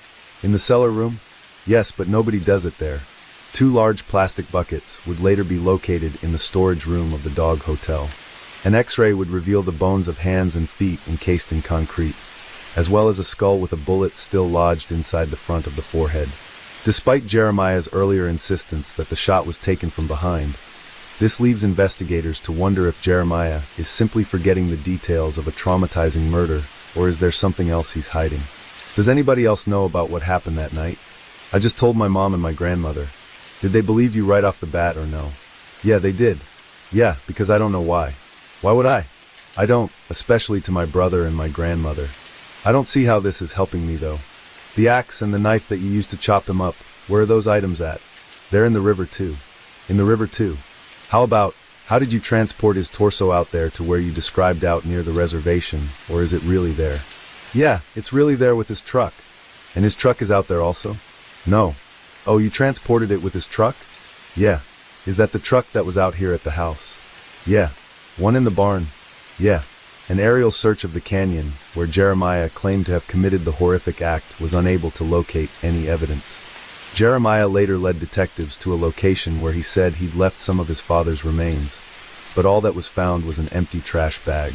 In the cellar room? Yes, but nobody does it there. 2 large plastic buckets would later be located in the storage room of the dog hotel. An X-ray would reveal the bones of hands and feet encased in concrete, as well as a skull with a bullet still lodged inside the front of the forehead. Despite Jeremiah's earlier insistence that the shot was taken from behind, this leaves investigators to wonder if Jeremiah is simply forgetting the details of a traumatizing murder, or is there something else he's hiding? Does anybody else know about what happened that night? I just told my mom and my grandmother. Did they believe you right off the bat or no? Yeah, they did. Yeah, because I don't know why. Why would I? I don't, especially to my brother and my grandmother. I don't see how this is helping me though. The axe and the knife that you used to chop them up, where are those items at? They're in the river too. In the river too. How did you transport his torso out there to where you described out near the reservation, or is it really there? Yeah, it's really there with his truck. And his truck is out there also? No. Oh, you transported it with his truck? Yeah. Is that the truck that was out here at the house? Yeah. One in the barn? Yeah. An aerial search of the canyon, where Jeremiah claimed to have committed the horrific act, was unable to locate any evidence. Jeremiah later led detectives to a location where he said he'd left some of his father's remains, but all that was found was an empty trash bag.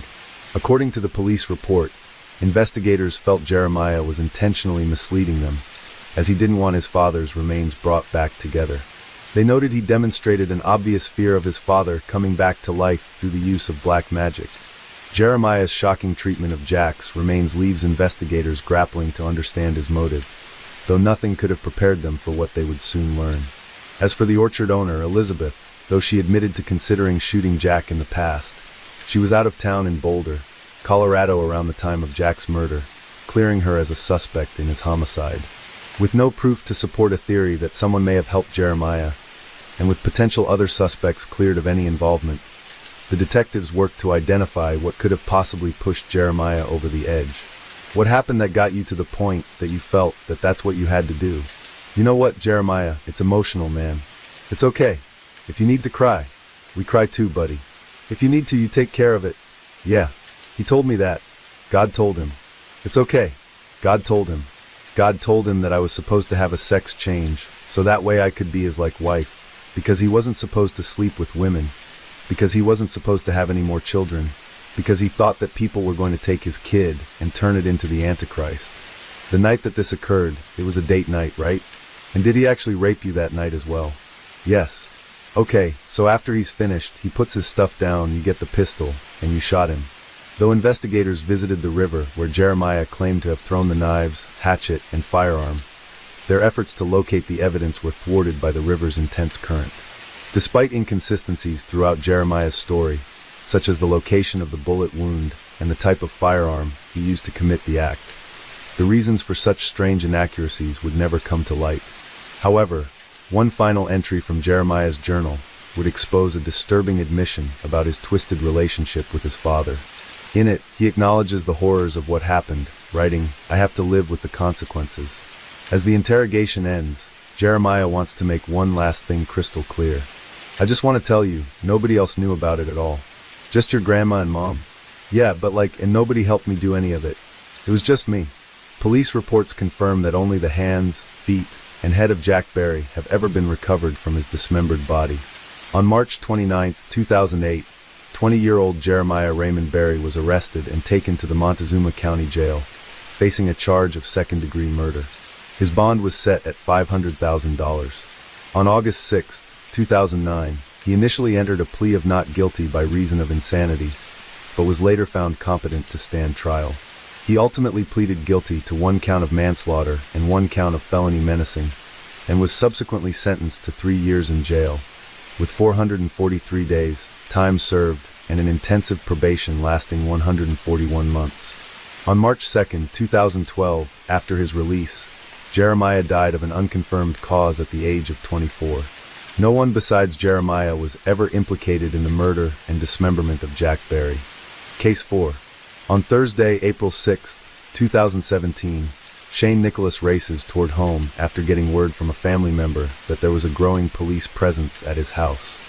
According to the police report, investigators felt Jeremiah was intentionally misleading them, as he didn't want his father's remains brought back together. They noted he demonstrated an obvious fear of his father coming back to life through the use of black magic. Jeremiah's shocking treatment of Jack's remains leaves investigators grappling to understand his motive, though nothing could have prepared them for what they would soon learn. As for the orchard owner, Elizabeth, though she admitted to considering shooting Jack in the past, she was out of town in Boulder, Colorado around the time of Jack's murder, clearing her as a suspect in his homicide. With no proof to support a theory that someone may have helped Jeremiah, and with potential other suspects cleared of any involvement, the detectives worked to identify what could have possibly pushed Jeremiah over the edge. What happened that got you to the point that you felt that that's what you had to do? You know what, Jeremiah, it's emotional, man. It's okay. If you need to cry, we cry too, buddy. If you need to, you take care of it. Yeah, he told me that. God told him. It's okay. God told him. God told him that I was supposed to have a sex change, so that way I could be his wife, because he wasn't supposed to sleep with women, because he wasn't supposed to have any more children, because he thought that people were going to take his kid and turn it into the Antichrist. The night that this occurred, it was a date night, right? And did he actually rape you that night as well? Yes. Okay, so after he's finished, he puts his stuff down, you get the pistol, and you shot him. Though investigators visited the river where Jeremiah claimed to have thrown the knives, hatchet, and firearm, their efforts to locate the evidence were thwarted by the river's intense current. Despite inconsistencies throughout Jeremiah's story, such as the location of the bullet wound and the type of firearm he used to commit the act, the reasons for such strange inaccuracies would never come to light. However, one final entry from Jeremiah's journal would expose a disturbing admission about his twisted relationship with his father. In it, he acknowledges the horrors of what happened, writing, "I have to live with the consequences." As the interrogation ends, Jeremiah wants to make one last thing crystal clear. "I just want to tell you, nobody else knew about it at all. Just your grandma and mom. Yeah, but and nobody helped me do any of it. It was just me." Police reports confirm that only the hands, feet, and head of Jack Barry have ever been recovered from his dismembered body. On March 29, 2008, 20-year-old Jeremiah Raymond Barry was arrested and taken to the Montezuma County Jail, facing a charge of second-degree murder. His bond was set at $500,000. On August 6, 2009, he initially entered a plea of not guilty by reason of insanity, but was later found competent to stand trial. He ultimately pleaded guilty to 1 count of manslaughter and 1 count of felony menacing, and was subsequently sentenced to 3 years in jail, with 443 days, time served, and an intensive probation lasting 141 months. On March 2, 2012, after his release, Jeremiah died of an unconfirmed cause at the age of 24. No one besides Jeremiah was ever implicated in the murder and dismemberment of Jack Barry. Case 4. On Thursday, April 6, 2017, Shane Nicholas races toward home after getting word from a family member that there was a growing police presence at his house.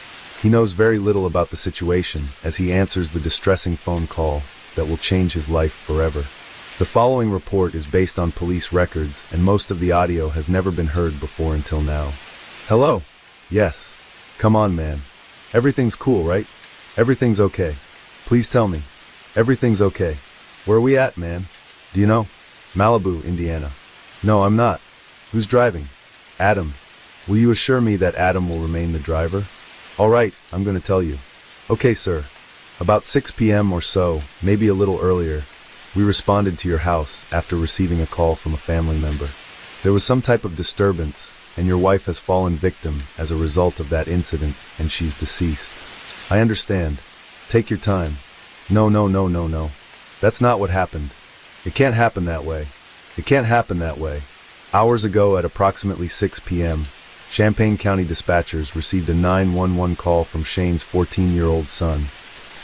He knows very little about the situation as he answers the distressing phone call that will change his life forever. The following report is based on police records, and most of the audio has never been heard before until now. Hello? Yes. Come on, man. Everything's cool, right? Everything's okay. Please tell me. Everything's okay. Where are we at, man? Do you know? Malibu, Indiana. No, I'm not. Who's driving? Adam. Will you assure me that Adam will remain the driver? All right, I'm going to tell you. Okay, sir. About 6 p.m. or so, maybe a little earlier, we responded to your house after receiving a call from a family member. There was some type of disturbance, and your wife has fallen victim as a result of that incident, and she's deceased. I understand. Take your time. No. That's not what happened. It can't happen that way. It can't happen that way. Hours ago at approximately 6 p.m., Champaign County dispatchers received a 911 call from Shane's 14-year-old son,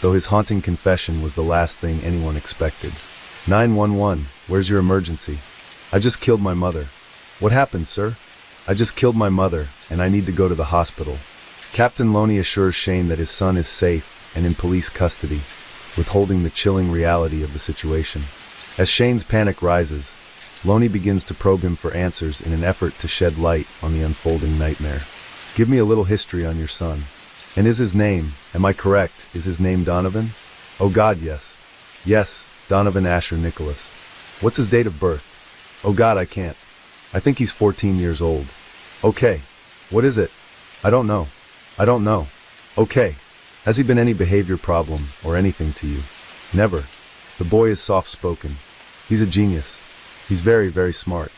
though his haunting confession was the last thing anyone expected. 911, where's your emergency? I just killed my mother. What happened, sir? I just killed my mother, and I need to go to the hospital. Captain Loney assures Shane that his son is safe and in police custody, withholding the chilling reality of the situation. As Shane's panic rises, Loney begins to probe him for answers in an effort to shed light on the unfolding nightmare. Give me a little history on your son. And is his name, am I correct, is his name Donovan? Oh God, yes. Yes, Donovan Asher Nicholas. What's his date of birth? Oh God, I can't. I think he's 14 years old. Okay. What is it? I don't know. I don't know. Okay. Has he been any behavior problem or anything to you? Never. The boy is soft-spoken. He's a genius. He's very, very smart.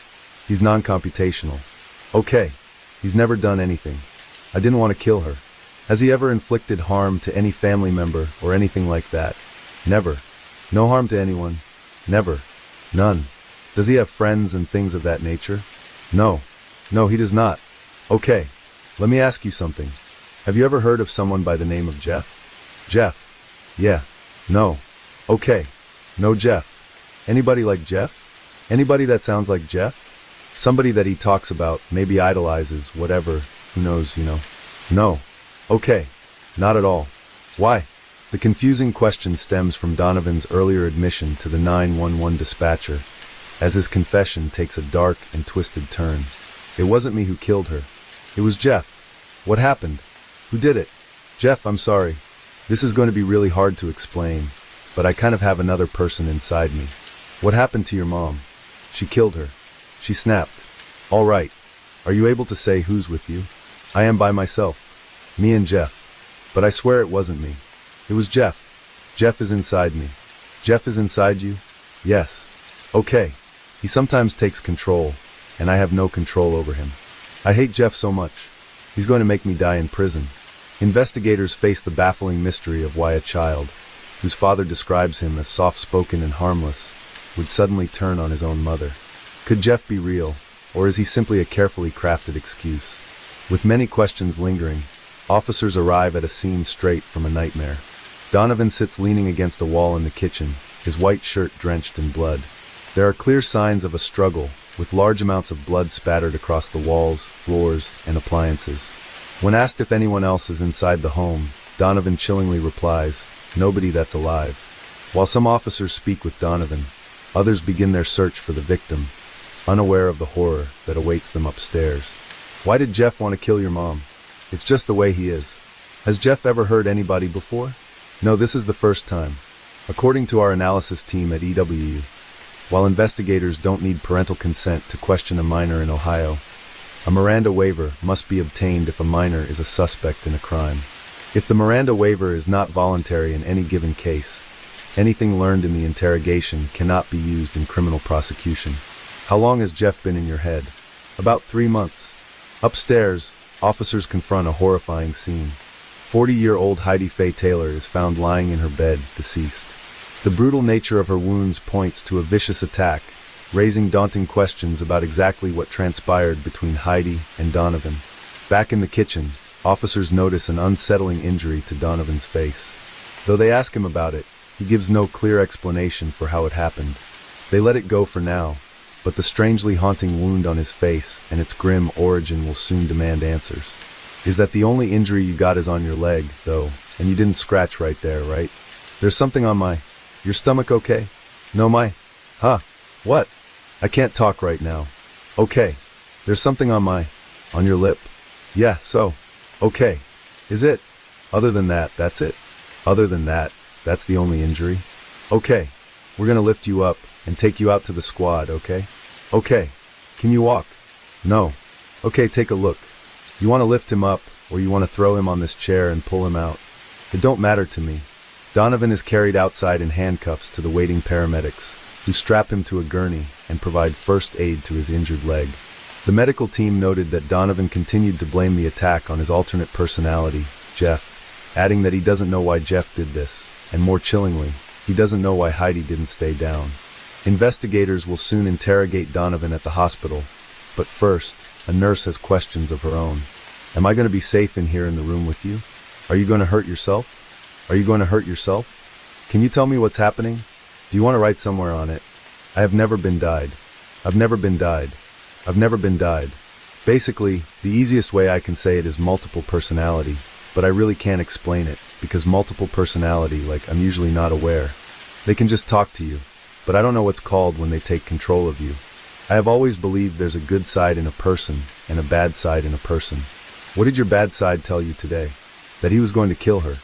He's non-computational. Okay. He's never done anything. I didn't want to kill her. Has he ever inflicted harm to any family member or anything like that? Never. No harm to anyone. Never. None. Does he have friends and things of that nature? No. No, he does not. Okay. Let me ask you something. Have you ever heard of someone by the name of Jeff? Jeff. Yeah. No. Okay. No Jeff. Anybody like Jeff? Anybody that sounds like Jeff? Somebody that he talks about, maybe idolizes, whatever, who knows, you know. No. Okay. Not at all. Why? The confusing question stems from Donovan's earlier admission to the 911 dispatcher, as his confession takes a dark and twisted turn. It wasn't me who killed her. It was Jeff. What happened? Who did it? Jeff, I'm sorry. This is going to be really hard to explain, but I kind of have another person inside me. What happened to your mom? She killed her. She snapped. All right. Are you able to say who's with you? I am by myself. Me and Jeff. But I swear it wasn't me. It was Jeff. Jeff is inside me. Jeff is inside you? Yes. Okay. He sometimes takes control, and I have no control over him. I hate Jeff so much. He's going to make me die in prison. Investigators face the baffling mystery of why a child, whose father describes him as soft-spoken and harmless, would suddenly turn on his own mother. Could Jeff be real, or is he simply a carefully crafted excuse? With many questions lingering, officers arrive at a scene straight from a nightmare. Donovan sits leaning against a wall in the kitchen, his white shirt drenched in blood. There are clear signs of a struggle, with large amounts of blood spattered across the walls, floors, and appliances. When asked if anyone else is inside the home, Donovan chillingly replies, "Nobody that's alive." While some officers speak with Donovan, others begin their search for the victim, unaware of the horror that awaits them upstairs. Why did Jeff want to kill your mom? It's just the way he is. Has Jeff ever hurt anybody before? No, this is the first time. According to our analysis team at EWU, While investigators don't need parental consent to question a minor in Ohio, a Miranda waiver must be obtained if a minor is a suspect in a crime. If the Miranda waiver is not voluntary in any given case, anything learned in the interrogation cannot be used in criminal prosecution. How long has Jeff been in your head? About 3 months. Upstairs, officers confront a horrifying scene. 40-year-old Heidi Faye Taylor is found lying in her bed, deceased. The brutal nature of her wounds points to a vicious attack, raising daunting questions about exactly what transpired between Heidi and Donovan. Back in the kitchen, officers notice an unsettling injury to Donovan's face. Though they ask him about it, he gives no clear explanation for how it happened. They let it go for now, but the strangely haunting wound on his face and its grim origin will soon demand answers. Is that the only injury you got is on your leg, though, and you didn't scratch right there, right? There's something on my... Your stomach okay? No, my... Huh? What? I can't talk right now. Okay. There's something on my... On your lip. Yeah, so. Okay. Is it? Other than that, that's it. Other than that, that's the only injury. Okay. We're gonna lift you up and take you out to the squad, okay? Okay. Can you walk? No. Okay, take a look. You want to lift him up, or you want to throw him on this chair and pull him out? It don't matter to me. Donovan is carried outside in handcuffs to the waiting paramedics, who strap him to a gurney and provide first aid to his injured leg. The medical team noted that Donovan continued to blame the attack on his alternate personality, Jeff, adding that he doesn't know why Jeff did this, and more chillingly, he doesn't know why Heidi didn't stay down. Investigators will soon interrogate Donovan at the hospital, but first, a nurse has questions of her own. Am I going to be safe in here in the room with you? Are you going to hurt yourself? Are you going to hurt yourself? Can you tell me what's happening? Do you want to write somewhere on it? I have never been died. I've never been died. I've never been died. Basically, the easiest way I can say it is multiple personality, but I really can't explain it, because multiple personality, like, I'm usually not aware. They can just talk to you, but I don't know what's called when they take control of you. I have always believed there's a good side in a person and a bad side in a person. What did your bad side tell you today? That he was going to kill her.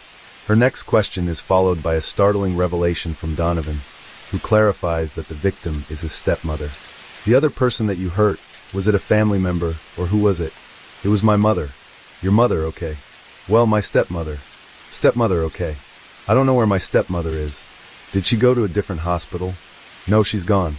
Her next question is followed by a startling revelation from Donovan, who clarifies that the victim is his stepmother. The other person that you hurt, was it a family member, or who was it? It was my mother. Your mother, okay. Well, my stepmother. Stepmother, okay. I don't know where my stepmother is. Did she go to a different hospital? No, she's gone.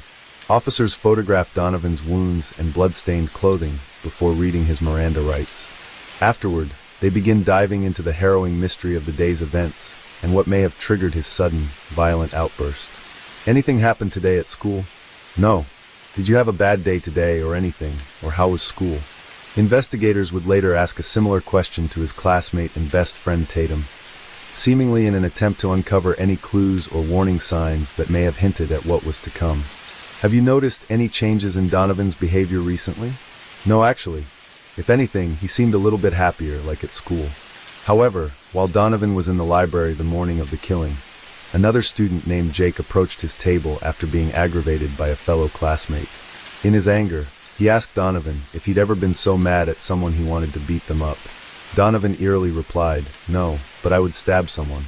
Officers photograph Donovan's wounds and blood-stained clothing before reading his Miranda rights. Afterward, they begin diving into the harrowing mystery of the day's events and what may have triggered his sudden, violent outburst. Anything happened today at school? No. Did you have a bad day today or anything, or how was school? Investigators would later ask a similar question to his classmate and best friend Tatum, seemingly in an attempt to uncover any clues or warning signs that may have hinted at what was to come. Have you noticed any changes in Donovan's behavior recently? No, actually. If anything, he seemed a little bit happier, like at school. However, while Donovan was in the library the morning of the killing, another student named Jake approached his table after being aggravated by a fellow classmate. In his anger, he asked Donovan if he'd ever been so mad at someone he wanted to beat them up. Donovan eerily replied, "No, but I would stab someone."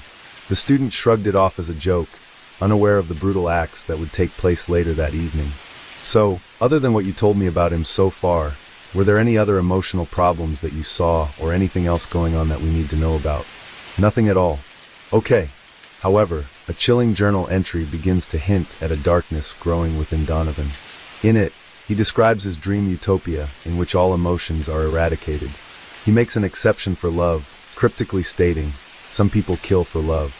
The student shrugged it off as a joke, unaware of the brutal acts that would take place later that evening. So, other than what you told me about him so far, were there any other emotional problems that you saw or anything else going on that we need to know about? Nothing at all. Okay. However, a chilling journal entry begins to hint at a darkness growing within Donovan. In it, he describes his dream utopia in which all emotions are eradicated. He makes an exception for love, cryptically stating, "Some people kill for love."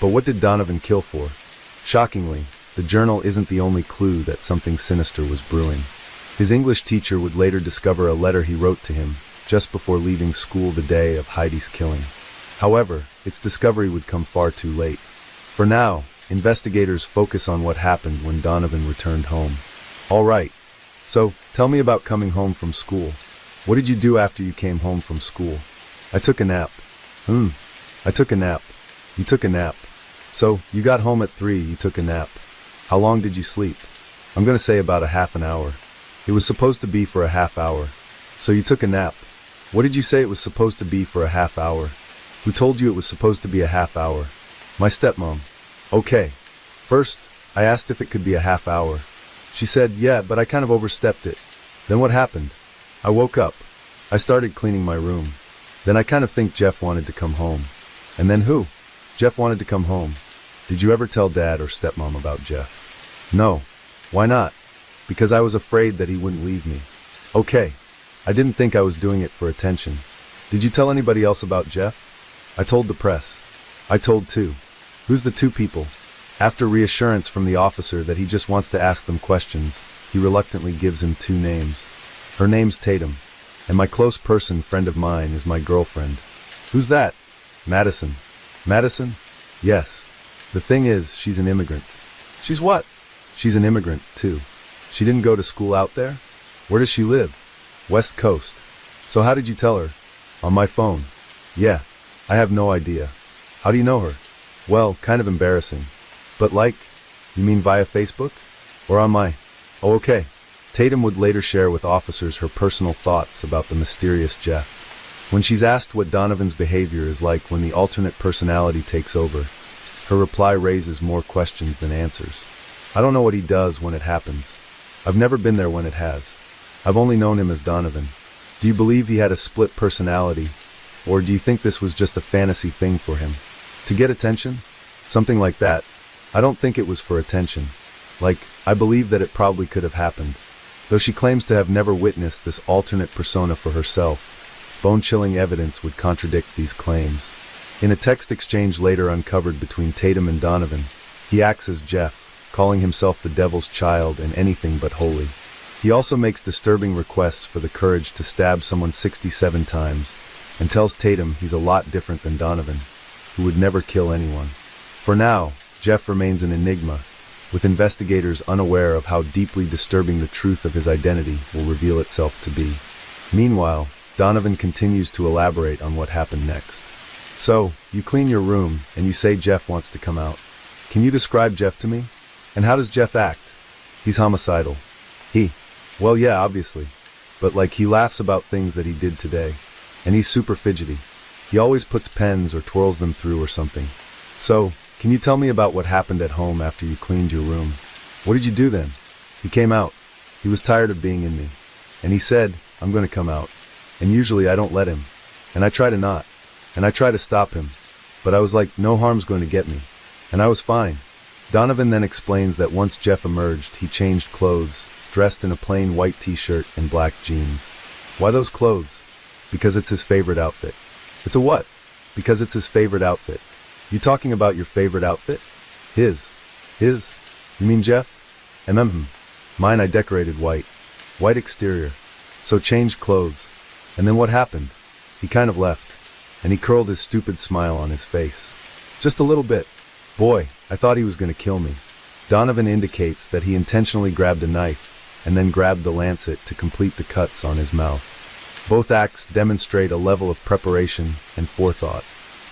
But what did Donovan kill for? Shockingly, the journal isn't the only clue that something sinister was brewing. His English teacher would later discover a letter he wrote to him just before leaving school the day of Heidi's killing. However, its discovery would come far too late. For now, investigators focus on what happened when Donovan returned home. All right, so tell me about coming home from school. What did you do after you came home from school? I took a nap. I took a nap. You took a nap. So, you got home at 3, you took a nap. How long did you sleep? I'm going to say about a half an hour. It was supposed to be for a half hour. So you took a nap. What did you say it was supposed to be for a half hour? Who told you it was supposed to be a half hour? My stepmom. Okay. First, I asked if it could be a half hour. She said, yeah, but I kind of overstepped it. Then what happened? I woke up. I started cleaning my room. Then I kind of think Jeff wanted to come home. And then who? Jeff wanted to come home. Did you ever tell Dad or stepmom about Jeff? No. Why not? Because I was afraid that he wouldn't leave me. Okay. I didn't think I was doing it for attention. Did you tell anybody else about Jeff? I told the press. I told two. Who's the two people? After reassurance from the officer that he just wants to ask them questions, he reluctantly gives him two names. Her name's Tatum, and my close person friend of mine is my girlfriend. Who's that? Madison. Madison? Yes. The thing is, she's an immigrant. She's what? She's an immigrant, too. She didn't go to school out there? Where does she live? West Coast. So how did you tell her? On my phone. Yeah. I have no idea. How do you know her? Well, kind of embarrassing. But like, you mean via Facebook? Or on my... Oh, okay. Tatum would later share with officers her personal thoughts about the mysterious Jeff. When she's asked what Donovan's behavior is like when the alternate personality takes over, her reply raises more questions than answers. I don't know what he does when it happens. I've never been there when it has. I've only known him as Donovan. Do you believe he had a split personality? Or do you think this was just a fantasy thing for him? To get attention? Something like that. I don't think it was for attention. Like, I believe that it probably could have happened. Though she claims to have never witnessed this alternate persona for herself, bone-chilling evidence would contradict these claims. In a text exchange later uncovered between Tatum and Donovan, he acts as Jeff, calling himself the devil's child and anything but holy. He also makes disturbing requests for the courage to stab someone 67 times, and tells Tatum he's a lot different than Donovan, who would never kill anyone. For now, Jeff remains an enigma, with investigators unaware of how deeply disturbing the truth of his identity will reveal itself to be. Meanwhile, Donovan continues to elaborate on what happened next. So, you clean your room, and you say Jeff wants to come out. Can you describe Jeff to me? And how does Jeff act? He's homicidal. Well, yeah, obviously. But like, he laughs about things that he did today. And he's super fidgety. He always puts pens or twirls them through or something. So, can you tell me about what happened at home after you cleaned your room? What did you do then? He came out. He was tired of being in me. And he said, I'm going to come out. And usually I don't let him. And I try to not. And I try to stop him. But I was like, no harm's going to get me. And I was fine. Donovan then explains that once Jeff emerged, he changed clothes, dressed in a plain white t-shirt and black jeans. Why those clothes? Because it's his favorite outfit. It's a what? Because it's his favorite outfit. You talking about your favorite outfit? His. You mean Jeff? Mine I decorated white. White exterior. So changed clothes. And then what happened? He kind of left. And he curled his stupid smile on his face. Just a little bit. Boy, I thought he was going to kill me. Donovan indicates that he intentionally grabbed a knife and then grabbed the lancet to complete the cuts on his mouth. Both acts demonstrate a level of preparation and forethought.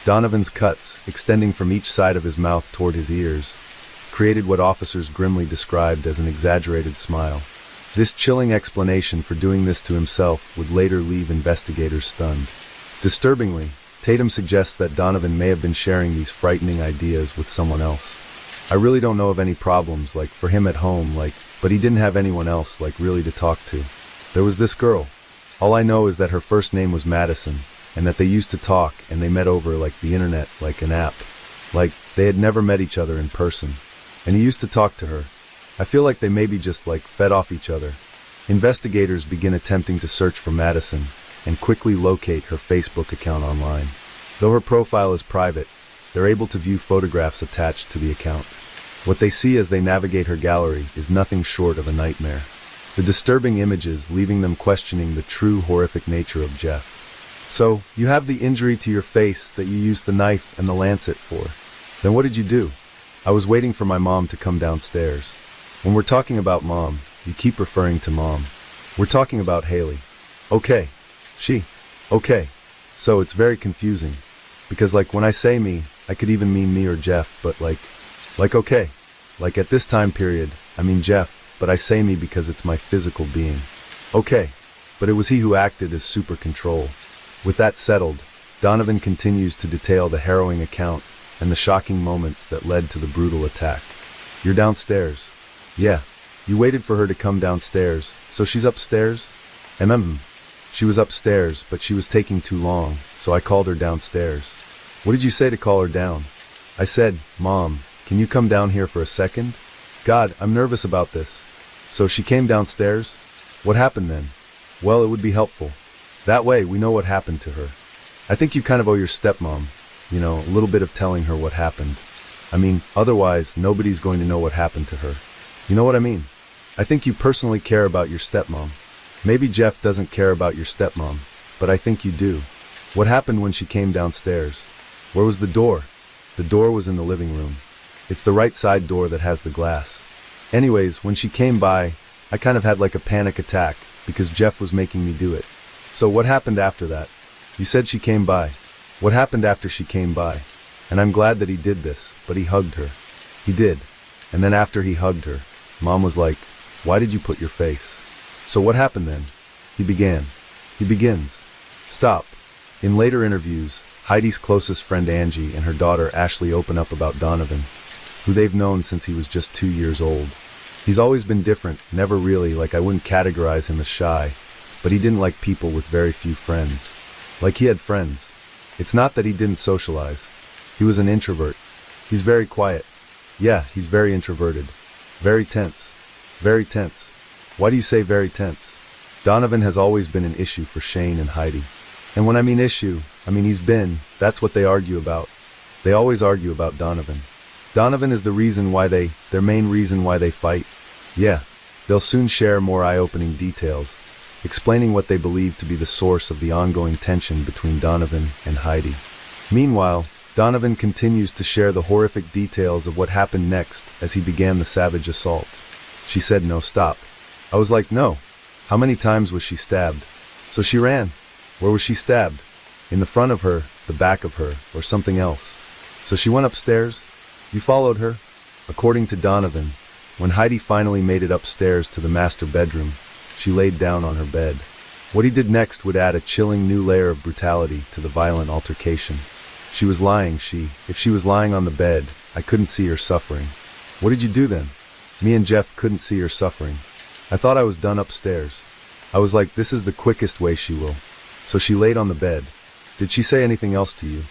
Donovan's cuts, extending from each side of his mouth toward his ears, created what officers grimly described as an exaggerated smile. This chilling explanation for doing this to himself would later leave investigators stunned. Disturbingly, Tatum suggests that Donovan may have been sharing these frightening ideas with someone else. I really don't know of any problems, for him at home, but he didn't have anyone else, really to talk to. There was this girl. All I know is that her first name was Madison, and that they used to talk, and they met over, the internet, an app. They had never met each other in person. And he used to talk to her. I feel like they maybe just, fed off each other. Investigators begin attempting to search for Madison, and quickly locate her Facebook account online. Though her profile is private, they're able to view photographs attached to the account. What they see as they navigate her gallery is nothing short of a nightmare. The disturbing images leaving them questioning the true horrific nature of Jeff. So, you have the injury to your face that you used the knife and the lancet for. Then what did you do? I was waiting for my mom to come downstairs. When we're talking about mom, you keep referring to mom. We're talking about Haley. Okay. Okay. So it's very confusing. Because when I say me, I could even mean me or Jeff, but okay. At this time period, I mean Jeff, but I say me because it's my physical being. Okay. But it was he who acted as super control. With that settled, Donovan continues to detail the harrowing account and the shocking moments that led to the brutal attack. You're downstairs. Yeah. You waited for her to come downstairs, so she's upstairs? She was upstairs, but she was taking too long, so I called her downstairs. What did you say to call her down? I said, Mom, can you come down here for a second? God, I'm nervous about this. So she came downstairs? What happened then? Well, it would be helpful. That way, we know what happened to her. I think you kind of owe your stepmom, a little bit of telling her what happened. Otherwise, nobody's going to know what happened to her. You know what I mean? I think you personally care about your stepmom. Maybe Jeff doesn't care about your stepmom, but I think you do. What happened when she came downstairs? Where was the door? The door was in the living room. It's the right side door that has the glass. Anyways, when she came by, I kind of had like a panic attack because Jeff was making me do it. So what happened after that? You said she came by. What happened after she came by? And I'm glad that he did this, but he hugged her. He did. And then after he hugged her, Mom was like, why did you put your face? So what happened then? He begins. Stop. In later interviews, Heidi's closest friend Angie and her daughter Ashley open up about Donovan, who they've known since he was just 2 years old. He's always been different, never really, like I wouldn't categorize him as shy, but he didn't like people with very few friends. Like he had friends. It's not that he didn't socialize. He was an introvert. He's very quiet. Yeah, he's very introverted. Very tense. Very tense. Why do you say very tense? Donovan has always been an issue for Shane and Heidi. And when I mean issue, that's what they argue about. They always argue about Donovan. Donovan is their main reason why they fight. Yeah, they'll soon share more eye-opening details, explaining what they believe to be the source of the ongoing tension between Donovan and Heidi. Meanwhile, Donovan continues to share the horrific details of what happened next as he began the savage assault. She said no, stop. I was like, no. How many times was she stabbed? So she ran. Where was she stabbed? In the front of her, the back of her, or something else. So she went upstairs? You followed her? According to Donovan, when Heidi finally made it upstairs to the master bedroom, she laid down on her bed. What he did next would add a chilling new layer of brutality to the violent altercation. She was lying, if she was lying on the bed, I couldn't see her suffering. What did you do then? Me and Jeff couldn't see her suffering. I thought I was done upstairs. I was like, this is the quickest way she will. So she laid on the bed. Did she say anything else to you?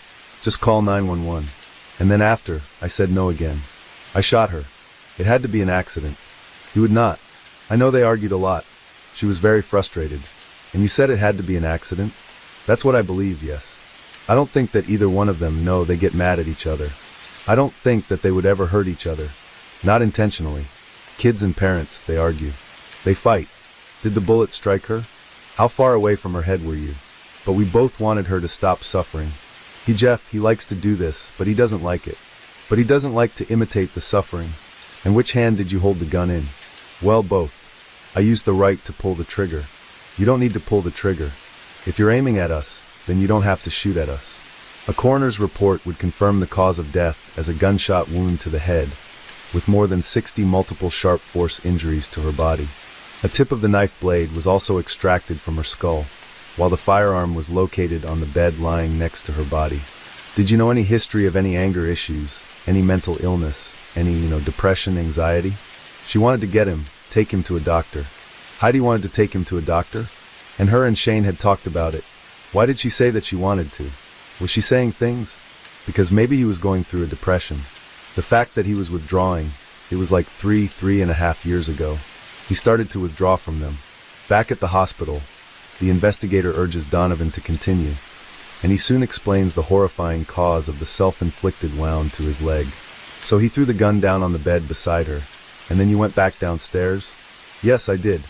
Just call 911. And then after, I said no again. I shot her. It had to be an accident. You would not. I know they argued a lot. She was very frustrated. And you said it had to be an accident? That's what I believe, yes. I don't think that either one of them know they get mad at each other. I don't think that they would ever hurt each other. Not intentionally. Kids and parents, they argue. They fight. Did the bullet strike her? How far away from her head were you? But we both wanted her to stop suffering. He likes to do this, but he doesn't like it. But he doesn't like to imitate the suffering. And which hand did you hold the gun in? Well, both. I used the right to pull the trigger. You don't need to pull the trigger. If you're aiming at us, then you don't have to shoot at us. A coroner's report would confirm the cause of death as a gunshot wound to the head, with more than 60 multiple sharp force injuries to her body. A tip of the knife blade was also extracted from her skull, while the firearm was located on the bed lying next to her body. Did you know any history of any anger issues, any mental illness, any, depression, anxiety? She wanted to take him to a doctor. Heidi wanted to take him to a doctor, and her and Shane had talked about it. Why did she say that she wanted to? Was she saying things? Because maybe he was going through a depression. The fact that he was withdrawing, it was like 3.5 years ago. He started to withdraw from them. Back at the hospital, the investigator urges Donovan to continue, and he soon explains the horrifying cause of the self-inflicted wound to his leg. So he threw the gun down on the bed beside her, and then you went back downstairs? Yes, I did.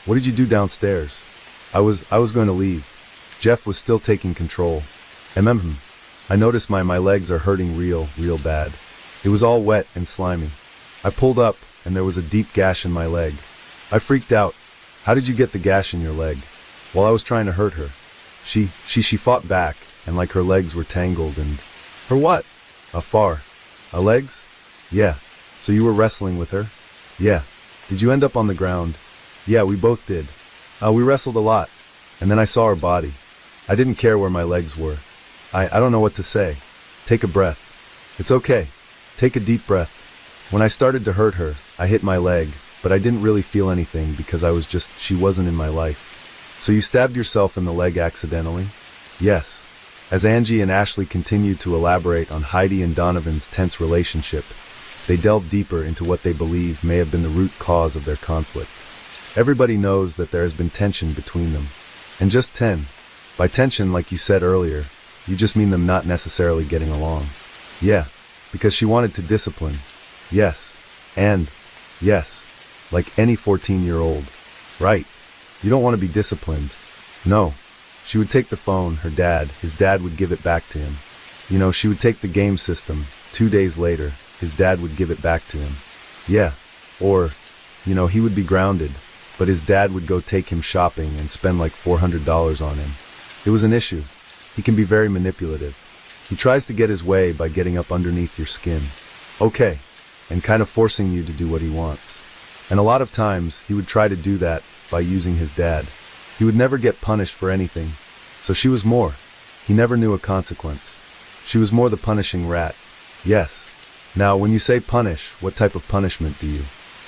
What did you do downstairs? I was going to leave. Jeff was still taking control. I noticed my legs are hurting real bad. It was all wet and slimy. I pulled up, and there was a deep gash in my leg. I freaked out. How did you get the gash in your leg? Well, I was trying to hurt her. She fought back, and like her legs were tangled and... Her what? Her legs? Yeah. So you were wrestling with her? Yeah. Did you end up on the ground? Yeah, we both did. We wrestled a lot. And then I saw her body. I didn't care where my legs were. I don't know what to say. Take a breath. It's okay. Take a deep breath. When I started to hurt her, I hit my leg, but I didn't really feel anything because she wasn't in my life. So you stabbed yourself in the leg accidentally? Yes. As Angie and Ashley continued to elaborate on Heidi and Donovan's tense relationship, they delved deeper into what they believe may have been the root cause of their conflict. Everybody knows that there has been tension between them. And just 10. By tension, like you said earlier, you just mean them not necessarily getting along. Yeah, because she wanted to discipline. Yes. And, yes, like any 14-year-old. Right. You don't want to be disciplined. No. She would take the phone, his dad would give it back to him. You know, she would take the game system, 2 days later, his dad would give it back to him. Yeah. Or, he would be grounded, but his dad would go take him shopping and spend like $400 on him. It was an issue. He can be very manipulative. He tries to get his way by getting up underneath your skin. Okay. And kind of forcing you to do what he wants. And a lot of times, he would try to do that by using his dad. He would never get punished for anything. So she was more. He never knew a consequence. She was more the punishing rat. Yes. Now, when you say punish, what type of punishment do you?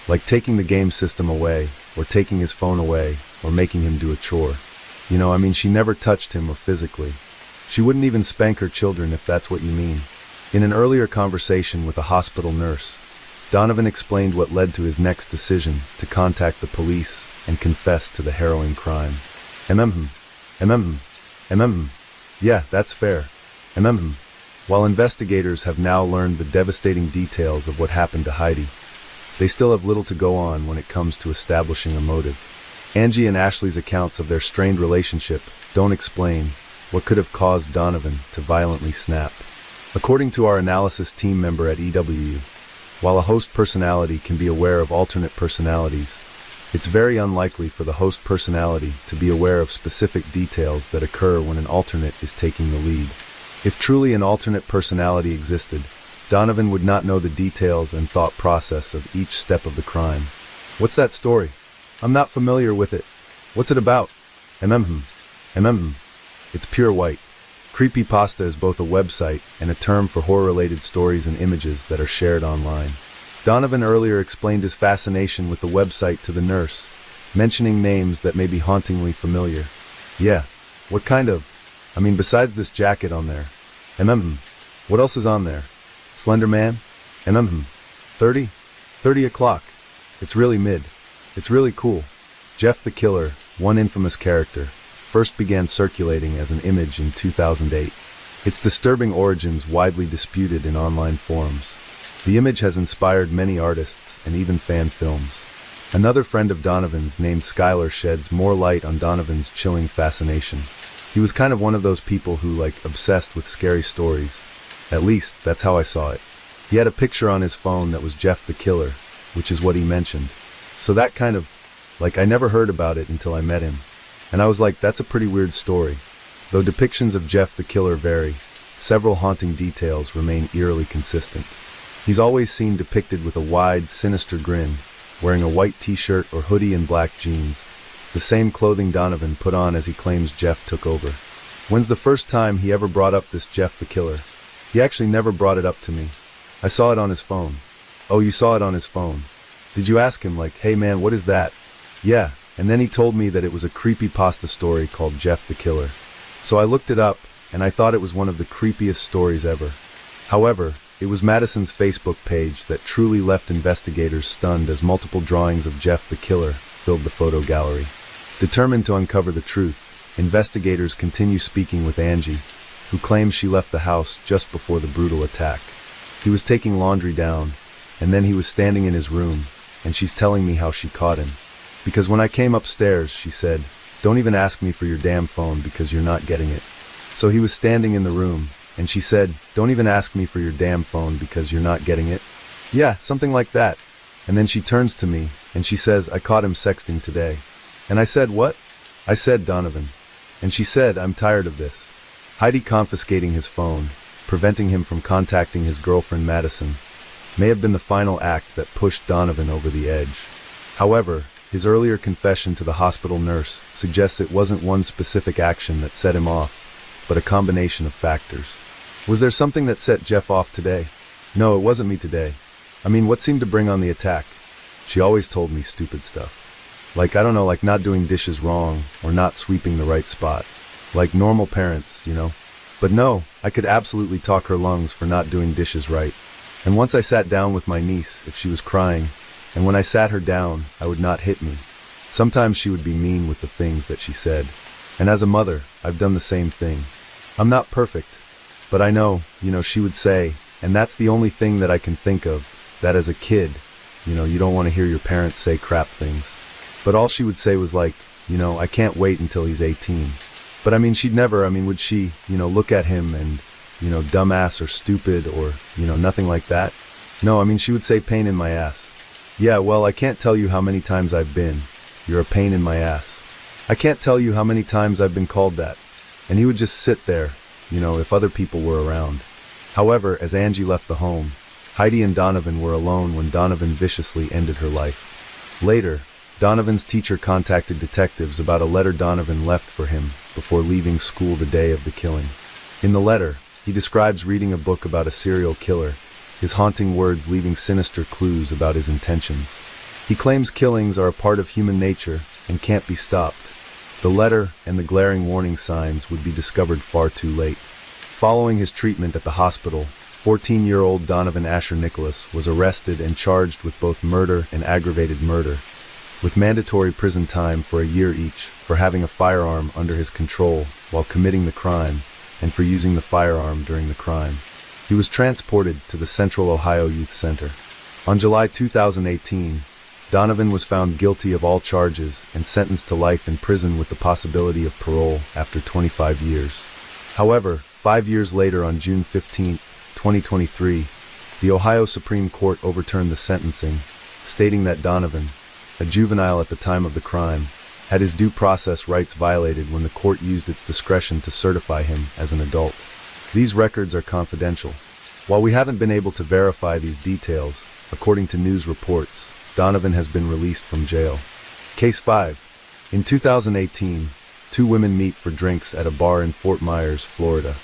Like taking the game system away, or taking his phone away, or making him do a chore. She never touched him or physically. She wouldn't even spank her children if that's what you mean. In an earlier conversation with a hospital nurse, Donovan explained what led to his next decision to contact the police and confess to the harrowing crime. Yeah, that's fair. While investigators have now learned the devastating details of what happened to Heidi, they still have little to go on when it comes to establishing a motive. Angie and Ashley's accounts of their strained relationship don't explain what could have caused Donovan to violently snap. According to our analysis team member at EWU, while a host personality can be aware of alternate personalities, it's very unlikely for the host personality to be aware of specific details that occur when an alternate is taking the lead. If truly an alternate personality existed, Donovan would not know the details and thought process of each step of the crime. What's that story? I'm not familiar with it. What's it about? It's pure white. Creepypasta is both a website and a term for horror-related stories and images that are shared online. Donovan earlier explained his fascination with the website to the nurse, mentioning names that may be hauntingly familiar. Yeah, what kind of? Besides this jacket on there. What else is on there? Slender Man? 30? 30 o'clock. It's really mid. It's really cool. Jeff the Killer, one infamous character, first began circulating as an image in 2008. Its disturbing origins widely disputed in online forums. The image has inspired many artists and even fan films. Another friend of Donovan's named Skylar sheds more light on Donovan's chilling fascination. He was kind of one of those people who, obsessed with scary stories. At least, that's how I saw it. He had a picture on his phone that was Jeff the Killer, which is what he mentioned. So that kind of, I never heard about it until I met him. And I was like, that's a pretty weird story. Though depictions of Jeff the Killer vary, several haunting details remain eerily consistent. He's always seen depicted with a wide, sinister grin, wearing a white t-shirt or hoodie and black jeans, the same clothing Donovan put on as he claims Jeff took over. When's the first time he ever brought up this Jeff the Killer? He actually never brought it up to me. I saw it on his phone. Oh, you saw it on his phone. Did you ask him, hey man, what is that? Yeah, and then he told me that it was a creepypasta story called Jeff the Killer. So I looked it up, and I thought it was one of the creepiest stories ever. However, it was Madison's Facebook page that truly left investigators stunned as multiple drawings of Jeff the Killer filled the photo gallery. Determined to uncover the truth, investigators continue speaking with Angie, who claims she left the house just before the brutal attack. He was taking laundry down, and then he was standing in his room, and she's telling me how she caught him. Because when I came upstairs, she said, "Don't even ask me for your damn phone because you're not getting it." So he was standing in the room, and she said, "Don't even ask me for your damn phone because you're not getting it." Yeah, something like that. And then she turns to me, and she says, "I caught him sexting today." And I said, "What?" I said, "Donovan." And she said, "I'm tired of this." Heidi confiscating his phone, preventing him from contacting his girlfriend Madison, may have been the final act that pushed Donovan over the edge. However, his earlier confession to the hospital nurse suggests it wasn't one specific action that set him off, but a combination of factors. Was there something that set Jeff off today? No, it wasn't me today. What seemed to bring on the attack? She always told me stupid stuff. Like, I don't know, like not doing dishes wrong or not sweeping the right spot. Like normal parents, you know? But no, I could absolutely talk her lungs for not doing dishes right. And once I sat down with my niece if she was crying, and when I sat her down, I would not hit me. Sometimes she would be mean with the things that she said. And as a mother, I've done the same thing. I'm not perfect, but I know, she would say, and that's the only thing that I can think of, that as a kid, you don't want to hear your parents say crap things. But all she would say was like, I can't wait until he's 18. But I mean, she'd never, would she, look at him and, dumbass or stupid or, nothing like that? No, she would say pain in my ass. Yeah, well, I can't tell you how many times I've been. You're a pain in my ass. I can't tell you how many times I've been called that. And he would just sit there, if other people were around. However, as Angie left the home, Heidi and Donovan were alone when Donovan viciously ended her life. Later, Donovan's teacher contacted detectives about a letter Donovan left for him before leaving school the day of the killing. In the letter, he describes reading a book about a serial killer, his haunting words leaving sinister clues about his intentions. He claims killings are a part of human nature and can't be stopped. The letter and the glaring warning signs would be discovered far too late. Following his treatment at the hospital, 14-year-old Donovan Asher Nicholas was arrested and charged with both murder and aggravated murder, with mandatory prison time for a year each for having a firearm under his control while committing the crime and for using the firearm during the crime. He was transported to the Central Ohio Youth Center. On July 2018, Donovan was found guilty of all charges and sentenced to life in prison with the possibility of parole after 25 years. However, 5 years later on June 15, 2023, the Ohio Supreme Court overturned the sentencing, stating that Donovan, a juvenile at the time of the crime, had his due process rights violated when the court used its discretion to certify him as an adult. These records are confidential. While we haven't been able to verify these details, according to news reports, Donovan has been released from jail. Case 5. In 2018, two women meet for drinks at a bar in Fort Myers, Florida.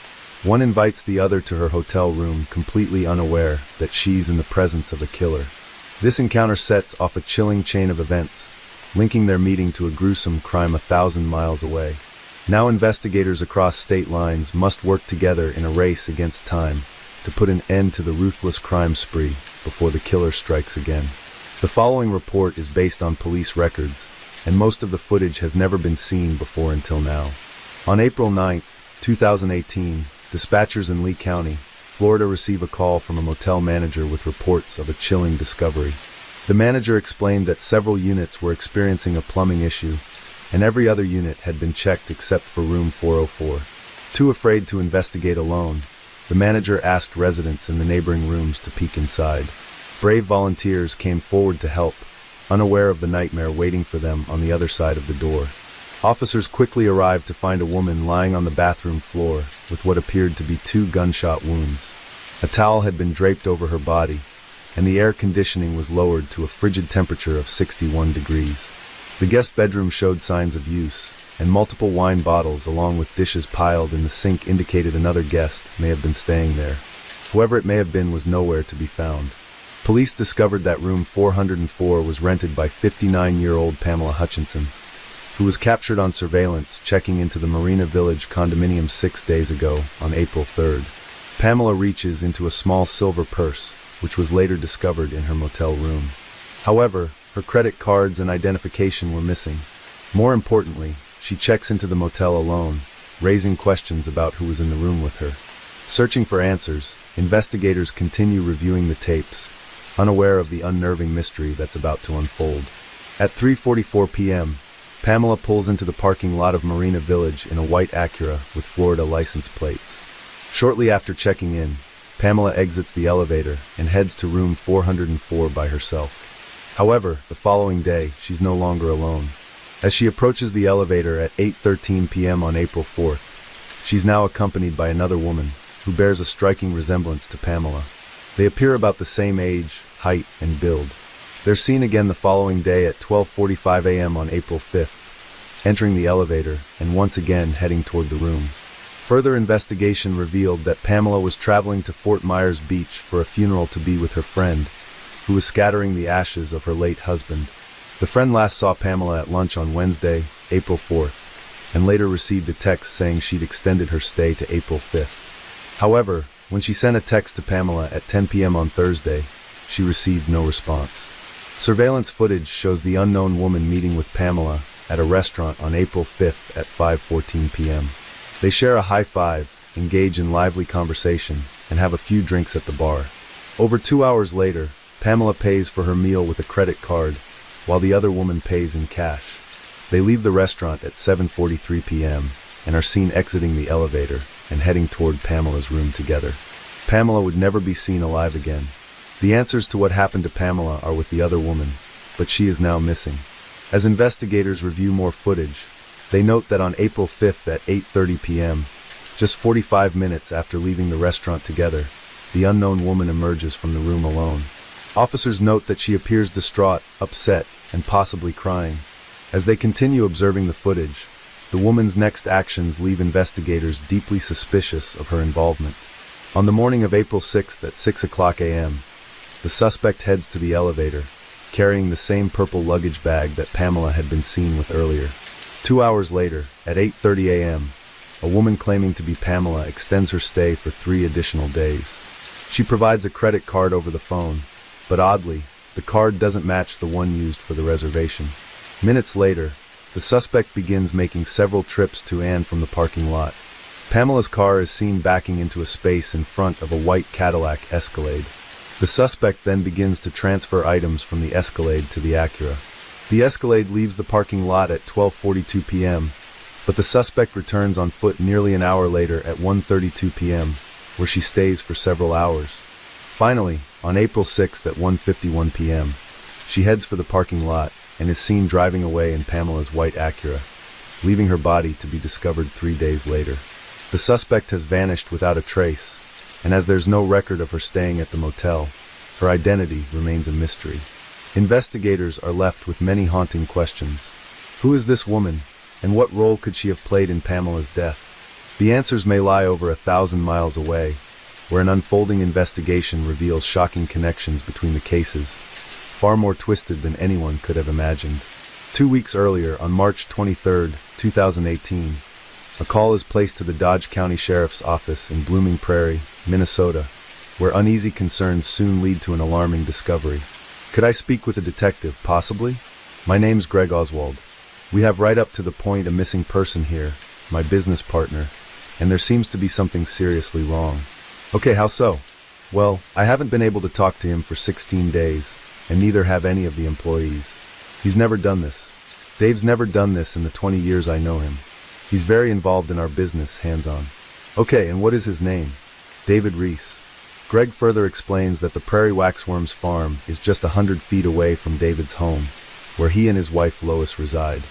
One invites the other to her hotel room, completely unaware that she's in the presence of a killer. This encounter sets off a chilling chain of events, linking their meeting to a gruesome crime 1,000 miles away. Now investigators across state lines must work together in a race against time to put an end to the ruthless crime spree before the killer strikes again. The following report is based on police records, and most of the footage has never been seen before until now. On April 9, 2018, dispatchers in Lee County, Florida receive a call from a motel manager with reports of a chilling discovery. The manager explained that several units were experiencing a plumbing issue, and every other unit had been checked except for room 404. Too afraid to investigate alone, the manager asked residents in the neighboring rooms to peek inside. Brave volunteers came forward to help, unaware of the nightmare waiting for them on the other side of the door. Officers quickly arrived to find a woman lying on the bathroom floor with what appeared to be 2 gunshot wounds. A towel had been draped over her body, and the air conditioning was lowered to a frigid temperature of 61 degrees. The guest bedroom showed signs of use, and multiple wine bottles along with dishes piled in the sink indicated another guest may have been staying there. Whoever it may have been was nowhere to be found. Police discovered that room 404 was rented by 59-year-old Pamela Hutchinson, who was captured on surveillance checking into the Marina Village condominium 6 days ago on April 3rd. Pamela reaches into a small silver purse, which was later discovered in her motel room. However, her credit cards and identification were missing. More importantly, she checks into the motel alone, raising questions about who was in the room with her. Searching for answers, investigators continue reviewing the tapes, unaware of the unnerving mystery that's about to unfold. At 3:44 p.m., Pamela pulls into the parking lot of Marina Village in a white Acura with Florida license plates. Shortly after checking in, Pamela exits the elevator and heads to room 404 by herself. However, the following day, she's no longer alone. As she approaches the elevator at 8:13 p.m. on April 4th, she's now accompanied by another woman who bears a striking resemblance to Pamela. They appear about the same age, height, and build. They're seen again the following day at 12:45 a.m. on April 5th, entering the elevator and once again heading toward the room. Further investigation revealed that Pamela was traveling to Fort Myers Beach for a funeral to be with her friend, who was scattering the ashes of her late husband. The friend last saw Pamela at lunch on Wednesday, April 4th, and later received a text saying she'd extended her stay to April 5th. However, when she sent a text to Pamela at 10 p.m. on Thursday, she received no response. Surveillance footage shows the unknown woman meeting with Pamela at a restaurant on April 5th at 5:14 p.m. They share a high five, engage in lively conversation, and have a few drinks at the bar. Over 2 hours later, Pamela pays for her meal with a credit card, while the other woman pays in cash. They leave the restaurant at 7:43 p.m. and are seen exiting the elevator and heading toward Pamela's room together. Pamela would never be seen alive again. The answers to what happened to Pamela are with the other woman, but she is now missing. As investigators review more footage, they note that on April 5th at 8:30 p.m., just 45 minutes after leaving the restaurant together, the unknown woman emerges from the room alone. Officers note that she appears distraught, upset, and possibly crying. As they continue observing the footage, the woman's next actions leave investigators deeply suspicious of her involvement. On the morning of April 6th at 6 o'clock a.m., the suspect heads to the elevator, carrying the same purple luggage bag that Pamela had been seen with earlier. 2 hours later, at 8:30 a.m., a woman claiming to be Pamela extends her stay for 3 additional days. She provides a credit card over the phone, but oddly, the card doesn't match the one used for the reservation. Minutes later, the suspect begins making several trips to and from the parking lot. Pamela's car is seen backing into a space in front of a white Cadillac Escalade. The suspect then begins to transfer items from the Escalade to the Acura. The Escalade leaves the parking lot at 12:42 p.m., but the suspect returns on foot nearly an hour later at 1:32 p.m., where she stays for several hours. Finally, on April 6th at 1:51 p.m., she heads for the parking lot and is seen driving away in Pamela's white Acura, leaving her body to be discovered 3 days later. The suspect has vanished without a trace, and as there's no record of her staying at the motel, her identity remains a mystery. Investigators are left with many haunting questions. Who is this woman, and what role could she have played in Pamela's death? The answers may lie over 1,000 miles away, where an unfolding investigation reveals shocking connections between the cases, far more twisted than anyone could have imagined. 2 weeks earlier, on March 23, 2018, a call is placed to the Dodge County Sheriff's Office in Blooming Prairie, Minnesota, where uneasy concerns soon lead to an alarming discovery. Could I speak with a detective, possibly? My name's Greg Oswald. We have right up to the point a missing person here, my business partner, and there seems to be something seriously wrong. Okay, how so? Well, I haven't been able to talk to him for 16 days, and neither have any of the employees. He's never done this. Dave's never done this in the 20 years I know him. He's very involved in our business, hands-on. Okay, and what is his name? David Reese. Greg further explains that the Prairie Waxworms farm is just 100 feet away from David's home, where he and his wife Lois reside.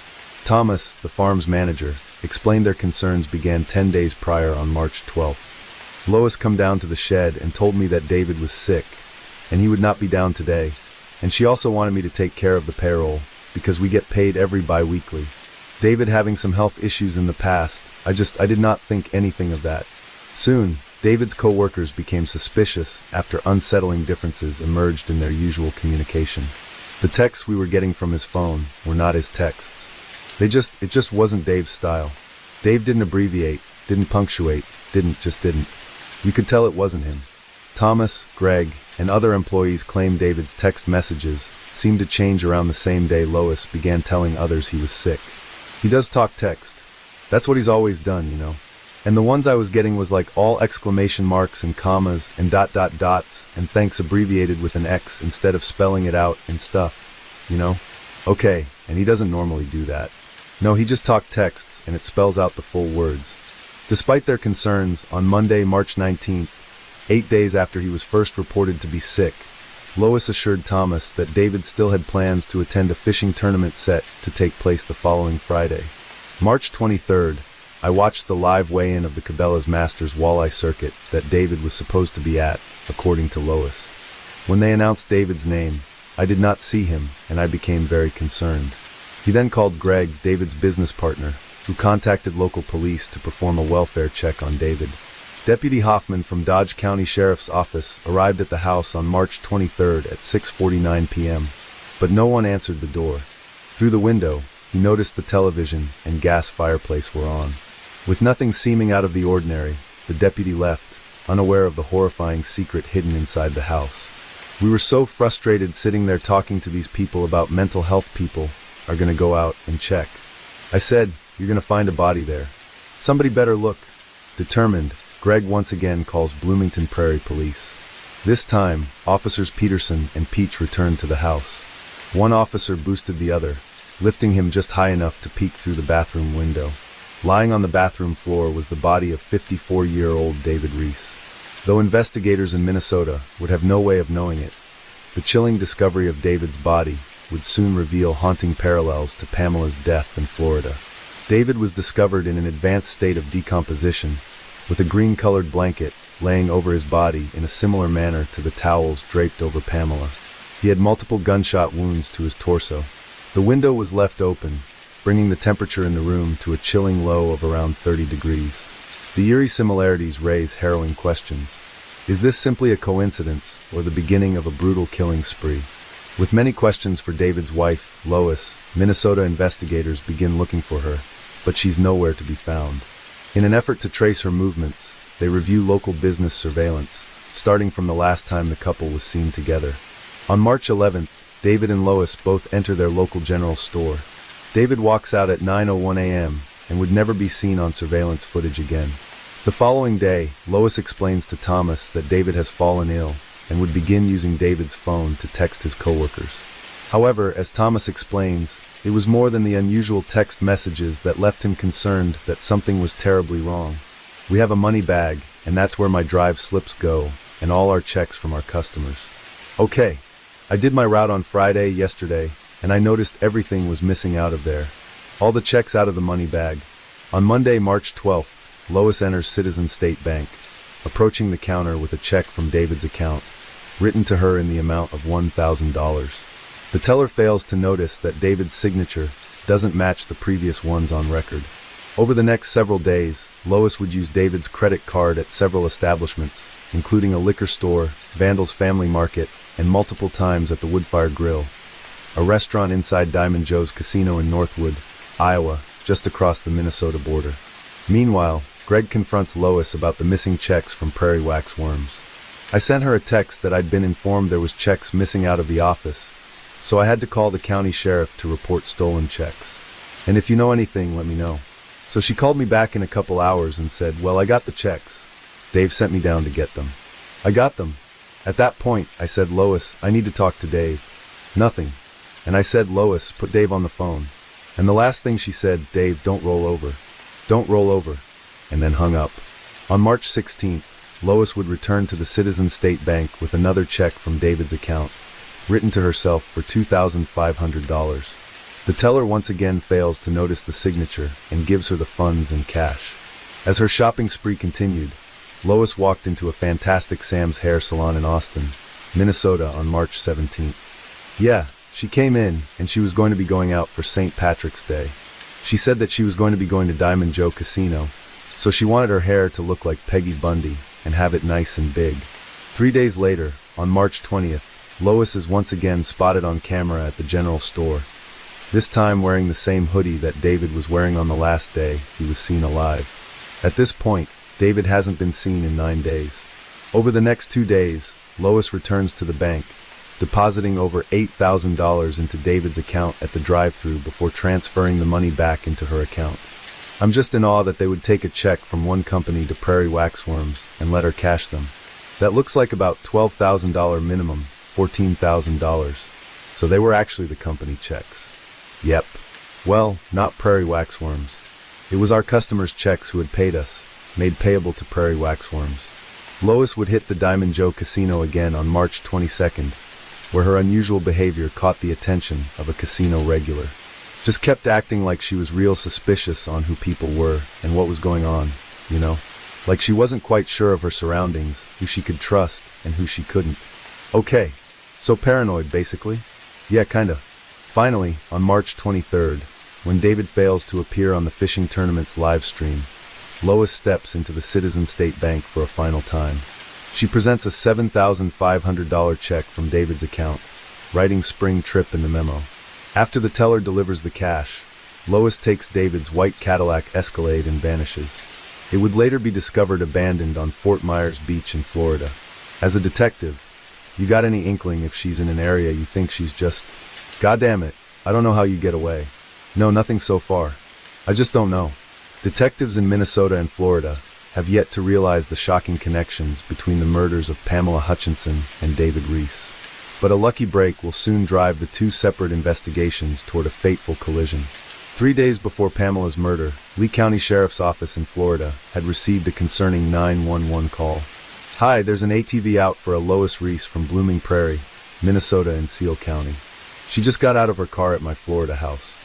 Thomas, the farm's manager, explained their concerns began 10 days prior on March 12th. Lois come down to the shed and told me that David was sick, and he would not be down today, and she also wanted me to take care of the payroll, because we get paid every bi-weekly. David having some health issues in the past, I did not think anything of that. Soon, David's co-workers became suspicious after unsettling differences emerged in their usual communication. The texts we were getting from his phone were not his texts. It just wasn't Dave's style. Dave didn't abbreviate, didn't punctuate, didn't. You could tell it wasn't him. Thomas, Greg, and other employees claim David's text messages seemed to change around the same day Lois began telling others he was sick. He does talk text. That's what he's always done, you know. And the ones I was getting was like all exclamation marks and commas and dots and thanks abbreviated with an X instead of spelling it out and stuff, you know? Okay, and he doesn't normally do that. No, he just talked texts and it spells out the full words. Despite their concerns, on Monday, March 19th, 8 days after he was first reported to be sick, Lois assured Thomas that David still had plans to attend a fishing tournament set to take place the following Friday. March 23rd, I watched the live weigh-in of the Cabela's Masters walleye circuit that David was supposed to be at, according to Lois. When they announced David's name, I did not see him, and I became very concerned. He then called Greg, David's business partner, who contacted local police to perform a welfare check on David. Deputy Hoffman from Dodge County Sheriff's Office arrived at the house on March 23rd at 6:49 p.m., but no one answered the door. Through the window, he noticed the television and gas fireplace were on. With nothing seeming out of the ordinary, the deputy left, unaware of the horrifying secret hidden inside the house. We were so frustrated sitting there talking to these people about mental health. People are going to go out and check. I said, "You're going to find a body there. Somebody better look." Determined, Greg once again calls Bloomington Prairie Police. This time, Officers Peterson and Peach returned to the house. One officer boosted the other, lifting him just high enough to peek through the bathroom window. Lying on the bathroom floor was the body of 54-year-old David Reese. Though investigators in Minnesota would have no way of knowing it, the chilling discovery of David's body would soon reveal haunting parallels to Pamela's death in Florida. David was discovered in an advanced state of decomposition, with a green-colored blanket laying over his body in a similar manner to the towels draped over Pamela. He had multiple gunshot wounds to his torso. The window was left open, bringing the temperature in the room to a chilling low of around 30 degrees. The eerie similarities raise harrowing questions. Is this simply a coincidence, or the beginning of a brutal killing spree? With many questions for David's wife, Lois, Minnesota investigators begin looking for her, but she's nowhere to be found. In an effort to trace her movements, they review local business surveillance, starting from the last time the couple was seen together. On March 11th, David and Lois both enter their local general store. David walks out at 9:01 a.m. and would never be seen on surveillance footage again. The following day, Lois explains to Thomas that David has fallen ill and would begin using David's phone to text his coworkers. However, as Thomas explains, it was more than the unusual text messages that left him concerned that something was terribly wrong. "We have a money bag, and that's where my drive slips go, and all our checks from our customers." Okay, I did my route on Friday, yesterday, and I noticed everything was missing out of there. All the checks out of the money bag. On Monday, March 12th, Lois enters Citizen State Bank, approaching the counter with a check from David's account, written to her in the amount of $1,000. The teller fails to notice that David's signature doesn't match the previous ones on record. Over the next several days, Lois would use David's credit card at several establishments, including a liquor store, Vandal's Family Market, and multiple times at the Woodfire Grill, a restaurant inside Diamond Joe's Casino in Northwood, Iowa, just across the Minnesota border. Meanwhile, Greg confronts Lois about the missing checks from Prairie Wax Worms. I sent her a text that I'd been informed there was checks missing out of the office, so I had to call the county sheriff to report stolen checks. And if you know anything, let me know. So she called me back in a couple hours and said, "Well, I got the checks. Dave sent me down to get them." I got them. At that point, I said, "Lois, I need to talk to Dave." Nothing. And I said, "Lois, put Dave on the phone." And the last thing she said, "Dave, don't roll over. Don't roll over," and then hung up. On March 16th, Lois would return to the Citizen State Bank with another check from David's account, written to herself for $2,500. The teller once again fails to notice the signature and gives her the funds in cash. As her shopping spree continued, Lois walked into a fantastic Sam's hair salon in Austin, Minnesota on March 17th. Yeah, she came in, and she was going to be going out for St. Patrick's Day. She said that she was going to be going to Diamond Joe Casino, so she wanted her hair to look like Peggy Bundy and have it nice and big. 3 days later, on March 20th, Lois is once again spotted on camera at the general store, this time wearing the same hoodie that David was wearing on the last day he was seen alive. At this point, David hasn't been seen in 9 days. Over the next 2 days, Lois returns to the bank, depositing over $8,000 into David's account at the drive-thru before transferring the money back into her account. I'm just in awe that they would take a check from one company to Prairie Wax Worms and let her cash them. That looks like about $12,000 minimum, $14,000. So they were actually the company checks. Yep. Well, not Prairie Wax Worms. It was our customers' checks who had paid us, made payable to Prairie Wax Worms. Lois would hit the Diamond Joe Casino again on March 22nd, where her unusual behavior caught the attention of a casino regular. Just kept acting like she was real suspicious on who people were and what was going on, you know? Like she wasn't quite sure of her surroundings, who she could trust and who she couldn't. Okay, so paranoid basically? Yeah, kinda. Finally, on March 23rd, when David fails to appear on the fishing tournament's live stream, Lois steps into the Citizen State Bank for a final time. She presents a $7,500 check from David's account, writing spring trip in the memo. After the teller delivers the cash, Lois takes David's white Cadillac Escalade and vanishes. It would later be discovered abandoned on Fort Myers Beach in Florida. As a detective, you got any inkling if she's in an area you think she's just... Goddamn it, I don't know how you get away. No, nothing so far. I just don't know. Detectives in Minnesota and Florida have yet to realize the shocking connections between the murders of Pamela Hutchinson and David Reese. But a lucky break will soon drive the two separate investigations toward a fateful collision. 3 days before Pamela's murder, Lee County Sheriff's Office in Florida had received a concerning 911 call. Hi, there's an ATV out for a Lois Reese from Blooming Prairie, Minnesota in Seal County. She just got out of her car at my Florida house.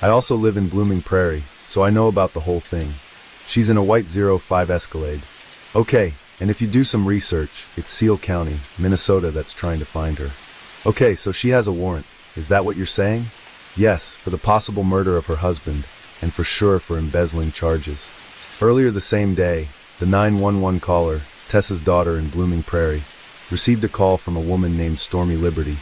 I also live in Blooming Prairie, so I know about the whole thing. She's in a white 05 Escalade. Okay, and if you do some research, it's Seal County, Minnesota that's trying to find her. Okay, so she has a warrant. Is that what you're saying? Yes, for the possible murder of her husband, and for sure for embezzling charges. Earlier the same day, the 911 caller, Tessa's daughter in Blooming Prairie, received a call from a woman named Stormy Liberty,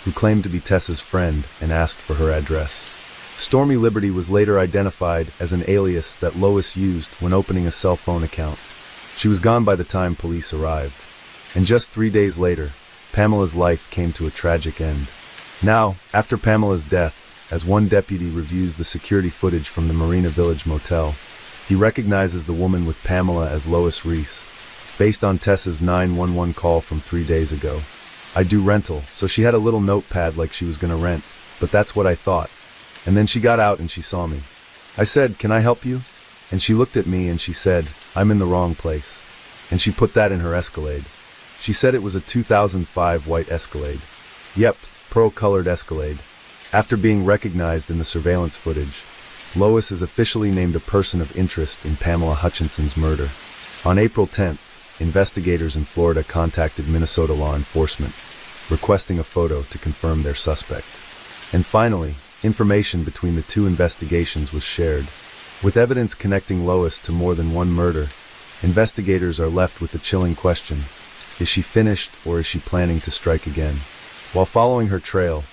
who claimed to be Tessa's friend and asked for her address. Stormy Liberty was later identified as an alias that Lois used when opening a cell phone account. She was gone by the time police arrived. And just 3 days later, Pamela's life came to a tragic end. Now, after Pamela's death, as one deputy reviews the security footage from the Marina Village motel, he recognizes the woman with Pamela as Lois Reese, based on Tessa's 911 call from 3 days ago. I do rental, so she had a little notepad like she was gonna rent, but that's what I thought. And then she got out and she saw me. I said, "Can I help you?" And she looked at me and she said, "I'm in the wrong place." And she put that in her Escalade. She said it was a 2005 white Escalade. Yep, pearl-colored Escalade. After being recognized in the surveillance footage, Lois is officially named a person of interest in Pamela Hutchinson's murder. On April 10th, investigators in Florida contacted Minnesota law enforcement, requesting a photo to confirm their suspect. And finally, information between the two investigations was shared. With evidence connecting Lois to more than one murder, investigators are left with the chilling question: is she finished or is she planning to strike again? While following her trail,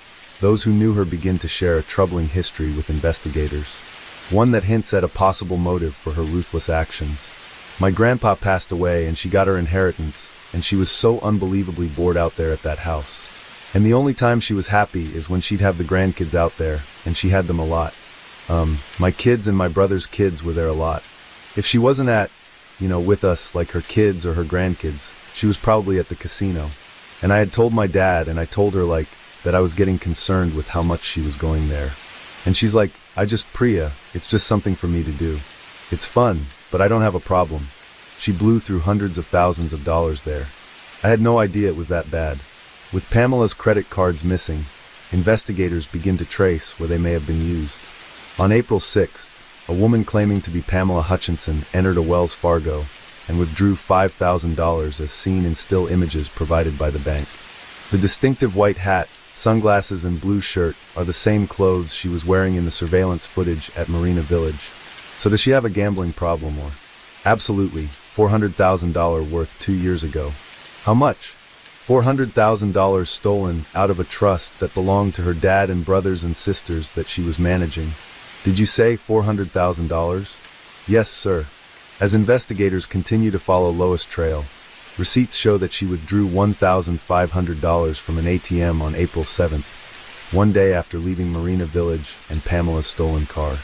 those who knew her begin to share a troubling history with investigators, one that hints at a possible motive for her ruthless actions. My grandpa passed away and she got her inheritance, and she was so unbelievably bored out there at that house. And the only time she was happy is when she'd have the grandkids out there, and she had them a lot. My kids and my brother's kids were there a lot. If she wasn't with us, like her kids or her grandkids, she was probably at the casino. And I had told my dad, and I told her, that I was getting concerned with how much she was going there. And she's like, Priya, it's just something for me to do. It's fun, but I don't have a problem. She blew through hundreds of thousands of dollars there. I had no idea it was that bad. With Pamela's credit cards missing, investigators begin to trace where they may have been used. On April 6th, a woman claiming to be Pamela Hutchinson entered a Wells Fargo and withdrew $5,000 as seen in still images provided by the bank. The distinctive white hat, sunglasses, and blue shirt are the same clothes she was wearing in the surveillance footage at Marina Village. So does she have a gambling problem or? Absolutely, $400,000 worth 2 years ago. How much? $400,000 stolen out of a trust that belonged to her dad and brothers and sisters that she was managing. Did you say $400,000? Yes, sir. As investigators continue to follow Lois' trail, receipts show that she withdrew $1,500 from an ATM on April 7th, one day after leaving Marina Village and Pamela's stolen car.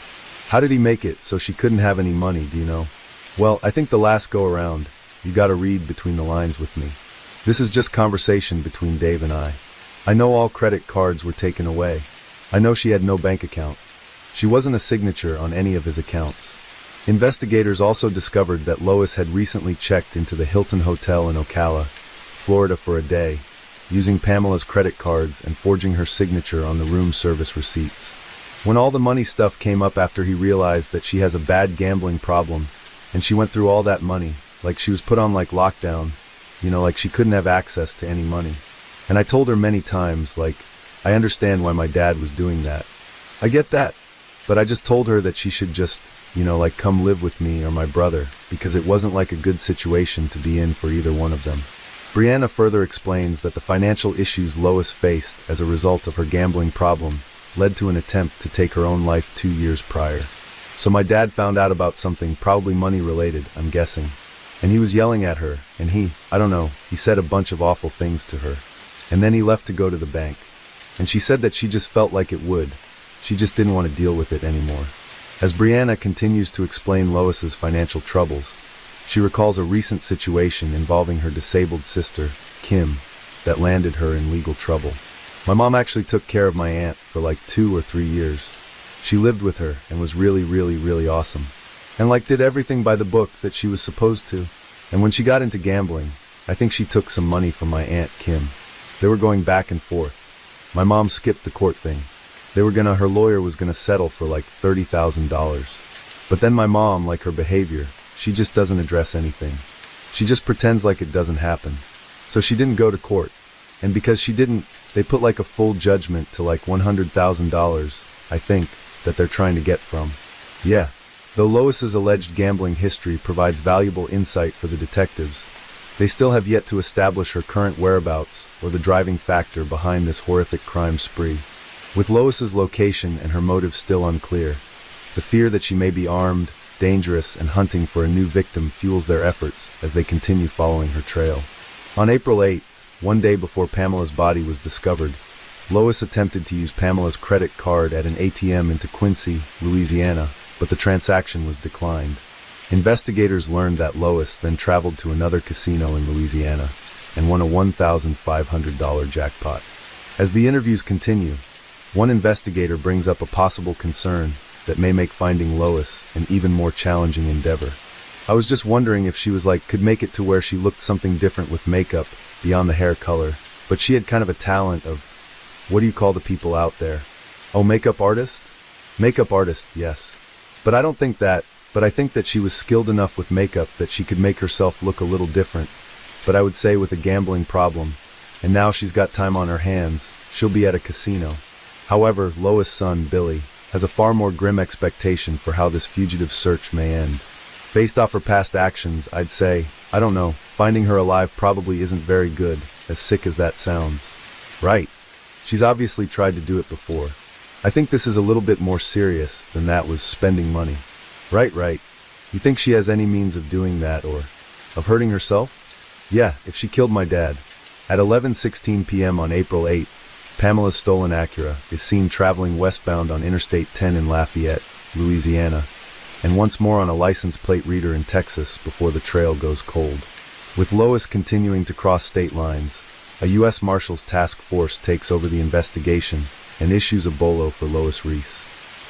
How did he make it so she couldn't have any money, do you know? Well, I think the last go around, you gotta read between the lines with me. This is just conversation between Dave and I. I know all credit cards were taken away. I know she had no bank account. She wasn't a signature on any of his accounts. Investigators also discovered that Lois had recently checked into the Hilton Hotel in Ocala, Florida for a day, using Pamela's credit cards and forging her signature on the room service receipts. When all the money stuff came up after he realized that she has a bad gambling problem, and she went through all that money, like she was put on lockdown, like she couldn't have access to any money. And I told her many times, I understand why my dad was doing that. I get that, but I just told her that she should just, like come live with me or my brother, because it wasn't like a good situation to be in for either one of them. Brianna further explains that the financial issues Lois faced as a result of her gambling problem led to an attempt to take her own life 2 years prior. So my dad found out about something probably money related, I'm guessing. And he was yelling at her, and he said a bunch of awful things to her. And then he left to go to the bank. And she said that she just felt like it would. She just didn't want to deal with it anymore. As Brianna continues to explain Lois's financial troubles, she recalls a recent situation involving her disabled sister, Kim, that landed her in legal trouble. My mom actually took care of my aunt for like 2 or 3 years. She lived with her and was really, really, really awesome. And did everything by the book that she was supposed to. And when she got into gambling, I think she took some money from my aunt Kim. They were going back and forth. My mom skipped the court thing. Her lawyer was gonna settle for like $30,000. But then my mom, like her behavior, she just doesn't address anything. She just pretends like it doesn't happen. So she didn't go to court. And because she didn't, they put like a full judgment to like $100,000, I think, that they're trying to get from. Yeah. Though Lois's alleged gambling history provides valuable insight for the detectives, they still have yet to establish her current whereabouts or the driving factor behind this horrific crime spree. With Lois's location and her motive still unclear, the fear that she may be armed, dangerous, and hunting for a new victim fuels their efforts as they continue following her trail. On April 8th, one day before Pamela's body was discovered, Lois attempted to use Pamela's credit card at an ATM into Quincy, Louisiana, but the transaction was declined. Investigators learned that Lois then traveled to another casino in Louisiana and won a $1,500 jackpot. As the interviews continue, one investigator brings up a possible concern that may make finding Lois an even more challenging endeavor. I was just wondering if she could make it to where she looked something different with makeup beyond the hair color, but she had kind of a talent of, what do you call the people out there? Oh, makeup artist? Makeup artist, yes. But I don't think that, but I think that she was skilled enough with makeup that she could make herself look a little different. But I would say with a gambling problem, and now she's got time on her hands, she'll be at a casino. However, Lois' son, Billy, has a far more grim expectation for how this fugitive search may end. Based off her past actions, I'd say, finding her alive probably isn't very good, as sick as that sounds. Right. She's obviously tried to do it before. I think this is a little bit more serious than that was spending money. Right. You think she has any means of doing that or of hurting herself? Yeah, if she killed my dad. At 11:16 p.m. on April 8th, Pamela's stolen Acura is seen traveling westbound on Interstate 10 in Lafayette, Louisiana, and once more on a license plate reader in Texas before the trail goes cold. With Lois continuing to cross state lines, a U.S. Marshals task force takes over the investigation and issues a bolo for Lois Reese.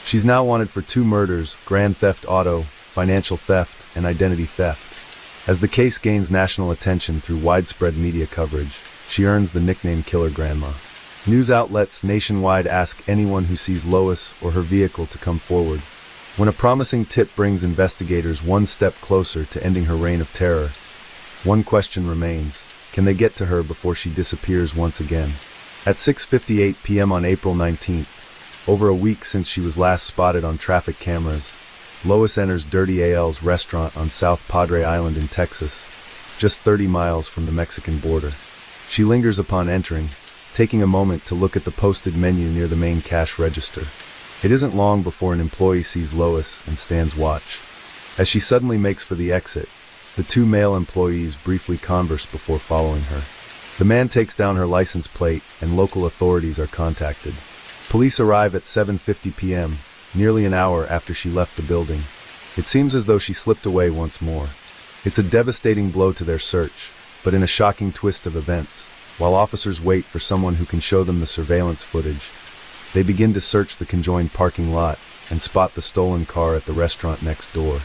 She's now wanted for 2 murders, grand theft auto, financial theft, and identity theft. As the case gains national attention through widespread media coverage, she earns the nickname Killer Grandma. News outlets nationwide ask anyone who sees Lois or her vehicle to come forward. When a promising tip brings investigators one step closer to ending her reign of terror, one question remains: can they get to her before she disappears once again? At 6:58 p.m. on April 19th, over a week since she was last spotted on traffic cameras, Lois enters Dirty AL's restaurant on South Padre Island in Texas, just 30 miles from the Mexican border. She lingers upon entering, taking a moment to look at the posted menu near the main cash register. It isn't long before an employee sees Lois and stands watch. As she suddenly makes for the exit, the 2 male employees briefly converse before following her. The man takes down her license plate and local authorities are contacted. Police arrive at 7:50 p.m., nearly an hour after she left the building. It seems as though she slipped away once more. It's a devastating blow to their search, but in a shocking twist of events, while officers wait for someone who can show them the surveillance footage, they begin to search the conjoined parking lot and spot the stolen car at the restaurant next door.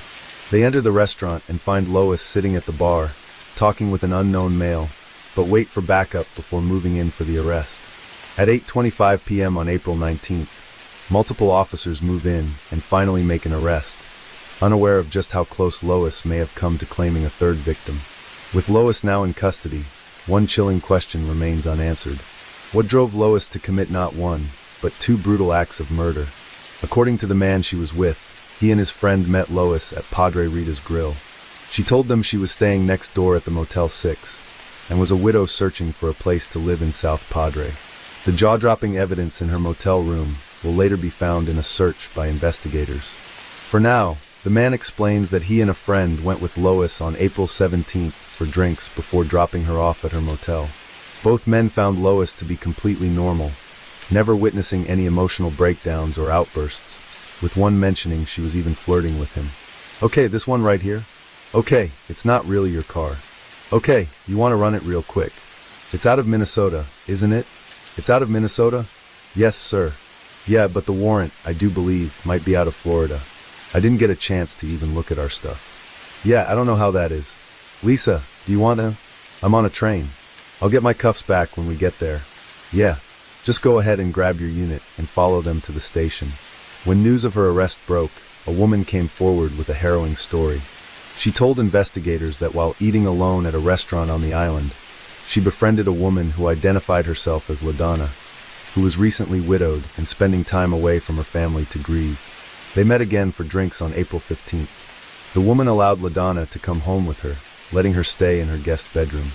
They enter the restaurant and find Lois sitting at the bar, talking with an unknown male, but wait for backup before moving in for the arrest. At 8:25 p.m. on April 19th, multiple officers move in and finally make an arrest, unaware of just how close Lois may have come to claiming a third victim. With Lois now in custody, one chilling question remains unanswered. What drove Lois to commit not one, but 2 brutal acts of murder? According to the man she was with, he and his friend met Lois at Padre Rita's Grill. She told them she was staying next door at the Motel 6 and was a widow searching for a place to live in South Padre. The jaw-dropping evidence in her motel room will later be found in a search by investigators. For now, the man explains that he and a friend went with Lois on April 17th for drinks before dropping her off at her motel. Both men found Lois to be completely normal, never witnessing any emotional breakdowns or outbursts, with one mentioning she was even flirting with him. "Okay, this one right here? Okay, it's not really your car. Okay, you want to run it real quick. It's out of Minnesota, isn't it? It's out of Minnesota? Yes, sir. Yeah, but the warrant, I do believe, might be out of Florida. I didn't get a chance to even look at our stuff. Yeah, I don't know how that is. Lisa, do you want to? I'm on a train. I'll get my cuffs back when we get there. Yeah, just go ahead and grab your unit and follow them to the station." When news of her arrest broke, a woman came forward with a harrowing story. She told investigators that while eating alone at a restaurant on the island, she befriended a woman who identified herself as LaDonna, who was recently widowed and spending time away from her family to grieve. They met again for drinks on April 15th. The woman allowed LaDonna to come home with her, letting her stay in her guest bedroom.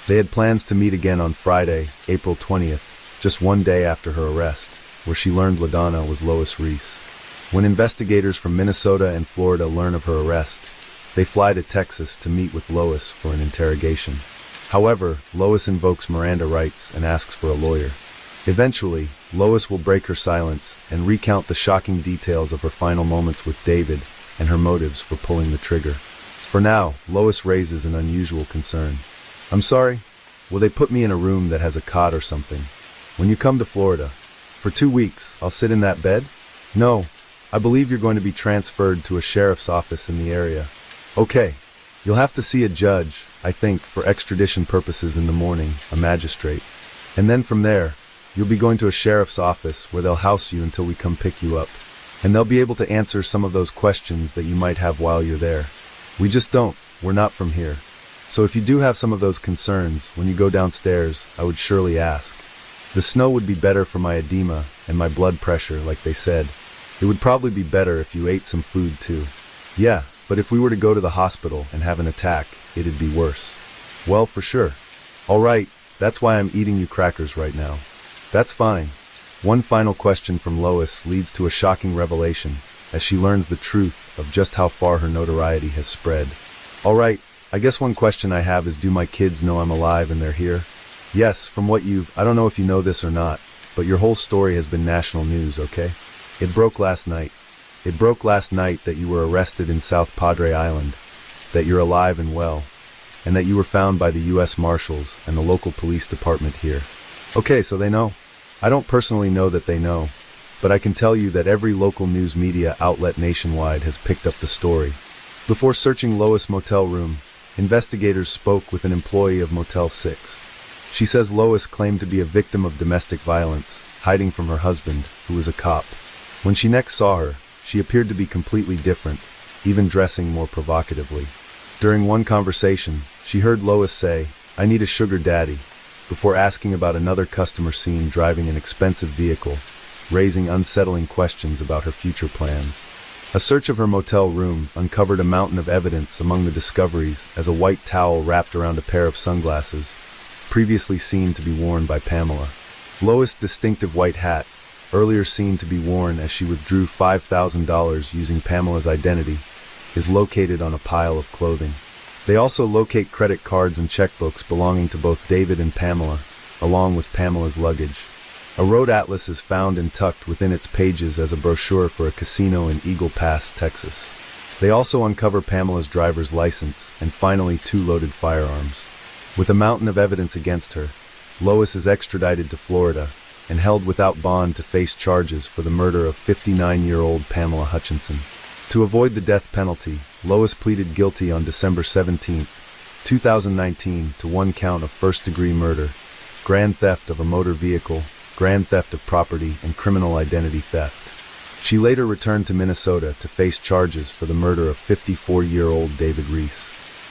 They had plans to meet again on Friday, April 20th, just one day after her arrest, where she learned LaDonna was Lois Reese. When investigators from Minnesota and Florida learn of her arrest, they fly to Texas to meet with Lois for an interrogation. However, Lois invokes Miranda rights and asks for a lawyer. Eventually, Lois will break her silence and recount the shocking details of her final moments with David and her motives for pulling the trigger. For now, Lois raises an unusual concern. "I'm sorry, will they put me in a room that has a cot or something? When you come to Florida, for 2 weeks, I'll sit in that bed? No, I believe you're going to be transferred to a sheriff's office in the area. Okay, you'll have to see a judge, I think, for extradition purposes in the morning, a magistrate. And then from there, you'll be going to a sheriff's office where they'll house you until we come pick you up. And they'll be able to answer some of those questions that you might have while you're there. We just don't. We're not from here. So if you do have some of those concerns, when you go downstairs, I would surely ask. The snow would be better for my edema and my blood pressure, like they said. It would probably be better if you ate some food too. Yeah, but if we were to go to the hospital and have an attack, it'd be worse. Well, for sure. All right, that's why I'm eating you crackers right now. That's fine." One final question from Lois leads to a shocking revelation as she learns the truth of just how far her notoriety has spread. "All right, I guess one question I have is, do my kids know I'm alive and they're here?" "Yes, from what I don't know if you know this or not, but your whole story has been national news, okay? It broke last night. It broke last night that you were arrested in South Padre Island, that you're alive and well, and that you were found by the U.S. Marshals and the local police department here. Okay, so they know. I don't personally know that they know, but I can tell you that every local news media outlet nationwide has picked up the story. Before searching Lois' motel room, investigators spoke with an employee of Motel 6. She says Lois claimed to be a victim of domestic violence, hiding from her husband, who was a cop. When she next saw her, she appeared to be completely different, even dressing more provocatively. During one conversation, she heard Lois say, "I need a sugar daddy," before asking about another customer seen driving an expensive vehicle, raising unsettling questions about her future plans. A search of her motel room uncovered a mountain of evidence among the discoveries as a white towel wrapped around a pair of sunglasses, previously seen to be worn by Pamela. Lois' distinctive white hat, earlier seen to be worn as she withdrew $5,000 using Pamela's identity, is located on a pile of clothing. They also locate credit cards and checkbooks belonging to both David and Pamela, along with Pamela's luggage. A road atlas is found and tucked within its pages as a brochure for a casino in Eagle Pass, Texas. They also uncover Pamela's driver's license and finally 2 loaded firearms. With a mountain of evidence against her, Lois is extradited to Florida and held without bond to face charges for the murder of 59-year-old Pamela Hutchinson. To avoid the death penalty, Lois pleaded guilty on December 17, 2019 to 1 count of first-degree murder, grand theft of a motor vehicle, grand theft of property, and criminal identity theft. She later returned to Minnesota to face charges for the murder of 54-year-old David Reese.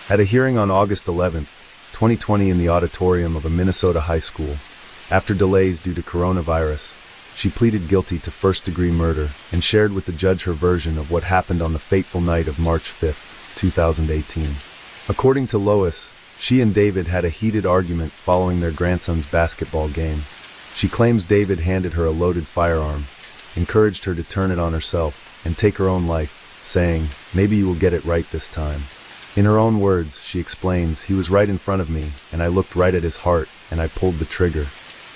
At a hearing on August 11, 2020 in the auditorium of a Minnesota high school, after delays due to coronavirus, she pleaded guilty to first-degree murder and shared with the judge her version of what happened on the fateful night of March 5, 2018. According to Lois, she and David had a heated argument following their grandson's basketball game. She claims David handed her a loaded firearm, encouraged her to turn it on herself and take her own life, saying, "Maybe you will get it right this time." In her own words, she explains, "He was right in front of me, and I looked right at his heart, and I pulled the trigger."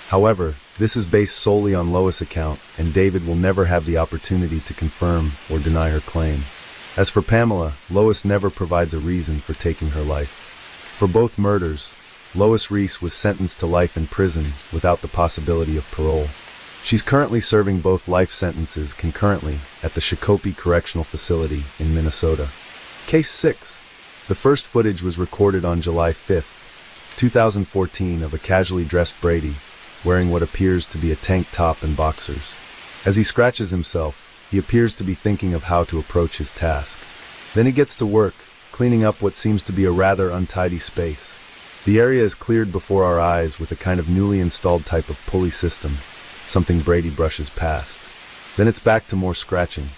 However, this is based solely on Lois' account, and David will never have the opportunity to confirm or deny her claim. As for Pamela, Lois never provides a reason for taking her life. For both murders, Lois Reese was sentenced to life in prison without the possibility of parole. She's currently serving both life sentences concurrently at the Shakopee Correctional Facility in Minnesota. Case 6. The first footage was recorded on July 5, 2014 of a casually dressed Brady, wearing what appears to be a tank top and boxers. As he scratches himself, he appears to be thinking of how to approach his task. Then he gets to work, cleaning up what seems to be a rather untidy space. The area is cleared before our eyes with a kind of newly installed type of pulley system, something Brady brushes past. Then it's back to more scratching.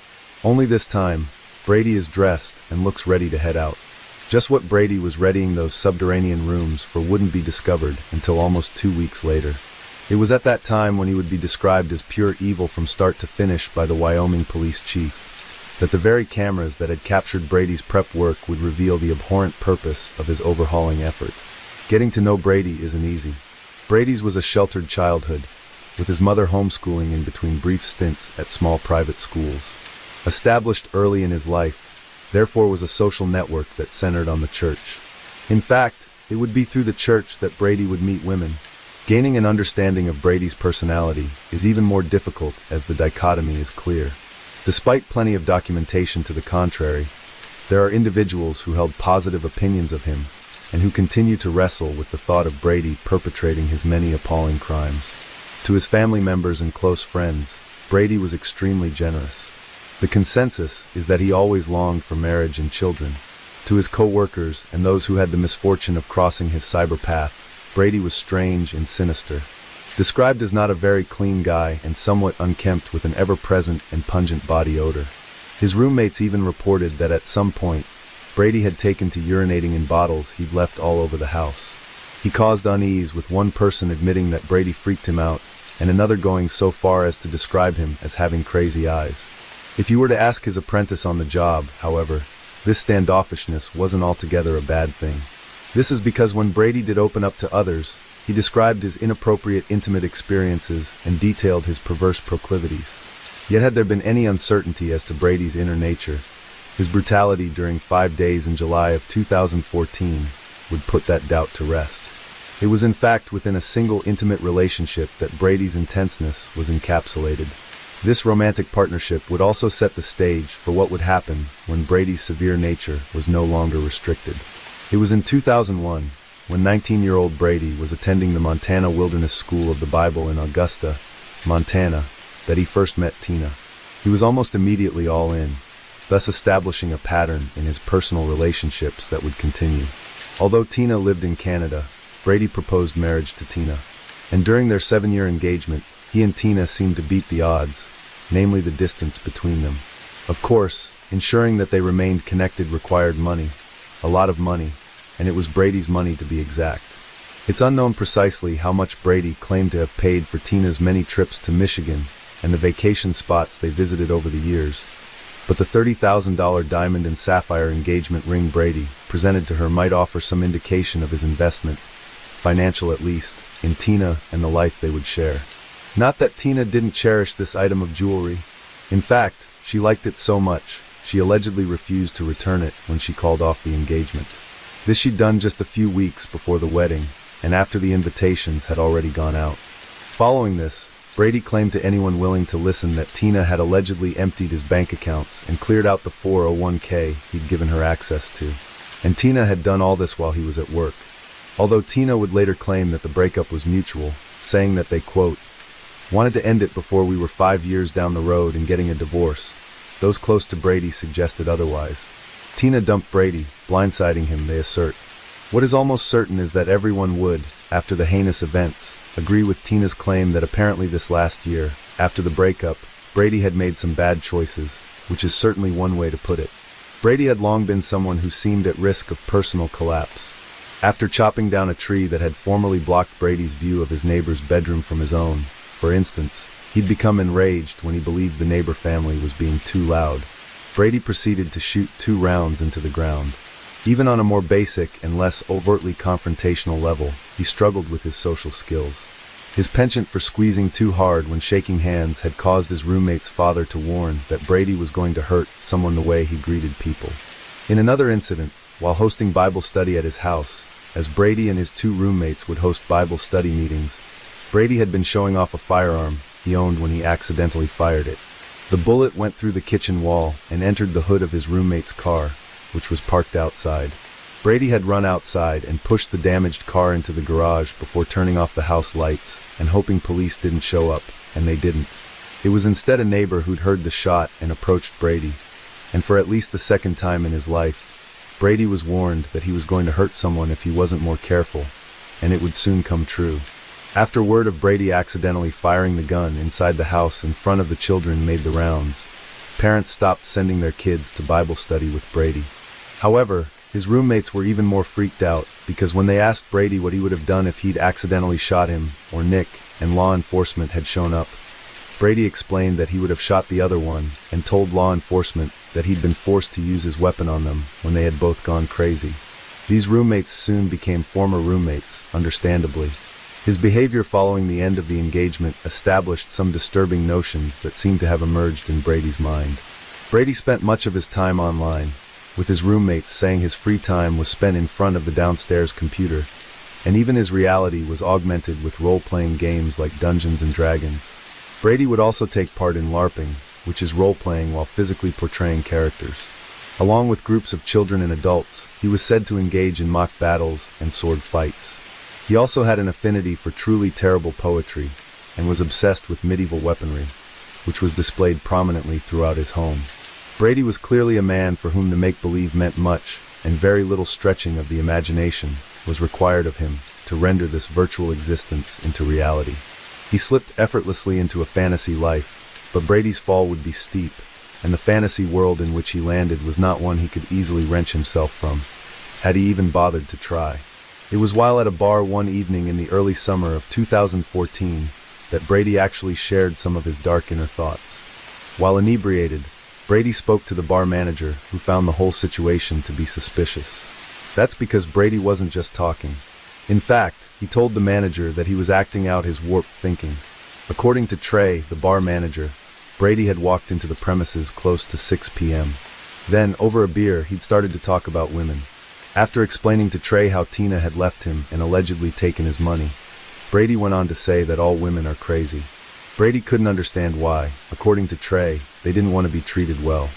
Only this time, Brady is dressed and looks ready to head out. Just what Brady was readying those subterranean rooms for wouldn't be discovered until almost 2 weeks later. It was at that time, when he would be described as pure evil from start to finish by the Wyoming police chief, that the very cameras that had captured Brady's prep work would reveal the abhorrent purpose of his overhauling effort. Getting to know Brady isn't easy. Brady's was a sheltered childhood, with his mother homeschooling in between brief stints at small private schools. Established early in his life, therefore was a social network that centered on the church. In fact, it would be through the church that Brady would meet women. Gaining an understanding of Brady's personality is even more difficult as the dichotomy is clear. Despite plenty of documentation to the contrary, there are individuals who held positive opinions of him and who continue to wrestle with the thought of Brady perpetrating his many appalling crimes. To his family members and close friends, Brady was extremely generous. The consensus is that he always longed for marriage and children. To his co-workers and those who had the misfortune of crossing his cyber path, Brady was strange and sinister. Described as not a very clean guy and somewhat unkempt with an ever-present and pungent body odor. His roommates even reported that at some point, Brady had taken to urinating in bottles he'd left all over the house. He caused unease, with one person admitting that Brady freaked him out, and another going so far as to describe him as having crazy eyes. If you were to ask his apprentice on the job, however, this standoffishness wasn't altogether a bad thing. This is because when Brady did open up to others, he described his inappropriate intimate experiences and detailed his perverse proclivities. Yet had there been any uncertainty as to Brady's inner nature, his brutality during 5 days in July of 2014 would put that doubt to rest. It was in fact within a single intimate relationship that Brady's intenseness was encapsulated. This romantic partnership would also set the stage for what would happen when Brady's severe nature was no longer restricted. It was in 2001, when 19-year-old Brady was attending the Montana Wilderness School of the Bible in Augusta, Montana, that he first met Tina. He was almost immediately all in, thus establishing a pattern in his personal relationships that would continue. Although Tina lived in Canada, Brady proposed marriage to Tina, and during their 7-year engagement, he and Tina seemed to beat the odds, namely the distance between them. Of course, ensuring that they remained connected required money, a lot of money, and it was Brady's money to be exact. It's unknown precisely how much Brady claimed to have paid for Tina's many trips to Michigan and the vacation spots they visited over the years, but the $30,000 diamond and sapphire engagement ring Brady presented to her might offer some indication of his investment, financial at least, in Tina and the life they would share. Not that Tina didn't cherish this item of jewelry. In fact, she liked it so much, she allegedly refused to return it when she called off the engagement. This she'd done just a few weeks before the wedding, and after the invitations had already gone out. Following this, Brady claimed to anyone willing to listen that Tina had allegedly emptied his bank accounts and cleared out the 401k he'd given her access to. And Tina had done all this while he was at work. Although Tina would later claim that the breakup was mutual, saying that they, quote, wanted to end it before we were 5 years down the road and getting a divorce. Those close to Brady suggested otherwise. Tina dumped Brady, blindsiding him, they assert. What is almost certain is that everyone would, after the heinous events, agree with Tina's claim that apparently this last year, After the breakup, Brady had made some bad choices, which is certainly one way to put it. Brady had long been someone who seemed at risk of personal collapse. After chopping down a tree that had formerly blocked Brady's view of his neighbor's bedroom from his own, for instance, he'd become enraged when he believed the neighbor family was being too loud. Brady proceeded to shoot 2 rounds into the ground. Even on a more basic and less overtly confrontational level, he struggled with his social skills. His penchant for squeezing too hard when shaking hands had caused his roommate's father to warn that Brady was going to hurt someone the way he greeted people. In another incident, while hosting Bible study at his house, as Brady and his 2 roommates would host Bible study meetings, Brady had been showing off a firearm he owned when he accidentally fired it. The bullet went through the kitchen wall and entered the hood of his roommate's car, which was parked outside. Brady had run outside and pushed the damaged car into the garage before turning off the house lights and hoping police didn't show up, and they didn't. It was instead a neighbor who'd heard the shot and approached Brady, and for at least the second time in his life, Brady was warned that he was going to hurt someone if he wasn't more careful, and it would soon come true. After word of Brady accidentally firing the gun inside the house in front of the children made the rounds, parents stopped sending their kids to Bible study with Brady. However, his roommates were even more freaked out because when they asked Brady what he would have done if he'd accidentally shot him, or Nick, and law enforcement had shown up, Brady explained that he would have shot the other one and told law enforcement that he'd been forced to use his weapon on them when they had both gone crazy. These roommates soon became former roommates, understandably. His behavior following the end of the engagement established some disturbing notions that seemed to have emerged in Brady's mind. Brady spent much of his time online, with his roommates saying his free time was spent in front of the downstairs computer, and even his reality was augmented with role-playing games like Dungeons & Dragons. Brady would also take part in LARPing, which is role-playing while physically portraying characters. Along with groups of children and adults, he was said to engage in mock battles and sword fights. He also had an affinity for truly terrible poetry, and was obsessed with medieval weaponry, which was displayed prominently throughout his home. Brady was clearly a man for whom the make-believe meant much, and very little stretching of the imagination was required of him to render this virtual existence into reality. He slipped effortlessly into a fantasy life, but Brady's fall would be steep, and the fantasy world in which he landed was not one he could easily wrench himself from, had he even bothered to try. It was while at a bar one evening in the early summer of 2014 that Brady actually shared some of his dark inner thoughts. While inebriated, Brady spoke to the bar manager, who found the whole situation to be suspicious. That's because Brady wasn't just talking. In fact, he told the manager that he was acting out his warped thinking. According to Trey, the bar manager, Brady had walked into the premises close to 6 p.m. Then, over a beer, he'd started to talk about women. After explaining to Trey how Tina had left him and allegedly taken his money, Brady went on to say that all women are crazy. Brady couldn't understand why. According to Trey, they didn't want to be treated well.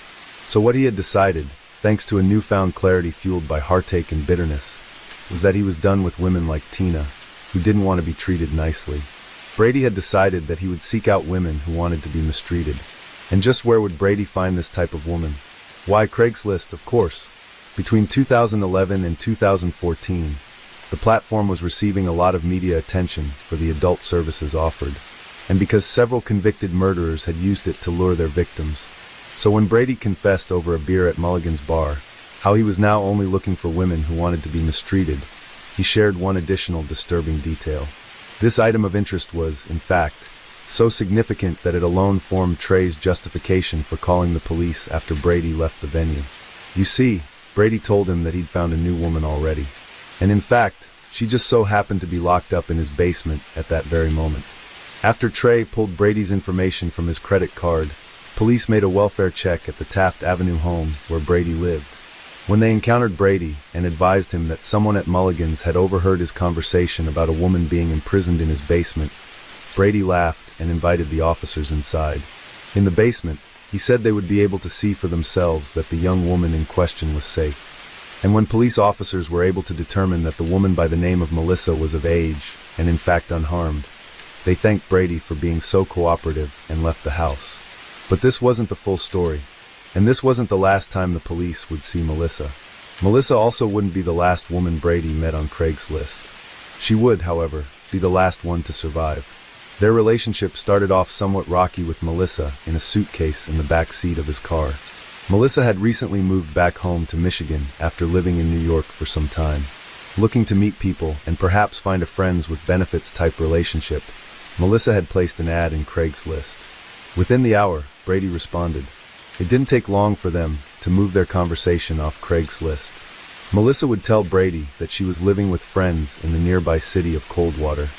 So what he had decided, thanks to a newfound clarity fueled by heartache and bitterness, was that he was done with women like Tina, who didn't want to be treated nicely. Brady had decided that he would seek out women who wanted to be mistreated. And just where would Brady find this type of woman? Why, Craigslist, of course. Between 2011 and 2014, the platform was receiving a lot of media attention for the adult services offered, and because several convicted murderers had used it to lure their victims. So when Brady confessed over a beer at Mulligan's bar how he was now only looking for women who wanted to be mistreated, he shared one additional disturbing detail. This item of interest was, in fact, so significant that it alone formed Trey's justification for calling the police after Brady left the venue. You see, Brady told him that he'd found a new woman already. And in fact, she just so happened to be locked up in his basement at that very moment. After Trey pulled Brady's information from his credit card, police made a welfare check at the Taft Avenue home where Brady lived. When they encountered Brady and advised him that someone at Mulligan's had overheard his conversation about a woman being imprisoned in his basement, Brady laughed and invited the officers inside. In the basement, he said they would be able to see for themselves that the young woman in question was safe. And when police officers were able to determine that the woman by the name of Melissa was of age and in fact unharmed, they thanked Brady for being so cooperative and left the house. But this wasn't the full story. And this wasn't the last time the police would see Melissa. Melissa also wouldn't be the last woman Brady met on Craigslist. She would, however, be the last one to survive. Their relationship started off somewhat rocky with Melissa in a suitcase in the back seat of his car. Melissa had recently moved back home to Michigan after living in New York for some time. Looking to meet people and perhaps find a friends with benefits type relationship, Melissa had placed an ad in Craigslist. Within the hour, Brady responded. It didn't take long for them to move their conversation off Craigslist. Melissa would tell Brady that she was living with friends in the nearby city of Coldwater.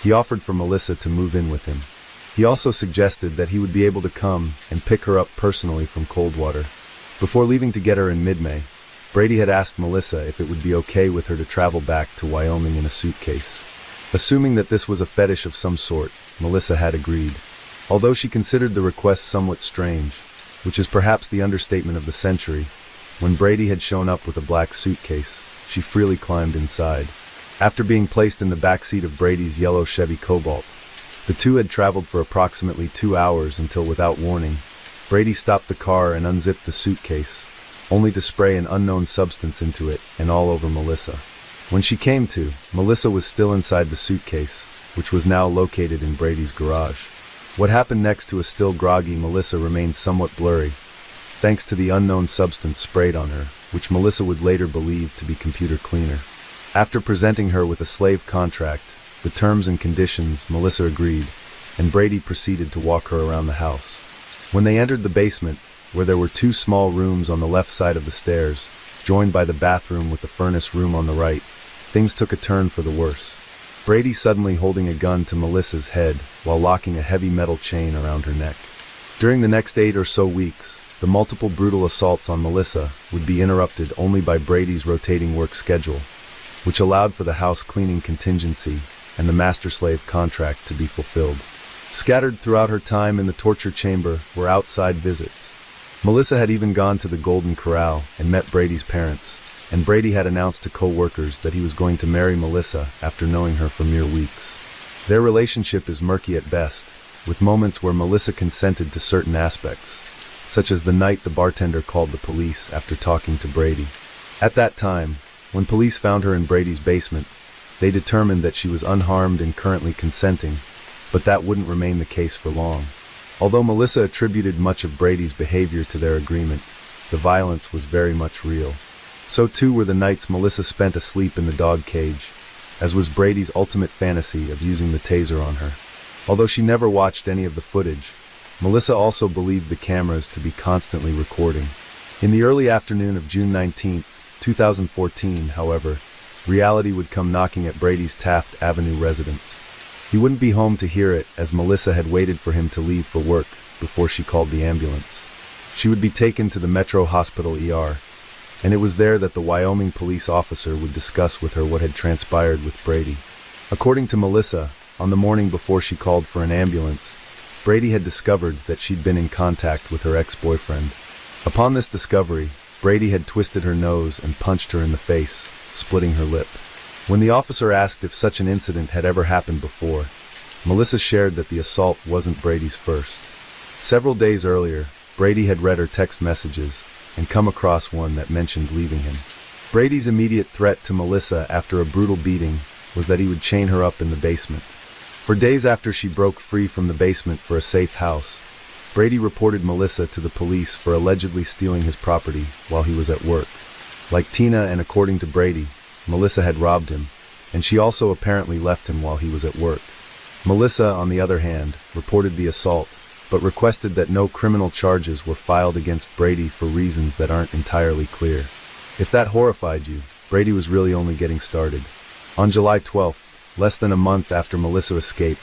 He offered for Melissa to move in with him. He also suggested that he would be able to come and pick her up personally from Coldwater. Before leaving to get her in mid-May, Brady had asked Melissa if it would be okay with her to travel back to Wyoming in a suitcase. Assuming that this was a fetish of some sort, Melissa had agreed. Although she considered the request somewhat strange, which is perhaps the understatement of the century, when Brady had shown up with a black suitcase, she freely climbed inside. After being placed in the back seat of Brady's yellow Chevy Cobalt, the two had traveled for approximately 2 hours until, without warning, Brady stopped the car and unzipped the suitcase, only to spray an unknown substance into it and all over Melissa. When she came to, Melissa was still inside the suitcase, which was now located in Brady's garage. What happened next to a still groggy Melissa remained somewhat blurry, thanks to the unknown substance sprayed on her, which Melissa would later believe to be computer cleaner. After presenting her with a slave contract, the terms and conditions, Melissa agreed, and Brady proceeded to walk her around the house. When they entered the basement, where there were 2 small rooms on the left side of the stairs, joined by the bathroom with the furnace room on the right, things took a turn for the worse. Brady suddenly holding a gun to Melissa's head while locking a heavy metal chain around her neck. During the next 8 or so weeks, the multiple brutal assaults on Melissa would be interrupted only by Brady's rotating work schedule, which allowed for the house cleaning contingency and the master-slave contract to be fulfilled. Scattered throughout her time in the torture chamber were outside visits. Melissa had even gone to the Golden Corral and met Brady's parents, and Brady had announced to co-workers that he was going to marry Melissa after knowing her for mere weeks. Their relationship is murky at best, with moments where Melissa consented to certain aspects, such as the night the bartender called the police after talking to Brady. At that time, when police found her in Brady's basement, they determined that she was unharmed and currently consenting, but that wouldn't remain the case for long. Although Melissa attributed much of Brady's behavior to their agreement, the violence was very much real. So too were the nights Melissa spent asleep in the dog cage, as was Brady's ultimate fantasy of using the taser on her. Although she never watched any of the footage, Melissa also believed the cameras to be constantly recording. In the early afternoon of June 19, 2014, however, reality would come knocking at Brady's Taft Avenue residence. He wouldn't be home to hear it, as Melissa had waited for him to leave for work before she called the ambulance. She would be taken to the Metro Hospital ER, and it was there that the Wyoming police officer would discuss with her what had transpired with Brady. According to Melissa, on the morning before she called for an ambulance, Brady had discovered that she'd been in contact with her ex-boyfriend. Upon this discovery, Brady had twisted her nose and punched her in the face, splitting her lip. When the officer asked if such an incident had ever happened before, Melissa shared that the assault wasn't Brady's first. Several days earlier, Brady had read her text messages and come across one that mentioned leaving him. Brady's immediate threat to Melissa after a brutal beating was that he would chain her up in the basement. For days after she broke free from the basement for a safe house, Brady reported Melissa to the police for allegedly stealing his property while he was at work. Like Tina and according to Brady, Melissa had robbed him, and she also apparently left him while he was at work. Melissa, on the other hand, reported the assault, but requested that no criminal charges were filed against Brady for reasons that aren't entirely clear. If that horrified you, Brady was really only getting started. On July 12th, less than a month after Melissa escaped,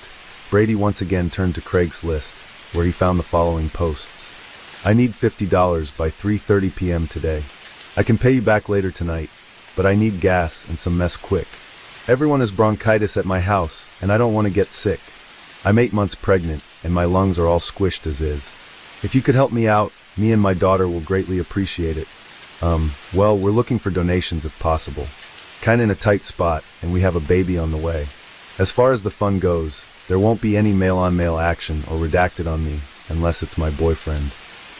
Brady once again turned to Craigslist, where he found the following posts. I need $50 by 3:30 p.m. today. I can pay you back later tonight, but I need gas and some mess quick. Everyone has bronchitis at my house, and I don't want to get sick. I'm 8 months pregnant, and my lungs are all squished as is. If you could help me out, me and my daughter will greatly appreciate it. Well, we're looking for donations if possible. Kinda in a tight spot, and we have a baby on the way. As far as the fund goes, there won't be any male-on-male action or redacted on me, unless it's my boyfriend.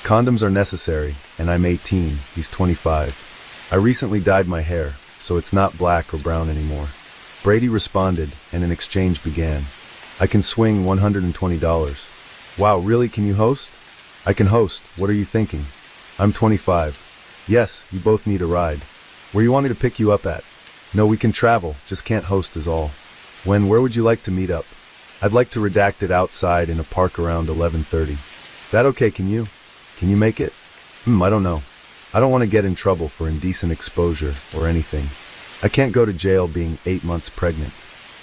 Condoms are necessary, and I'm 18, he's 25. I recently dyed my hair, so it's not black or brown anymore. Brady responded, and an exchange began. I can swing $120. Wow, really? Can you host? I can host. What are you thinking? I'm 25. Yes, you both need a ride. Where you want me to pick you up at? No, we can travel, just can't host is all. Where would you like to meet up? I'd like to redact it outside in a park around 11:30. That okay, can you? Can you make it? I don't know. I don't want to get in trouble for indecent exposure or anything. I can't go to jail being 8 months pregnant.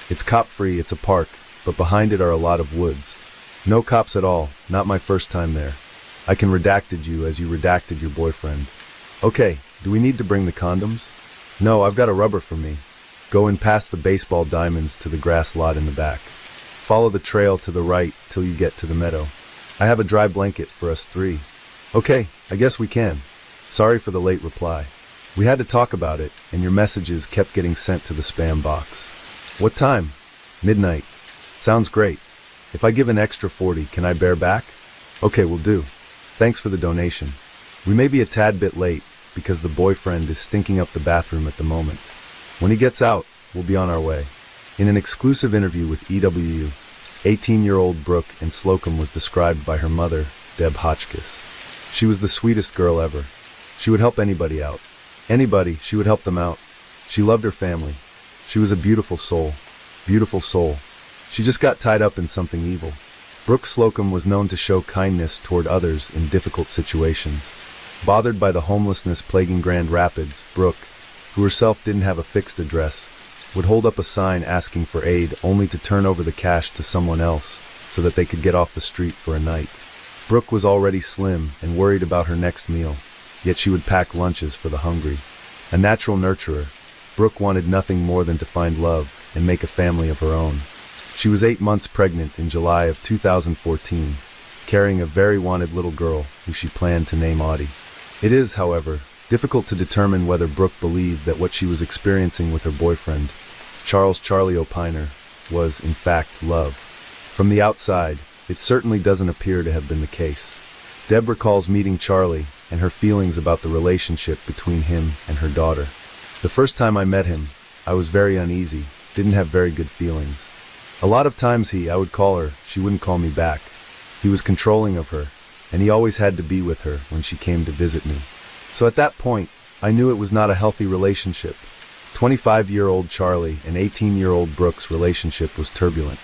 It's cop-free, it's a park, but behind it are a lot of woods. No cops at all, not my first time there. I can redacted you as you redacted your boyfriend. Okay, do we need to bring the condoms? No, I've got a rubber for me. Go in past the baseball diamonds to the grass lot in the back. Follow the trail to the right till you get to the meadow. I have a dry blanket for us 3. Okay, I guess we can. Sorry for the late reply. We had to talk about it, and your messages kept getting sent to the spam box. What time? Midnight. Sounds great. If I give an extra 40, can I bear back? Okay, will do. Thanks for the donation. We may be a tad bit late, because the boyfriend is stinking up the bathroom at the moment. When he gets out, we'll be on our way. In an exclusive interview with EW, 18-year-old Brooke in Slocum was described by her mother, Deb Hotchkiss. She was the sweetest girl ever. She would help anybody out. Anybody, she would help them out. She loved her family. She was a beautiful soul. Beautiful soul. She just got tied up in something evil. Brooke Slocum was known to show kindness toward others in difficult situations. Bothered by the homelessness plaguing Grand Rapids, Brooke, who herself didn't have a fixed address, would hold up a sign asking for aid only to turn over the cash to someone else so that they could get off the street for a night. Brooke was already slim and worried about her next meal, yet she would pack lunches for the hungry. A natural nurturer, Brooke wanted nothing more than to find love and make a family of her own. She was 8 months pregnant in July of 2014, carrying a very wanted little girl who she planned to name Audie. It is, however, difficult to determine whether Brooke believed that what she was experiencing with her boyfriend, Charles Charlie Opiner, was, in fact, love. From the outside, it certainly doesn't appear to have been the case. Deb recalls meeting Charlie and her feelings about the relationship between him and her daughter. The first time I met him, I was very uneasy, didn't have very good feelings. A lot of times I would call her, she wouldn't call me back. He was controlling of her, and he always had to be with her when she came to visit me. So at that point, I knew it was not a healthy relationship. 25-year-old Charlie and 18-year-old Brooke's relationship was turbulent.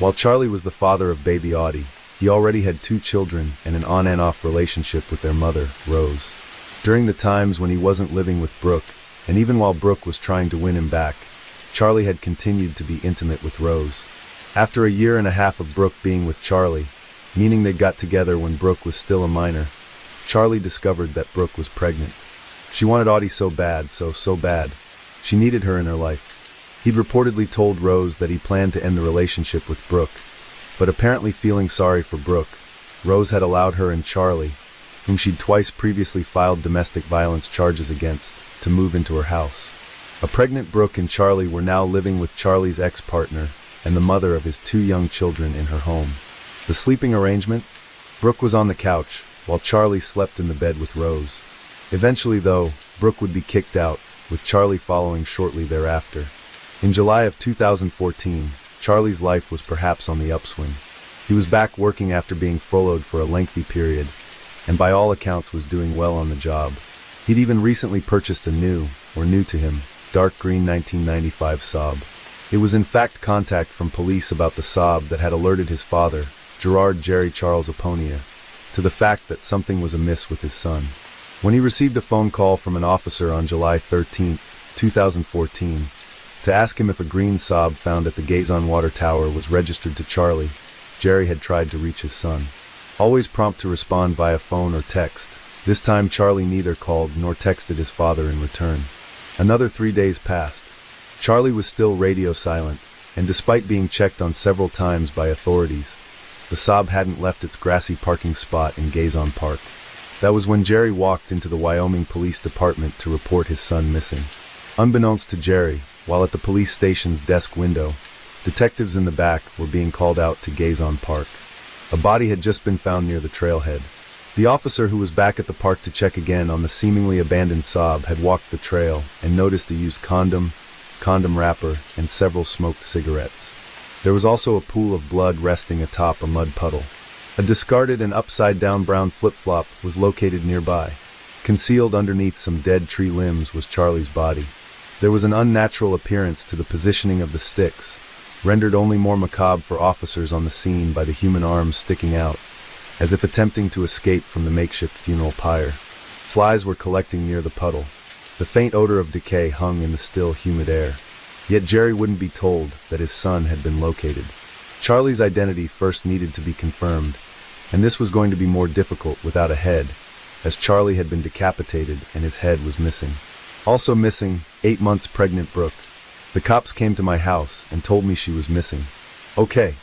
While Charlie was the father of baby Audie, he already had 2 children and an on and off relationship with their mother, Rose. During the times when he wasn't living with Brooke, and even while Brooke was trying to win him back, Charlie had continued to be intimate with Rose. After a year and a half of Brooke being with Charlie, meaning they got together when Brooke was still a minor, Charlie discovered that Brooke was pregnant. She wanted Audie so bad, so bad. She needed her in her life. He'd reportedly told Rose that he planned to end the relationship with Brooke, but apparently feeling sorry for Brooke, Rose had allowed her and Charlie, whom she'd twice previously filed domestic violence charges against, to move into her house. A pregnant Brooke and Charlie were now living with Charlie's ex-partner and the mother of his 2 young children in her home. The sleeping arrangement? Brooke was on the couch, while Charlie slept in the bed with Rose. Eventually, though, Brooke would be kicked out, with Charlie following shortly thereafter. In July of 2014, Charlie's life was perhaps on the upswing. He was back working after being furloughed for a lengthy period, and by all accounts was doing well on the job. He'd even recently purchased a new to him, dark green 1995 Saab. It was in fact contact from police about the Saab that had alerted his father, Gerard Jerry Charles Aponia, to the fact that something was amiss with his son. When he received a phone call from an officer on July 13, 2014, to ask him if a green Saab found at the Gazon Water Tower was registered to Charlie, Jerry had tried to reach his son. Always prompt to respond via phone or text, this time Charlie neither called nor texted his father in return. Another 3 days passed. Charlie was still radio silent, and despite being checked on several times by authorities, the Saab hadn't left its grassy parking spot in Gazon Park. That was when Jerry walked into the Wyoming Police Department to report his son missing. Unbeknownst to Jerry, while at the police station's desk window, detectives in the back were being called out to Gazon Park. A body had just been found near the trailhead. The officer who was back at the park to check again on the seemingly abandoned Saab had walked the trail and noticed a used condom wrapper, and several smoked cigarettes. There was also a pool of blood resting atop a mud puddle. A discarded and upside-down brown flip-flop was located nearby. Concealed underneath some dead tree limbs was Charlie's body. There was an unnatural appearance to the positioning of the sticks, rendered only more macabre for officers on the scene by the human arms sticking out, as if attempting to escape from the makeshift funeral pyre. Flies were collecting near the puddle. The faint odor of decay hung in the still, humid air. Yet Jerry wouldn't be told that his son had been located. Charlie's identity first needed to be confirmed, and this was going to be more difficult without a head, as Charlie had been decapitated and his head was missing. Also missing, 8 months pregnant Brooke. The cops came to my house and told me she was missing. Okay.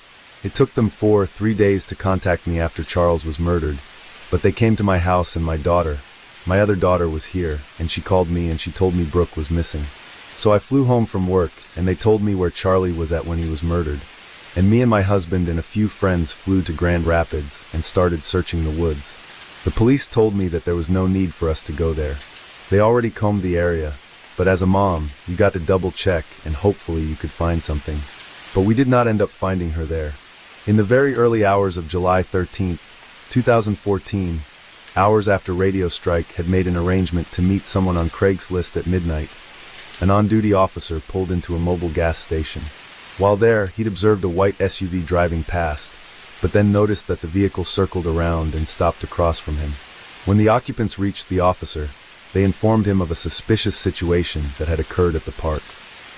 It took them 3 days to contact me after Charles was murdered, but they came to my house and my other daughter was here, and she called me and she told me Brooke was missing. So I flew home from work and they told me where Charlie was at when he was murdered, and me and my husband and a few friends flew to Grand Rapids and started searching the woods. The police told me that there was no need for us to go there. They already combed the area, but as a mom, you got to double check and hopefully you could find something. But we did not end up finding her there. In the very early hours of July 13, 2014, hours after Radio Strike had made an arrangement to meet someone on Craigslist at midnight, an on-duty officer pulled into a mobile gas station. While there, he'd observed a white SUV driving past, but then noticed that the vehicle circled around and stopped across from him. When the occupants reached the officer, they informed him of a suspicious situation that had occurred at the park.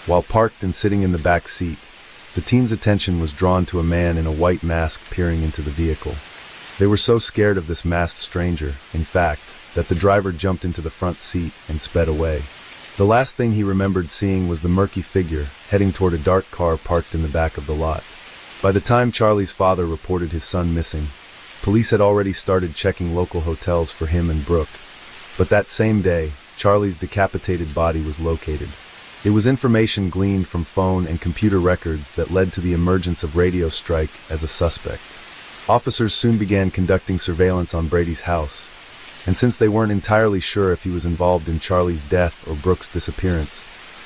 While parked and sitting in the back seat, the teen's attention was drawn to a man in a white mask peering into the vehicle. They were so scared of this masked stranger, in fact, that the driver jumped into the front seat and sped away. The last thing he remembered seeing was the murky figure heading toward a dark car parked in the back of the lot. By the time Charlie's father reported his son missing, police had already started checking local hotels for him and Brooke. But that same day, Charlie's decapitated body was located. It was information gleaned from phone and computer records that led to the emergence of Radio Strike as a suspect. Officers soon began conducting surveillance on Brady's house, and since they weren't entirely sure if he was involved in Charlie's death or Brooke's disappearance,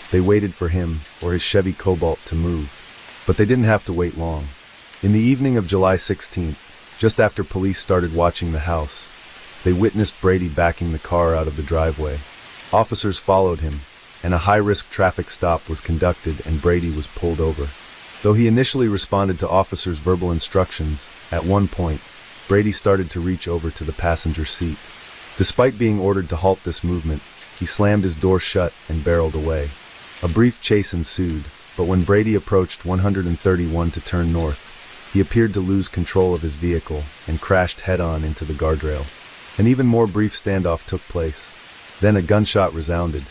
they waited for him or his Chevy Cobalt to move. But they didn't have to wait long. In the evening of July 16th, just after police started watching the house, they witnessed Brady backing the car out of the driveway. Officers followed him, and a high-risk traffic stop was conducted and Brady was pulled over. Though he initially responded to officers' verbal instructions, at one point, Brady started to reach over to the passenger seat. Despite being ordered to halt this movement, he slammed his door shut and barreled away. A brief chase ensued, but when Brady approached 131 to turn north, he appeared to lose control of his vehicle and crashed head-on into the guardrail. An even more brief standoff took place. Then a gunshot resounded.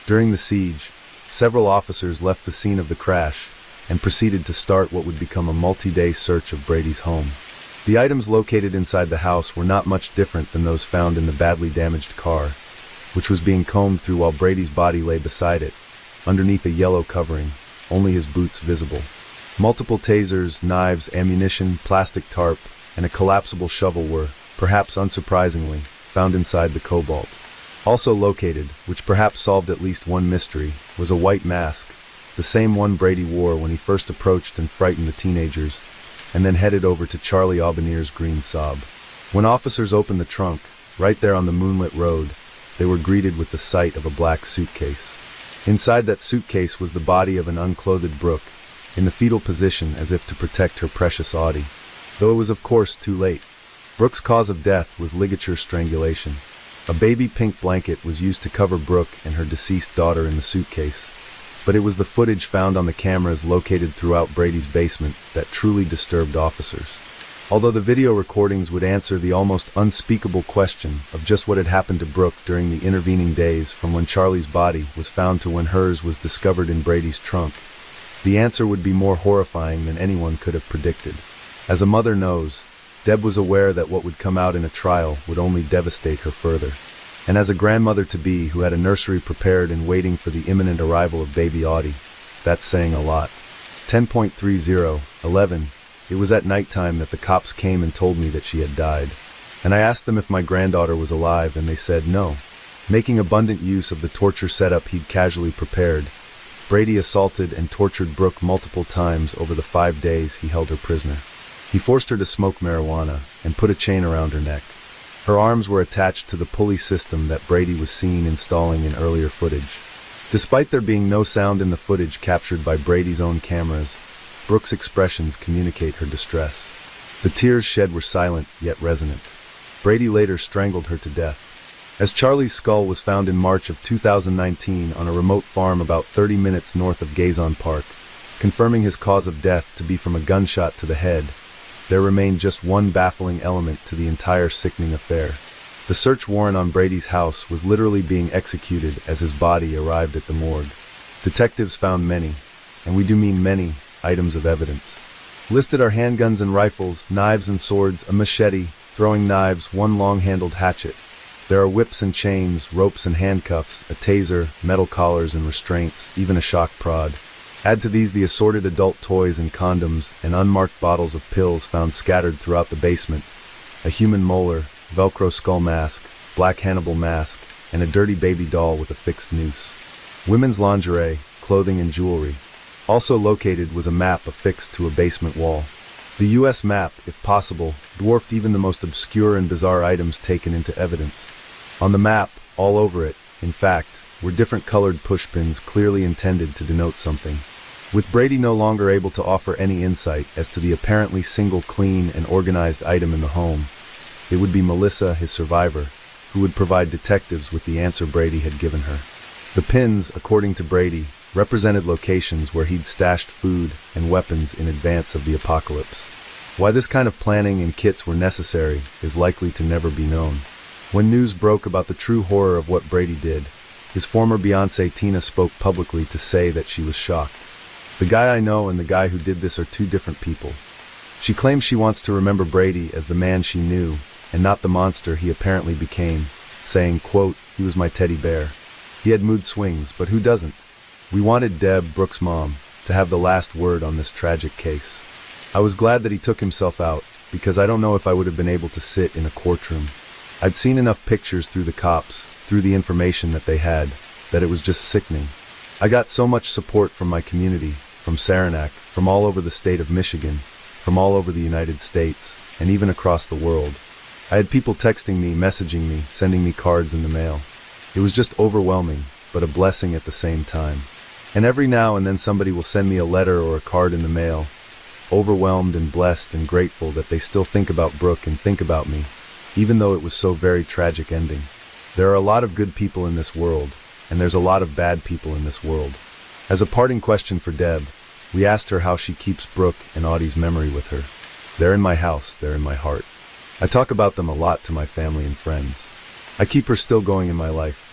During the siege, several officers left the scene of the crash and proceeded to start what would become a multi-day search of Brady's home. The items located inside the house were not much different than those found in the badly damaged car, which was being combed through while Brady's body lay beside it, underneath a yellow covering, only his boots visible. Multiple tasers, knives, ammunition, plastic tarp, and a collapsible shovel were, perhaps unsurprisingly, found inside the Cobalt. Also located, which perhaps solved at least one mystery, was a white mask, the same one Brady wore when he first approached and frightened the teenagers, and then headed over to Charlie Aubonier's green Saab. When officers opened the trunk, right there on the moonlit road, they were greeted with the sight of a black suitcase. Inside that suitcase was the body of an unclothed Brooke, in the fetal position as if to protect her precious Audie. Though it was of course too late. Brooke's cause of death was ligature strangulation. A baby pink blanket was used to cover Brooke and her deceased daughter in the suitcase, but it was the footage found on the cameras located throughout Brady's basement that truly disturbed officers. Although the video recordings would answer the almost unspeakable question of just what had happened to Brooke during the intervening days from when Charlie's body was found to when hers was discovered in Brady's trunk, the answer would be more horrifying than anyone could have predicted. As a mother knows, Deb was aware that what would come out in a trial would only devastate her further. And as a grandmother-to-be who had a nursery prepared and waiting for the imminent arrival of baby Audie, that's saying a lot. 10.30:11. It was at nighttime that the cops came and told me that she had died. And I asked them if my granddaughter was alive, and they said no. Making abundant use of the torture setup he'd casually prepared, Brady assaulted and tortured Brooke multiple times over the 5 days he held her prisoner. He forced her to smoke marijuana and put a chain around her neck. Her arms were attached to the pulley system that Brady was seen installing in earlier footage. Despite there being no sound in the footage captured by Brady's own cameras, Brooke's expressions communicate her distress. The tears shed were silent yet resonant. Brady later strangled her to death. As Charlie's skull was found in March of 2019 on a remote farm about 30 minutes north of Gazon Park, confirming his cause of death to be from a gunshot to the head, there remained just one baffling element to the entire sickening affair. The search warrant on Brady's house was literally being executed as his body arrived at the morgue. Detectives found many, and we do mean many, items of evidence. Listed are handguns and rifles, knives and swords, a machete, throwing knives, one long-handled hatchet. There are whips and chains, ropes and handcuffs, a taser, metal collars and restraints, even a shock prod. Add to these the assorted adult toys and condoms and unmarked bottles of pills found scattered throughout the basement, a human molar, Velcro skull mask, black Hannibal mask, and a dirty baby doll with a fixed noose. Women's lingerie, clothing and jewelry. Also located was a map affixed to a basement wall. The U.S. map, if possible, dwarfed even the most obscure and bizarre items taken into evidence. On the map, all over it, in fact, were different colored pushpins clearly intended to denote something. With Brady no longer able to offer any insight as to the apparently single clean and organized item in the home, it would be Melissa, his survivor, who would provide detectives with the answer Brady had given her. The pins, according to Brady, represented locations where he'd stashed food and weapons in advance of the apocalypse. Why this kind of planning and kits were necessary is likely to never be known. When news broke about the true horror of what Brady did, his former Beyoncé Tina spoke publicly to say that she was shocked. The guy I know and the guy who did this are two different people. She claims she wants to remember Brady as the man she knew and not the monster he apparently became, saying, quote, "He was my teddy bear. He had mood swings, but who doesn't?" We wanted Deb, Brooke's mom, to have the last word on this tragic case. I was glad that he took himself out, because I don't know if I would have been able to sit in a courtroom. I'd seen enough pictures through the cops, through the information that they had, that it was just sickening. I got so much support from my community, from Saranac, from all over the state of Michigan, from all over the United States, and even across the world. I had people texting me, messaging me, sending me cards in the mail. It was just overwhelming, but a blessing at the same time. And every now and then somebody will send me a letter or a card in the mail, overwhelmed and blessed and grateful that they still think about Brooke and think about me, even though it was so very tragic ending. There are a lot of good people in this world, and there's a lot of bad people in this world. As a parting question for Deb, we asked her how she keeps Brooke and Audie's memory with her. They're in my house, they're in my heart. I talk about them a lot to my family and friends. I keep her still going in my life.